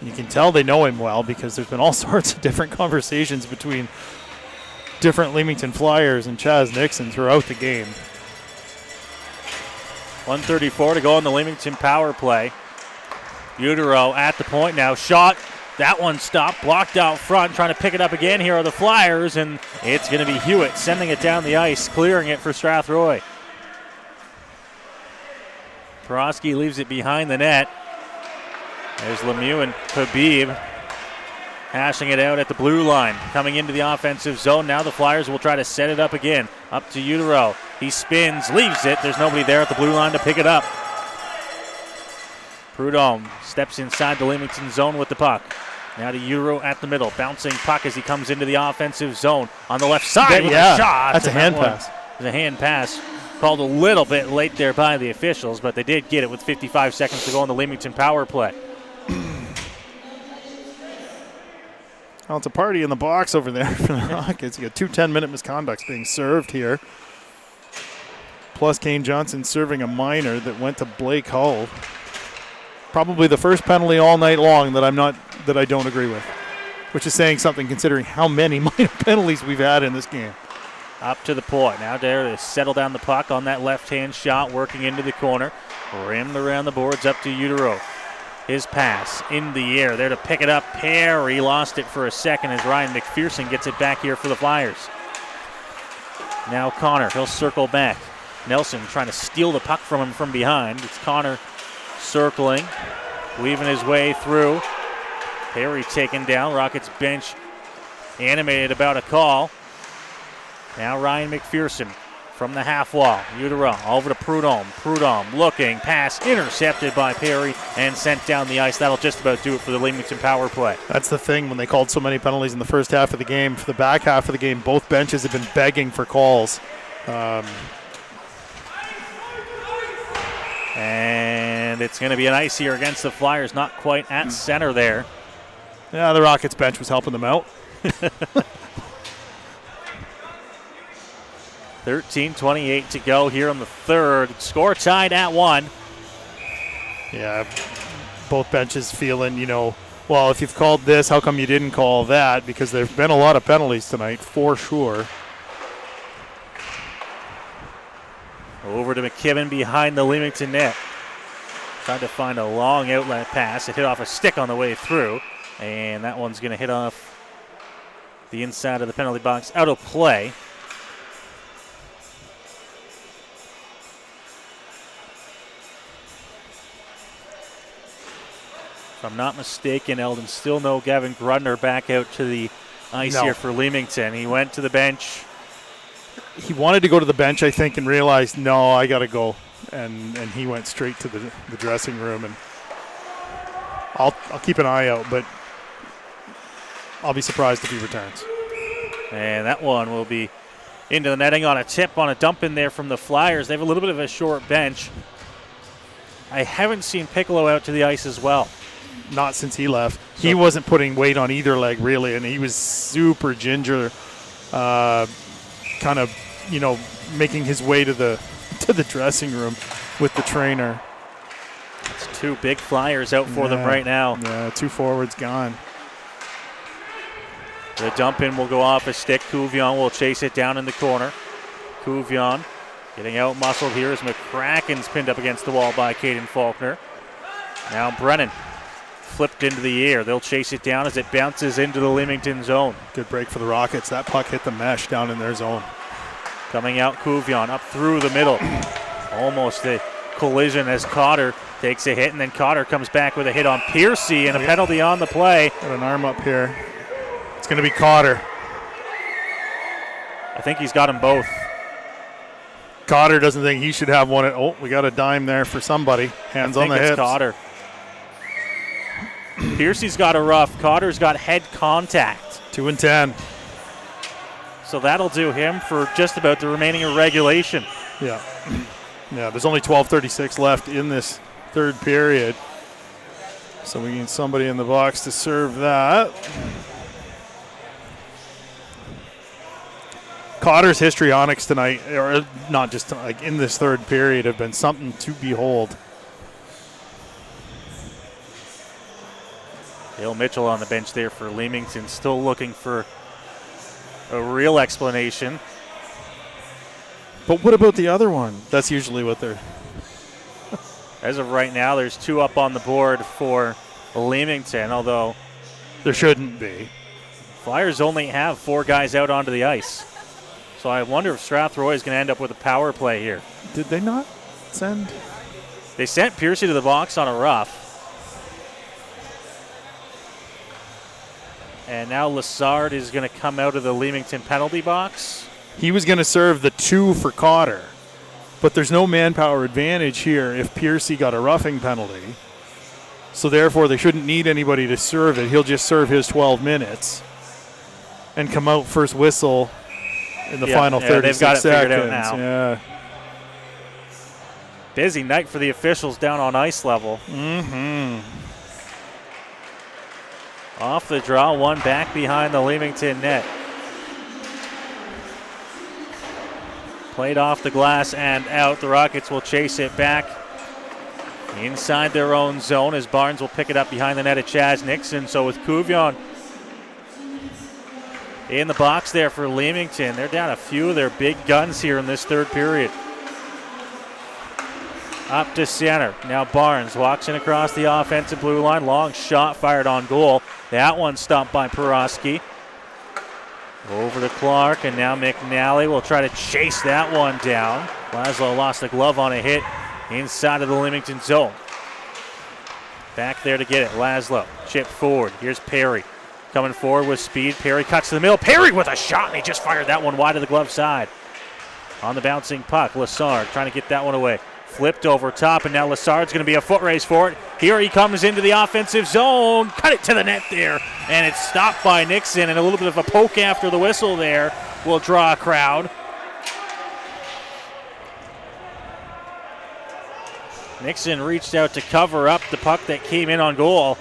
You can tell they know him well because there's been all sorts of different conversations between different Leamington Flyers and Chaz Nixon throughout the game. 1:34 to go on the Leamington power play. Utero at the point now. Shot. That one stopped. Blocked out front. Trying to pick it up again. Here are the Flyers. And it's going to be Hewitt sending it down the ice. Clearing it for Strathroy. Porosky leaves it behind the net. There's Lemieux and Habib hashing it out at the blue line. Coming into the offensive zone. Now the Flyers will try to set it up again. Up to Utero. He spins. Leaves it. There's nobody there at the blue line to pick it up. Prudhomme steps inside the Leamington zone with the puck. Now to Utero at the middle. Bouncing puck as he comes into the offensive zone. On the left side with a shot. That's a hand pass. It's a hand pass. Called a little bit late there by the officials, but they did get it with 55 seconds to go on the Leamington power play. Well, it's a party in the box over there for the Rockets. You got 2 10-minute misconducts being served here. Plus Kane Johnson serving a minor that went to Blake Hull. Probably the first penalty all night long that I don't agree with, which is saying something considering how many minor penalties we've had in this game. Up to the point. Now there to settle down the puck on that left-hand shot, working into the corner. Rimmed around the boards up to Utero. His pass in the air. There to pick it up. Perry lost it for a second as Ryan McPherson gets it back here for the Flyers. Now Connor. He'll circle back. Nelson trying to steal the puck from him from behind. It's Connor circling, weaving his way through. Perry taken down. Rockets bench animated about a call. Now Ryan McPherson from the half wall. Utero over to Prudhomme. Prudhomme looking. Pass intercepted by Perry and sent down the ice. That'll just about do it for the Leamington power play. That's the thing when they called so many penalties in the first half of the game. For the back half of the game, both benches have been begging for calls. And it's going to be an ice here against the Flyers. Not quite at center there. Yeah, the Rockets bench was helping them out. 13:28 to go here in the third. Score tied at 1. Yeah, both benches feeling, well, if you've called this, how come you didn't call that? Because there have been a lot of penalties tonight, for sure. Over to McKibben behind the Leamington net. Tried to find a long outlet pass. It hit off a stick on the way through. And that one's going to hit off the inside of the penalty box. Out of play. If I'm not mistaken, Eldon, still no Gavin Grudner back out to the ice here for Leamington. He went to the bench. He wanted to go to the bench, I think, and realized, no, I got to go. And he went straight to the dressing room. And I'll keep an eye out, but I'll be surprised if he returns. And that one will be into the netting on a tip, on a dump in there from the Flyers. They have a little bit of a short bench. I haven't seen Piccolo out to the ice as well. Not since he left. He wasn't putting weight on either leg, really, and he was super ginger, kind of, making his way to the dressing room with the trainer. It's 2 big Flyers out for them right now. Yeah, 2 forwards gone. The dump in will go off a stick. Couvion will chase it down in the corner. Couvion getting out muscled here as McCracken's pinned up against the wall by Caden Faulkner. Now Brennan flipped into the air. They'll chase it down as it bounces into the Leamington zone. Good break for the Rockets. That puck hit the mesh down in their zone. Coming out Couvion up through the middle. Almost a collision as Cotter takes a hit, and then Cotter comes back with a hit on Piercy and a penalty on the play. Got an arm up here. It's going to be Cotter. I think he's got them both. Cotter doesn't think he should have one. Oh, we got a dime there for somebody. Hands on the hips. Cotter. Piercy's got a rough. Cotter's got head contact. 2 and 10. So that'll do him for just about the remaining of regulation. Yeah. Yeah, there's only 12:36 left in this third period. So we need somebody in the box to serve that. Cotter's histrionics tonight, or not just like in this third period, have been something to behold. Dale Mitchell on the bench there for Leamington, still looking for a real explanation. But what about the other one? That's usually what they're... As of right now, there's 2 up on the board for Leamington, although There shouldn't be. Flyers only have 4 guys out onto the ice. So I wonder if Strathroy is going to end up with a power play here. Did they not send? They sent Piercy to the box on a rough. And now Lessard is going to come out of the Leamington penalty box. He was going to serve the 2 for Cotter, but there's no manpower advantage here if Piercy got a roughing penalty. So therefore, they shouldn't need anybody to serve it. He'll just serve his 12 minutes and come out first whistle in the final 36 they've got it seconds. figured out now. Yeah. Busy night for the officials down on ice level. Off the draw, 1 back behind the Leamington net. Played off the glass and out. The Rockets will chase it back inside their own zone as Barnes will pick it up behind the net of Chaz Nixon. So with Kuvion in the box there for Leamington, they're down a few of their big guns here in this third period. Up to center. Now Barnes walks in across the offensive blue line. Long shot fired on goal. That one stopped by Peroski. Over to Clark, and now McNally will try to chase that one down. Laszlo lost the glove on a hit inside of the Leamington zone. Back there to get it. Laszlo, chip forward. Here's Perry coming forward with speed. Perry cuts to the middle. Perry with a shot, and he just fired that one wide of the glove side. On the bouncing puck, Lessard trying to get that one away. Flipped over top, and now Lessard's going to be a foot race for it. Here he comes into the offensive zone. Cut it to the net there, and it's stopped by Nixon, and a little bit of a poke after the whistle there will draw a crowd. Nixon reached out to cover up the puck that came in on goal,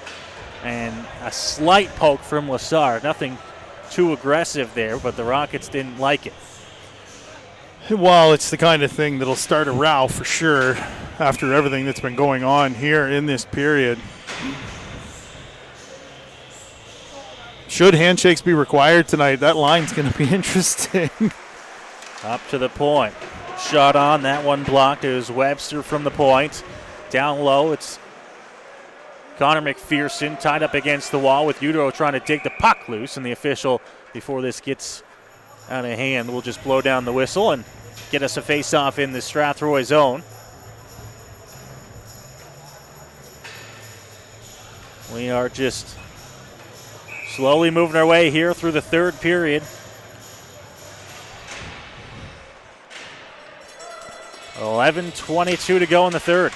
and a slight poke from Lessard. Nothing too aggressive there, but the Rockets didn't like it. Well, it's the kind of thing that'll start a row for sure after everything that's been going on here in this period. Should handshakes be required tonight? That line's going to be interesting. Up to the point. Shot on, that one blocked. It was Webster from the point. Down low, it's Connor McPherson tied up against the wall with Udro trying to take the puck loose, and the official, before this gets out of hand, will just blow down the whistle and get us a face-off in the Strathroy zone. We are just slowly moving our way here through the third period. .11:22 to go in the third.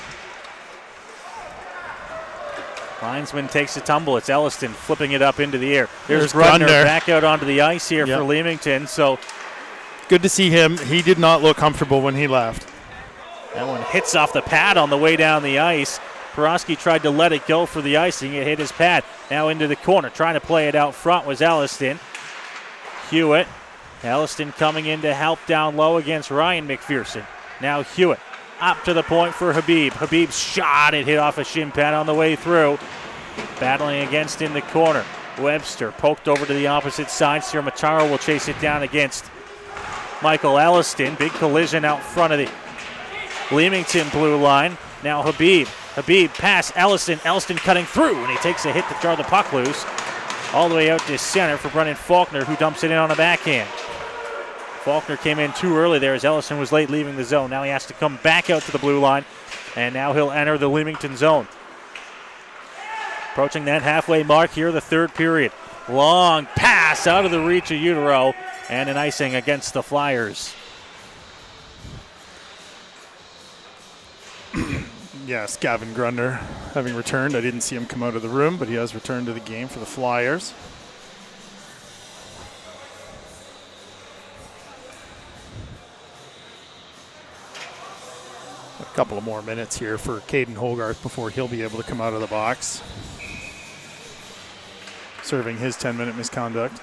Linesman takes a tumble. It's Elliston flipping it up into the air. There's Grundner back out onto the ice here for Leamington. So good to see him. He did not look comfortable when he left. That one hits off the pad on the way down the ice. Peroski tried to let it go for the icing. It hit his pad. Now into the corner. Trying to play it out front was Elliston. Hewitt. Elliston coming in to help down low against Ryan McPherson. Now Hewitt. Up to the point for Habib. Habib's shot. It hit off a shin pad on the way through. Battling against in the corner. Webster poked over to the opposite side. Sir Mataro will chase it down against Michael Elliston. Big collision out front of the Leamington blue line. Now Habib. Habib pass Elliston. Elliston cutting through, and he takes a hit to jar the puck loose. All the way out to center for Brennan Faulkner, who dumps it in on a backhand. Faulkner came in too early there as Ellison was late leaving the zone. Now he has to come back out to the blue line, and now he'll enter the Leamington zone. Approaching that halfway mark here, the third period. Long pass out of the reach of Utero, and an icing against the Flyers. Yes, Gavin Grundner having returned. I didn't see him come out of the room, but he has returned to the game for the Flyers. A couple of more minutes here for Caden Hogarth before he'll be able to come out of the box, serving his 10-minute misconduct.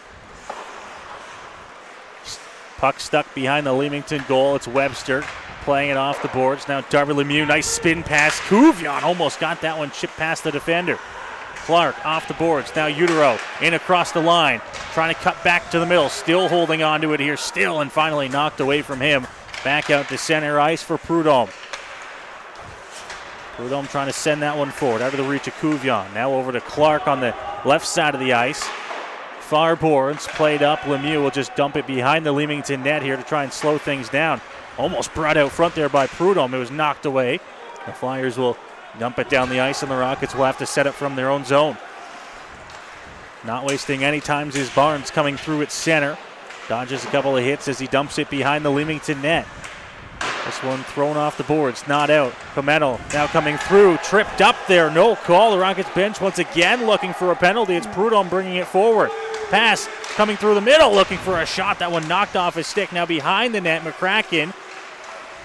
Puck stuck behind the Leamington goal. It's Webster playing it off the boards. Now Darby Lemieux, nice spin pass. Kuvion almost got that one chipped past the defender. Clark off the boards. Now Utero in across the line, trying to cut back to the middle. Still holding on to it here, still, and finally knocked away from him. Back out to center ice for Prudhomme. Prudhomme trying to send that one forward, out of the reach of Couvion. Now over to Clark on the left side of the ice. Far boards, played up. Lemieux will just dump it behind the Leamington net here to try and slow things down. Almost brought out front there by Prudhomme. It was knocked away. The Flyers will dump it down the ice, and the Rockets will have to set it from their own zone. Not wasting any time is Barnes coming through at center. Dodges a couple of hits as he dumps it behind the Leamington net. This one thrown off the boards, not out. Pimentel now coming through, tripped up there, no call. The Rockets bench once again looking for a penalty. It's Prudhomme bringing it forward. Pass coming through the middle, looking for a shot. That one knocked off his stick. Now behind the net, McCracken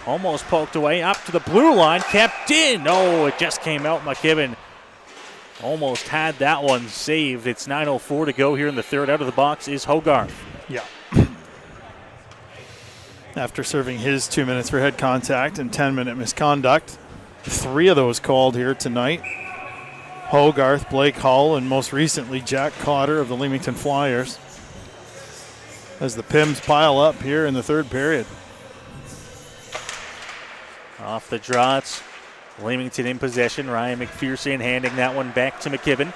almost poked away, up to the blue line, kept in. Oh, it just came out. McKibben almost had that one saved. It's 9:04 to go here in the third. Out of the box is Hogarth. Yeah. After serving his 2 minutes for head contact and 10-minute misconduct, 3 of those called here tonight. Hogarth, Blake Hull, and most recently Jack Cotter of the Leamington Flyers, as the Pims pile up here in the third period. Off the draw, it's Leamington in possession. Ryan McPherson handing that one back to McKibben.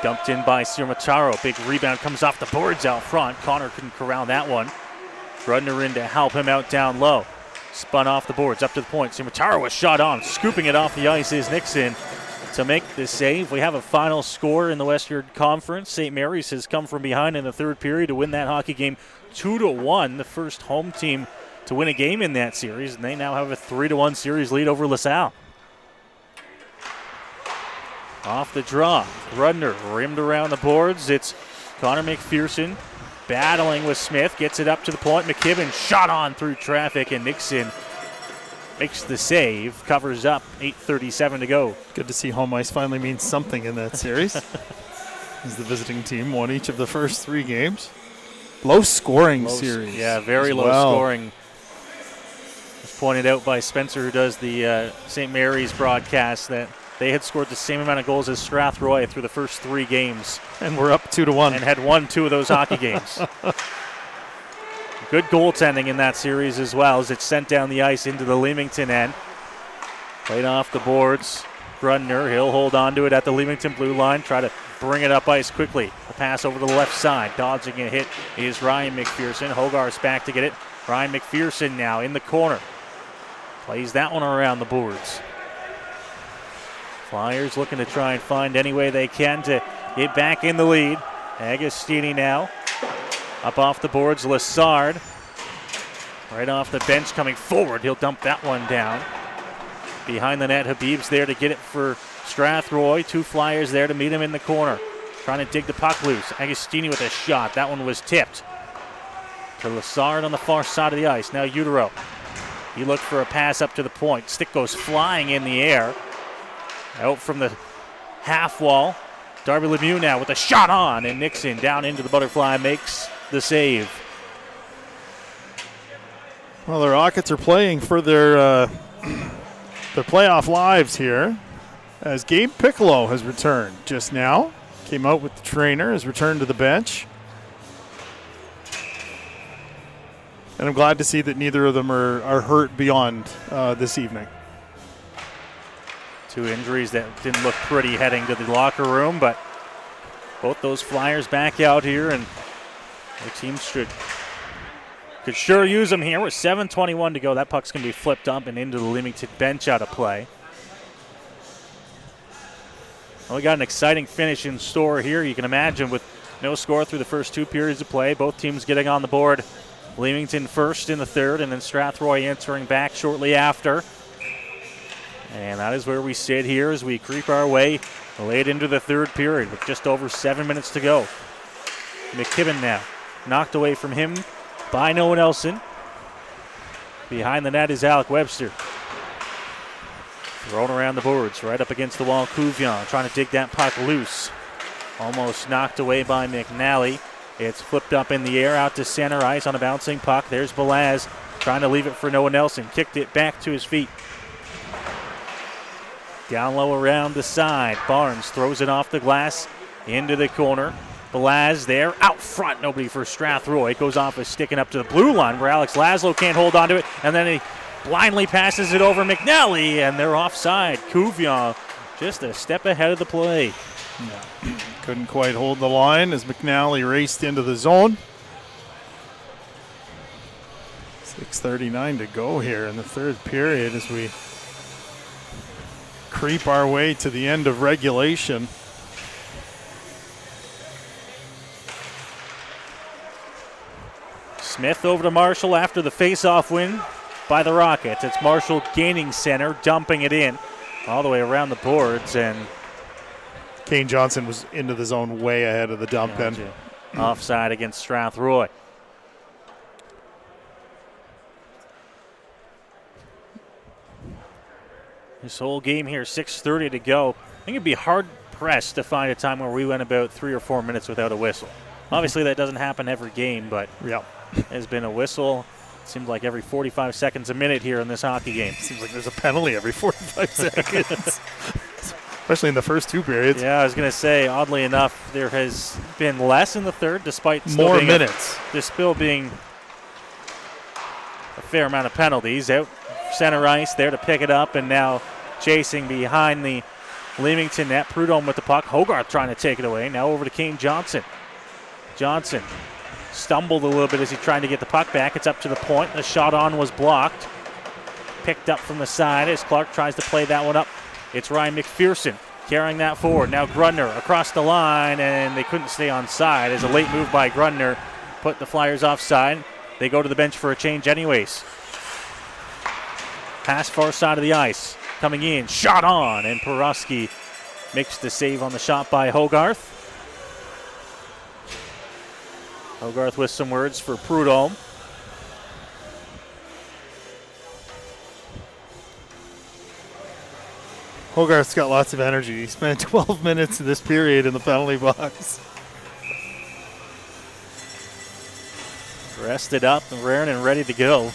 Dumped in by Sirmataro. Big rebound comes off the boards out front. Connor couldn't corral that one. Grudner in to help him out down low. Spun off the boards, up to the point. Sirmataro was shot on. Scooping it off the ice is Nixon to make the save. We have a final score in the Western Conference. St. Mary's has come from behind in the third period to win that hockey game 2-1. The first home team to win a game in that series, and they now have a 3-1 series lead over LaSalle. Off the draw, Grudner rimmed around the boards. It's Connor McPherson battling with Smith, gets it up to the point. McKibben shot on through traffic, and Nixon makes the save, covers up. 8:37 to go. Good to see home ice finally means something in that series, as the visiting team won each of the first 3 games. Low scoring series. Yeah, very low scoring. It's pointed out by Spencer, who does the St. Mary's broadcast, that they had scored the same amount of goals as Strathroy through the first 3 games. And we're up 2-1. And had won 2 of those hockey games. Good goaltending in that series as well, as it's sent down the ice into the Leamington end. Played off the boards. Grudner, he'll hold on to it at the Leamington blue line. Try to bring it up ice quickly. A pass over to the left side. Dodging a hit is Ryan McPherson. Hogarth's back to get it. Ryan McPherson now in the corner. Plays that one around the boards. Flyers looking to try and find any way they can to get back in the lead. Agostini now up off the boards. Lassard right off the bench coming forward. He'll dump that one down. Behind the net, Habib's there to get it for Strathroy. 2 Flyers there to meet him in the corner. Trying to dig the puck loose. Agostini with a shot. That one was tipped to Lassard on the far side of the ice. Now Utero. He looked for a pass up to the point. Stick goes flying in the air. Out from the half wall. Darby Lemieux now with a shot on, and Nixon down into the butterfly makes the save. Well, the Rockets are playing for their playoff lives here, as Gabe Piccolo has returned just now. Came out with the trainer, has returned to the bench. And I'm glad to see that neither of them are hurt beyond this evening. 2 injuries that didn't look pretty heading to the locker room, but both those Flyers back out here, and their teams could sure use them here with 7:21 to go. That puck's going to be flipped up and into the Leamington bench out of play. Well, we got an exciting finish in store here. You can imagine, with no score through the first 2 periods of play, both teams getting on the board. Leamington first in the third, and then Strathroy answering back shortly after. And that is where we sit here as we creep our way late into the third period with just over 7 minutes to go. McKibben now knocked away from him by Noah Nelson. Behind the net is Alec Webster. Thrown around the boards, right up against the wall. Couvion trying to dig that puck loose. Almost knocked away by McNally. It's flipped up in the air out to center ice on a bouncing puck. There's Belaz trying to leave it for Noah Nelson. Kicked it back to his feet. Down low around the side. Barnes throws it off the glass into the corner. Belaz there out front. Nobody for Strathroy. It goes off his stick and up to the blue line where Alex Laszlo can't hold on to it. And then he blindly passes it over McNally, and they're offside. Cuvion just a step ahead of the play. Yeah. Couldn't quite hold the line as McNally raced into the zone. 6:39 to go here in the third period as we creep our way to the end of regulation. Smith over to Marshall after the face-off win by the Rockets. It's Marshall gaining center, dumping it in all the way around the boards, and Kane Johnson was into the zone way ahead of the dump in. Offside against Strathroy. This whole game here, 6:30 to go. I think it'd be hard-pressed to find a time where we went about 3 or 4 minutes without a whistle. Obviously, that doesn't happen every game, but there's been a whistle. It seems like every 45 seconds a minute here in this hockey game. Seems like there's a penalty every 45 seconds, especially in the first two periods. Yeah, I was going to say, oddly enough, there has been less in the third, despite still more being minutes. There's still being a fair amount of penalties. Out center ice there to pick it up, and now chasing behind the Leamington net. Prudhomme with the puck. Hogarth trying to take it away. Now over to Kane Johnson. Johnson stumbled a little bit as he tried to get the puck back. It's up to the point. The shot on was blocked. Picked up from the side as Clark tries to play that one up. It's Ryan McPherson carrying that forward. Now Grudner across the line, and they couldn't stay on side as a late move by Grudner put the Flyers offside. They go to the bench for a change anyways. Pass far side of the ice. Coming in, shot on, and Porosky makes the save on the shot by Hogarth. Hogarth with some words for Prudhomme. Hogarth's got lots of energy. He spent 12 minutes of this period in the penalty box. Rested up and raring and ready to go.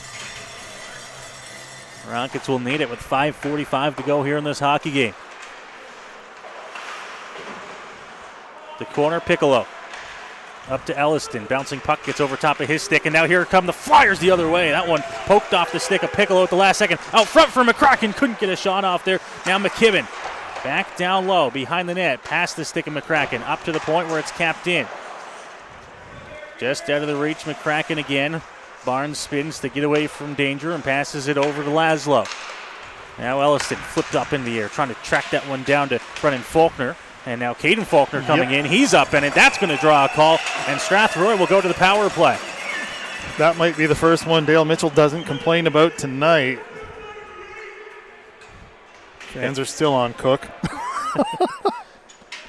Rockets will need it with 5:45 to go here in this hockey game. The corner, Piccolo. Up to Elliston. Bouncing puck gets over top of his stick, and now here come the Flyers the other way. That one poked off the stick of Piccolo at the last second. Out front for McCracken. Couldn't get a shot off there. Now McKibben back down low behind the net. Past the stick of McCracken. Up to the point where it's capped in. Just out of the reach, McCracken again. Barnes spins to get away from danger and passes it over to Laszlo. Now Elliston flipped up in the air, trying to track that one down to Brennan Faulkner. And now Caden Faulkner coming in. He's up in it. That's going to draw a call. And Strathroy will go to the power play. That might be the first one Dale Mitchell doesn't complain about tonight. Fans are still on Cook.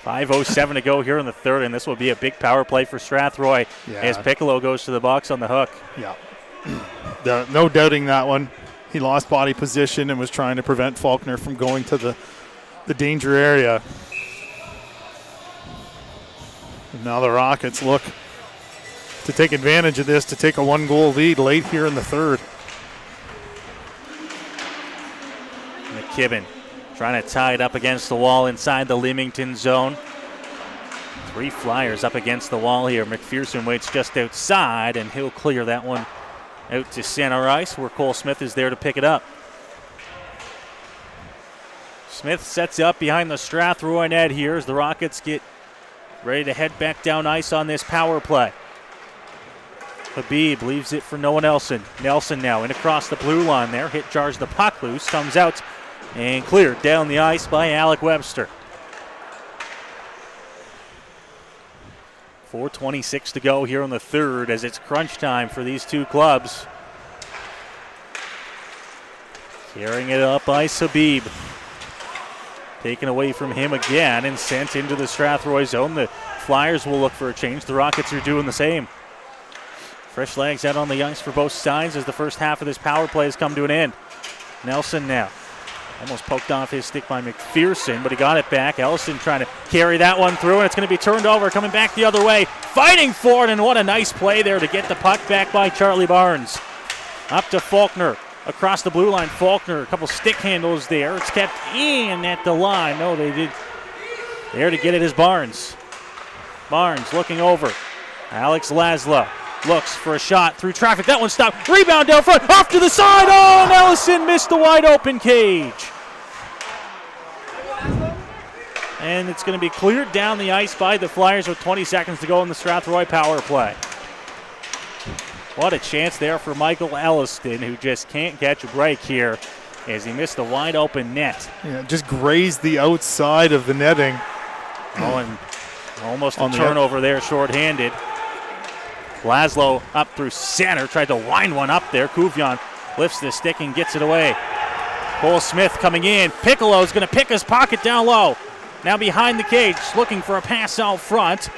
5:07 to go here in the third, and this will be a big power play for Strathroy as Piccolo goes to the box on the hook. Yeah. No doubting that one. He lost body position and was trying to prevent Faulkner from going to the danger area. And now the Rockets look to take advantage of this to take a 1-goal lead late here in the third. McKibben trying to tie it up against the wall inside the Leamington zone. 3 Flyers up against the wall here. McPherson waits just outside, and he'll clear that one out to center ice where Cole Smith is there to pick it up. Smith sets up behind the Strathroy net here as the Rockets get ready to head back down ice on this power play. Habib leaves it for Noah Nelson. Nelson now in across the blue line there. Hit jars the puck loose, comes out and cleared down the ice by Alec Webster. 4:26 to go here in the third as it's crunch time for these two clubs. Carrying it up ice, Habib. Taken away from him again and sent into the Strathroy zone. The Flyers will look for a change. The Rockets are doing the same. Fresh legs out on the ice for both sides as the first half of this power play has come to an end. Nelson now. Almost poked off his stick by McPherson, but he got it back. Ellison trying to carry that one through, and it's going to be turned over, coming back the other way. Fighting for it, and what a nice play there to get the puck back by Charlie Barnes. Up to Faulkner. Across the blue line, Faulkner, a couple stick handles there. It's kept in at the line. No, they did. There to get it is Barnes. Barnes looking over. Alex Laszlo looks for a shot through traffic. That one stopped. Rebound down front, off to the side. Oh, and Ellison missed the wide open cage. And it's going to be cleared down the ice by the Flyers with 20 seconds to go in the Strathroy power play. What a chance there for Michael Elliston, who just can't catch a break here as he missed the wide open net. Yeah, just grazed the outside of the netting. Oh, and almost a turnover there, shorthanded. Laszlo up through center, tried to wind one up there. Kuvion lifts the stick and gets it away. Cole Smith coming in. Piccolo's going to pick his pocket down low. Now behind the cage, looking for a pass out front.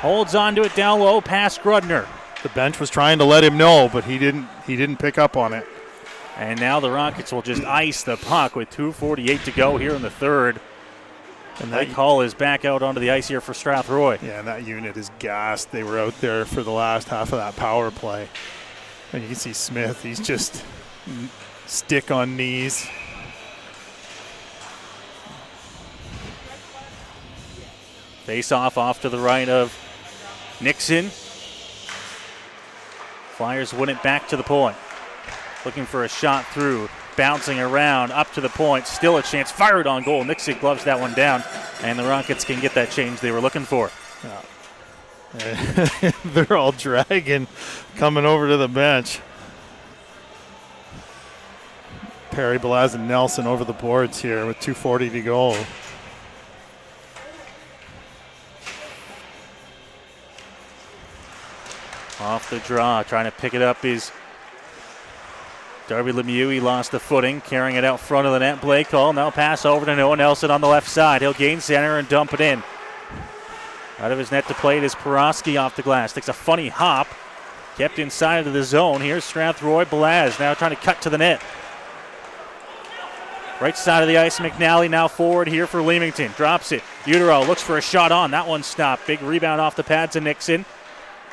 Holds on to it down low, past Grudner. The bench was trying to let him know, but he didn't pick up on it. And now the Rockets will just ice the puck with 2:48 to go here in the third. And Mike Hall is back out onto the ice here for Strathroy. Yeah, and that unit is gassed. They were out there for the last half of that power play. And you can see Smith, he's just stick on knees. Face off to the right of Nixon. Flyers win it back to the point. Looking for a shot through. Bouncing around up to the point. Still a chance. Fired on goal. Nixon gloves that one down. And the Rockets can get that change they were looking for. Yeah. They're all dragging, coming over to the bench. Perry, Belaz, and Nelson over the boards here with 2:40 to go. Off the draw, trying to pick it up is Darby Lemieux. He lost the footing, carrying it out front of the net. Blake Hall now pass over to Noah Nelson on the left side. He'll gain center and dump it in. Out of his net to play it is Porosky off the glass. Takes a funny hop. Kept inside of the zone. Here's Strathroy. Belaz now trying to cut to the net. Right side of the ice, McNally now forward here for Leamington. Drops it. Utero looks for a shot on. That one stopped. Big rebound off the pads of Nixon.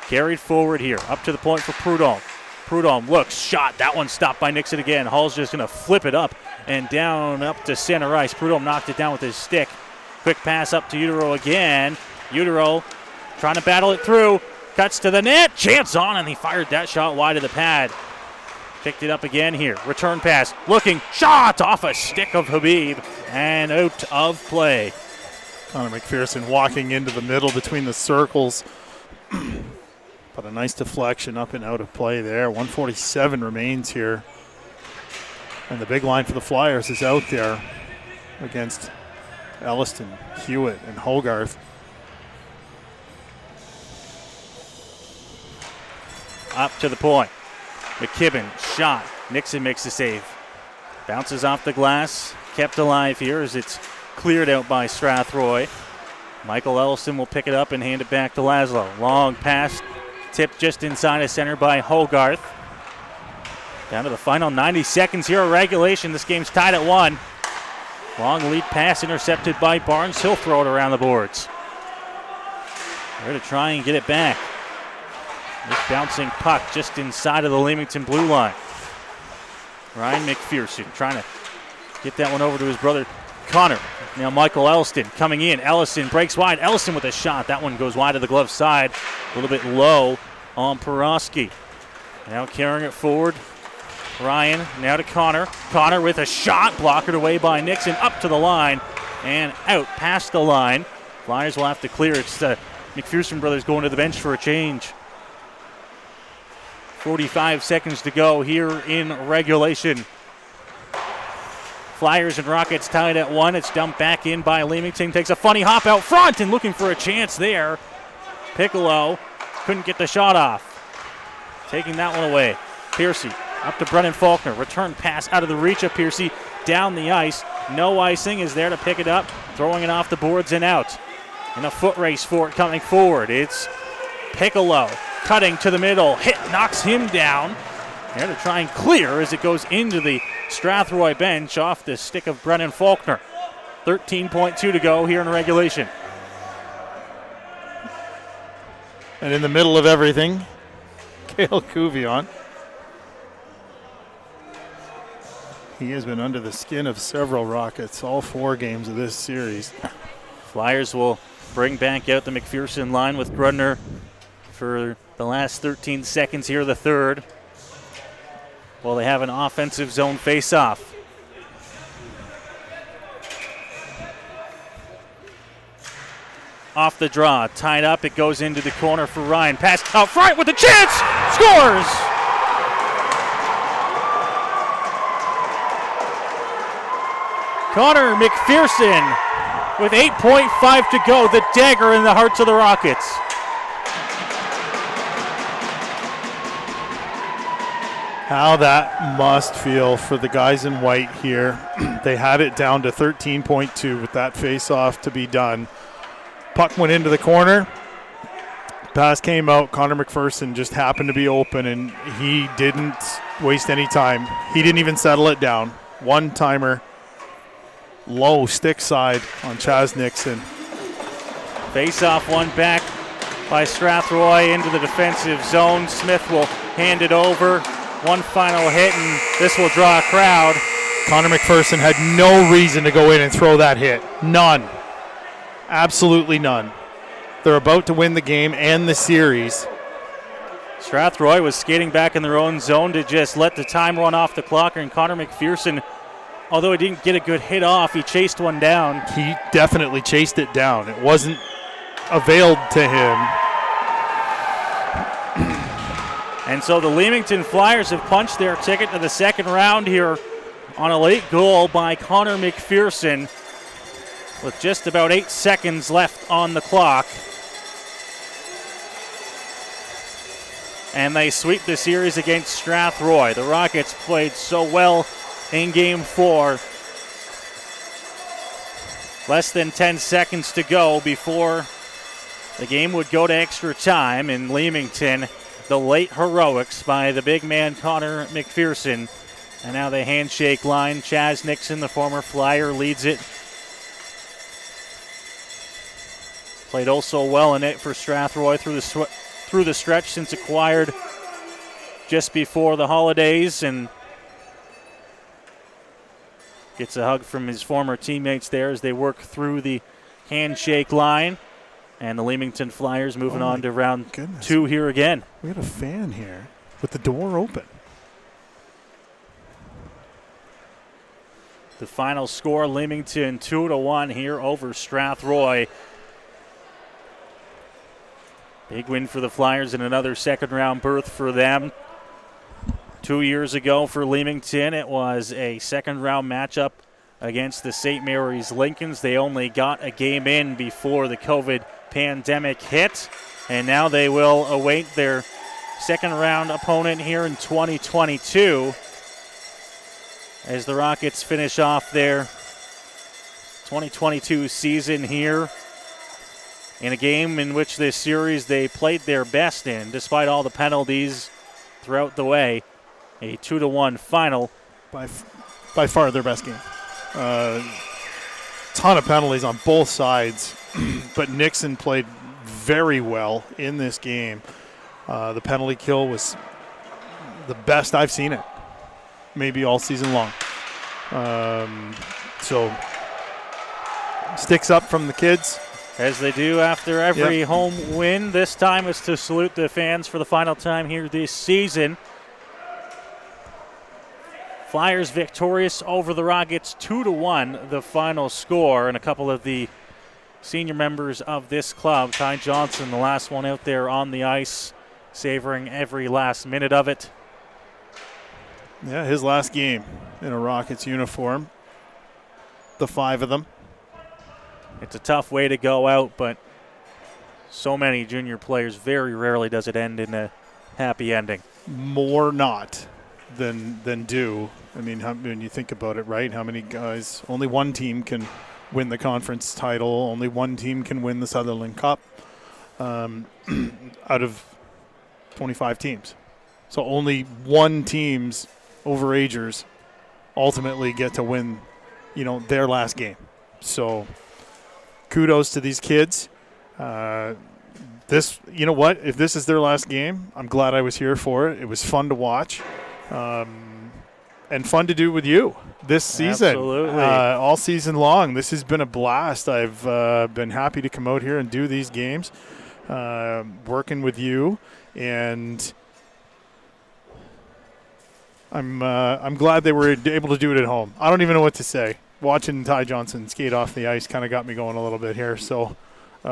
Carried forward here. Up to the point for Prudhomme. Prudhomme looks, shot. That one stopped by Nixon again. Hall's just going to flip it up and down up to center ice. Prudhomme knocked it down with his stick. Quick pass up to Utero again. Utero trying to battle it through. Cuts to the net. Chance on, and he fired that shot wide of the pad. Picked it up again here. Return pass. Looking. Shot off a stick of Habib and out of play. Connor McPherson walking into the middle between the circles. But a nice deflection up and out of play there. 147 remains here. And the big line for the Flyers is out there against Elliston, Hewitt, and Hogarth. Up to the point. McKibben, shot. Nixon makes the save. Bounces off the glass. Kept alive here as it's cleared out by Strathroy. Michael Ellison will pick it up and hand it back to Laszlo. Long pass. Tipped just inside of center by Hogarth. Down to the final 90 seconds here of regulation. This game's tied at 1. Long lead pass intercepted by Barnes. He'll throw it around the boards. They're to try and get it back. This bouncing puck just inside of the Leamington blue line. Ryan McPherson trying to get that one over to his brother Connor. Now Michael Elston coming in. Ellison breaks wide. Ellison with a shot. That one goes wide of the glove side. A little bit low on Porosky. Now carrying it forward. Ryan now to Connor. Connor with a shot. Blocked away by Nixon. Up to the line and out past the line. Flyers will have to clear. It's the McPherson brothers going to the bench for a change. 45 seconds to go here in regulation. Flyers and Rockets tied at 1. It's dumped back in by Leamington. Takes a funny hop out front and looking for a chance there. Piccolo couldn't get the shot off. Taking that one away. Piercy up to Brennan Faulkner. Return pass out of the reach of Piercy. Down the ice. No icing is there to pick it up. Throwing it off the boards and out. And a foot race for it coming forward. It's Piccolo cutting to the middle. Hit knocks him down. There to try and clear as it goes into the Strathroy bench off the stick of Brennan Faulkner. 13.2 to go here in regulation. And in the middle of everything, Cale Kuvion. He has been under the skin of several Rockets all 4 games of this series. Flyers will bring back out the McPherson line with Grudner for The last 13 seconds here of the third. Well, they have an offensive zone face-off. Off the draw, tied up, it goes into the corner for Ryan. Pass out front with a chance, scores! Connor McPherson with 8.5 to go, the dagger in the hearts of the Rockets. How that must feel for the guys in white here. They had it down to 13.2 with that face-off to be done. Puck went into the corner. Pass came out. Connor McPherson just happened to be open, and he didn't waste any time. He didn't even settle it down. One-timer, low stick side on Chaz Nixon. Face-off one back by Strathroy into the defensive zone. Smith will hand it over. One final hit, and this will draw a crowd. Connor McPherson had no reason to go in and throw that hit. None. Absolutely none. They're about to win the game and the series. Strathroy was skating back in their own zone to just let the time run off the clock, and Connor McPherson, although he didn't get a good hit off, he chased one down. He definitely chased it down. It wasn't availed to him. And so the Leamington Flyers have punched their ticket to the second round here on a late goal by Connor McPherson with just about 8 seconds left on the clock. And they sweep the series against Strathroy. The Rockets played so well in Game 4. Less than 10 seconds to go before the game would go to extra time in Leamington. The late heroics by the big man Connor McPherson. And now the handshake line. Chaz Nixon, the former Flyer, leads it. Played also well in it for Strathroy through the stretch since acquired just before the holidays, and gets a hug from his former teammates there as they work through the handshake line. And the Leamington Flyers moving on to round 2 here again. We got a fan here with the door open. The final score, Leamington 2-1 here over Strathroy. Big win for the Flyers and another second-round berth for them. 2 years ago for Leamington, it was a second-round matchup against the St. Mary's Lincolns. They only got a game in before the COVID pandemic hit, and now they will await their second-round opponent here in 2022 as the Rockets finish off their 2022 season here in a game in which this series they played their best in, despite all the penalties throughout the way. A 2-1 final. By far their best game. Ton of penalties on both sides, but Nixon played very well in this game. The penalty kill was the best I've seen it, maybe all season long. So sticks up from the kids. As they do after every home win. This time is to salute the fans for the final time here this season. Flyers victorious over the Rockets 2-1, the final score. And a couple of the senior members of this club, Ty Johnson, the last one out there on the ice, savoring every last minute of it. Yeah, his last game in a Rockets uniform. The 5 of them. It's a tough way to go out, but so many junior players, very rarely does it end in a happy ending. More not than do. I mean, when you think about it, right? How many guys? Only one team can win the conference title. Only one team can win the Sutherland Cup out of 25 teams. So only one team's overagers ultimately get to win, their last game. So kudos to these kids. This, you know what? If this is their last game, I'm glad I was here for it. It was fun to watch. And fun to do with you this season. Absolutely. All season long. This has been a blast. I've been happy to come out here and do these games. working with you, and I'm glad they were able to do it at home. I don't even know what to say. Watching Ty Johnson skate off the ice kind of got me going a little bit here. So, they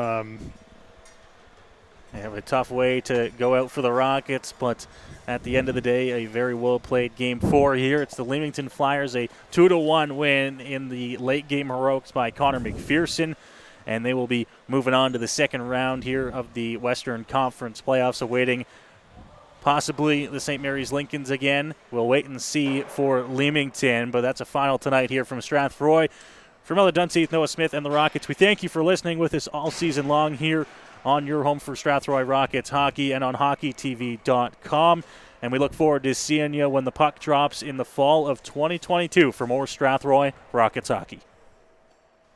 have a tough way to go out for the Rockets, but at the end of the day, a very well-played Game 4 here. It's the Leamington Flyers, a 2-1 win in the late-game heroics by Connor McPherson, and they will be moving on to the second round here of the Western Conference playoffs, awaiting possibly the St. Mary's Lincolns again. We'll wait and see for Leamington, but that's a final tonight here from Strathroy. From Ella Dunseith, Noah Smith, and the Rockets, we thank you for listening with us all season long here on your home for Strathroy Rockets hockey and on hockeytv.com. And we look forward to seeing you when the puck drops in the fall of 2022 for more Strathroy Rockets hockey.